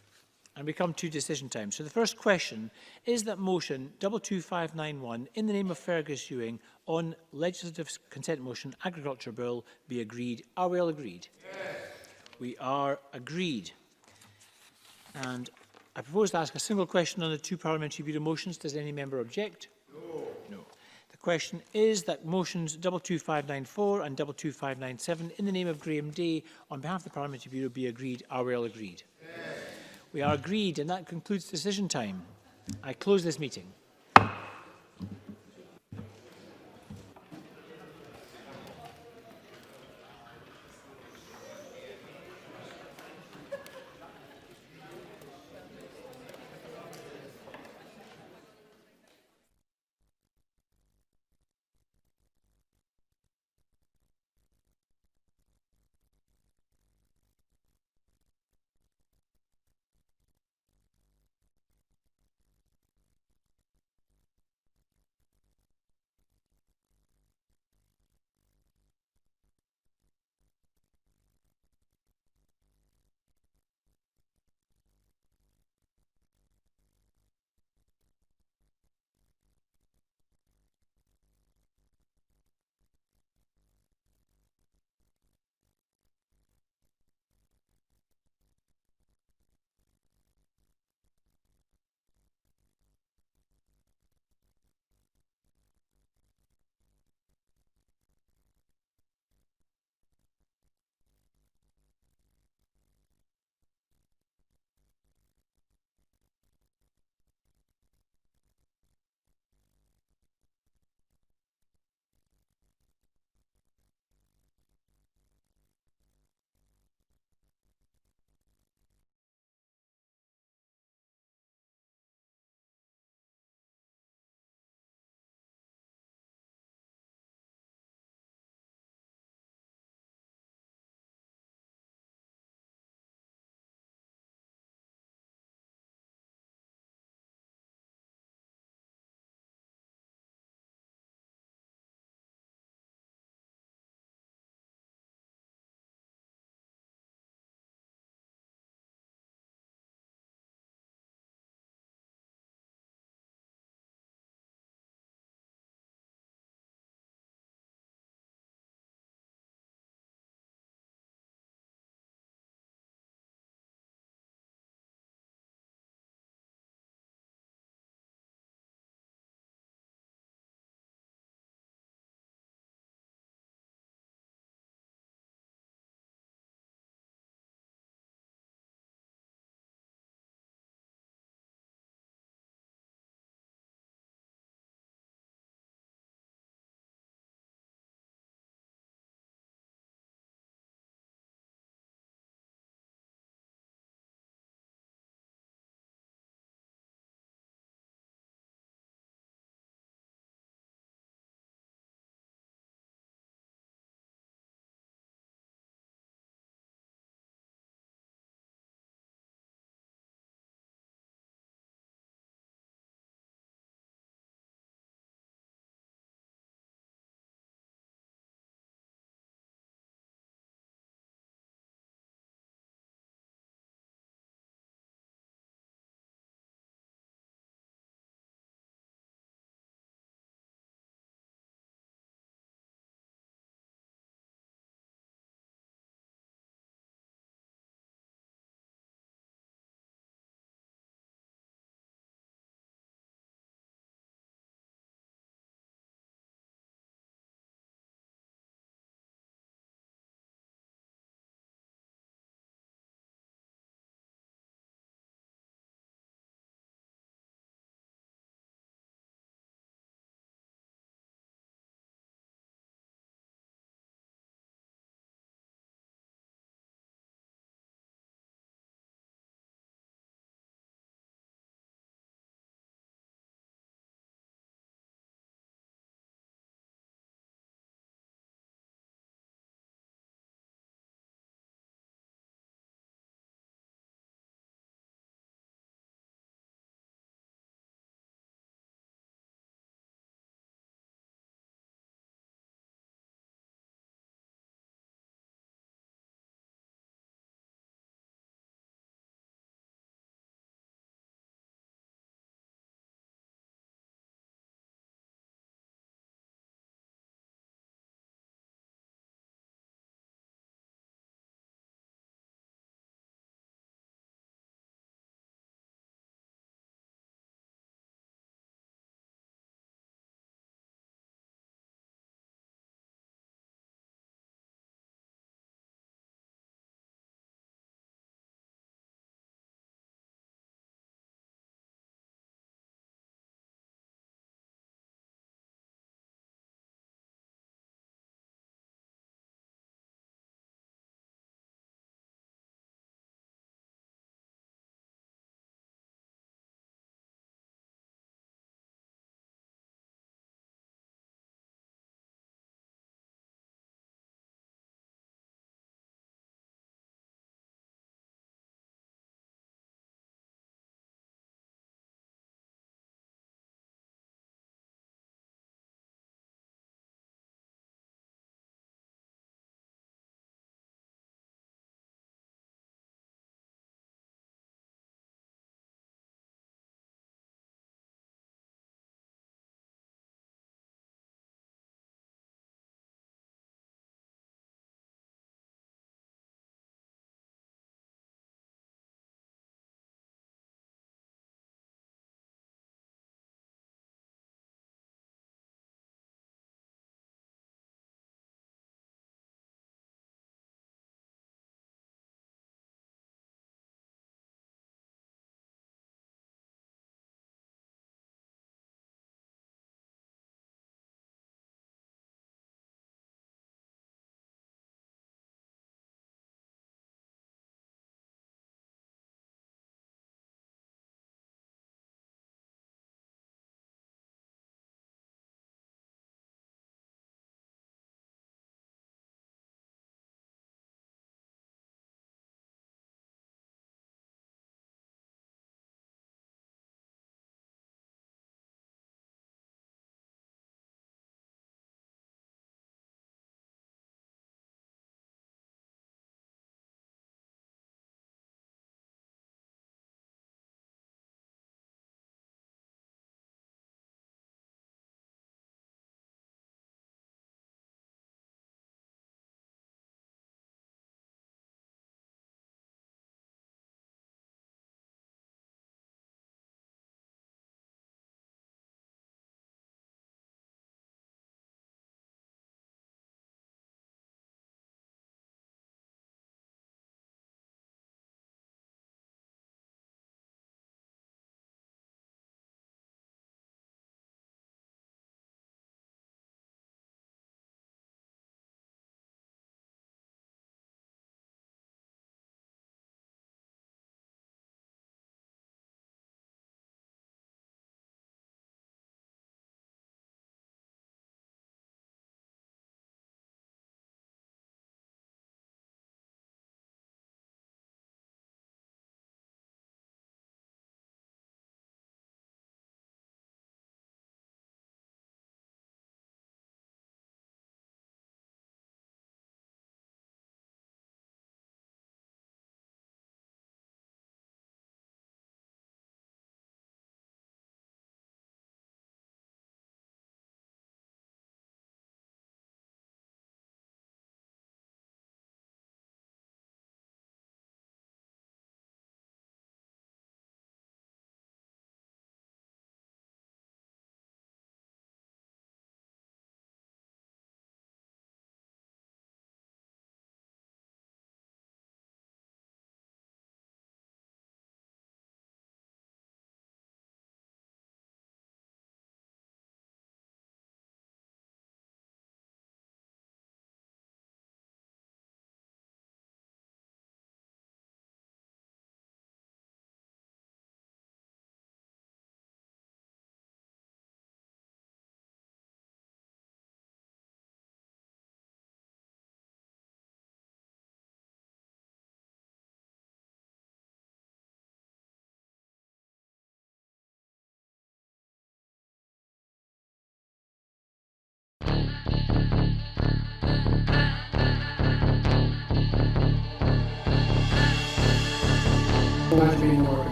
And we come to decision time. So the first question is that motion 22591 in the name of Fergus Ewing on legislative consent motion agriculture bill be agreed. Are we all agreed? Yes. We are agreed. And I propose to ask a single question on the two Parliamentary Bureau motions. Does any member object? No. No. The question is that motions 22594 and 22597 in the name of Graham Day on behalf of the Parliamentary Bureau be agreed. Are we all agreed? Yes. We are agreed, and that concludes decision time. I close this meeting.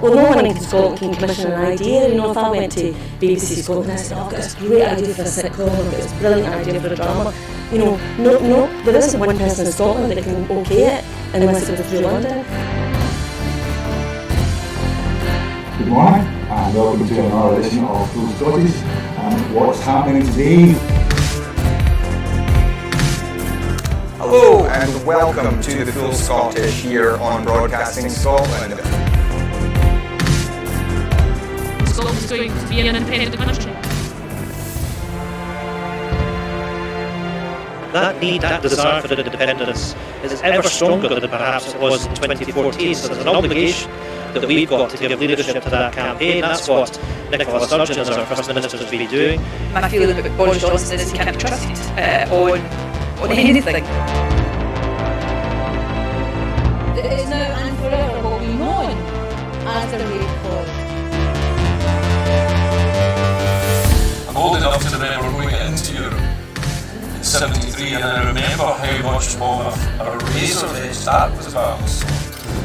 Well, no one in Scotland can commission an idea. You know, if I went to BBC Scotland and I said, oh, I've got this great idea for a sitcom, I've got this brilliant idea for a drama, you know, no, there isn't one person in Scotland that can okay it unless it goes through London. Good morning and welcome to another edition of Full Scottish and what's happening today. Hello and welcome to the Full Scottish here on Broadcasting Scotland. Scotland's going to be an independent country. That need, that desire for independence is ever stronger than perhaps it was in 2014. So there's an obligation that we've got to give leadership to that campaign. That's what Nicola Sturgeon, as our First Minister, has been doing. My feeling about Boris Johnson is he can't be trusted on anything. It is now and forever what we know as a rape clause. I'm old enough to remember going into Europe in '73 and I remember how much of a razor edge that was about.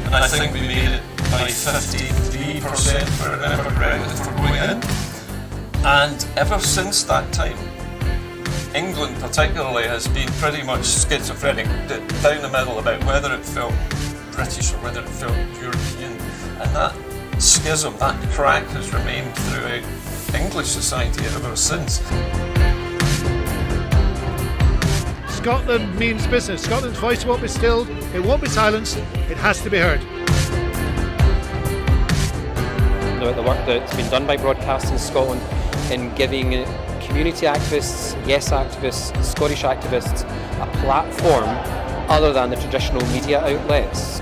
And I think we made it by 53%, if I remember correctly, for going in. And ever since that time, England particularly has been pretty much schizophrenic, down the middle about whether it felt British or whether it felt European. And that schism, that crack has remained throughout English society ever since. Scotland means business. Scotland's voice won't be stilled, it won't be silenced, it has to be heard. The work that's been done by Broadcasting Scotland in giving community activists, yes activists, Scottish activists a platform other than the traditional media outlets.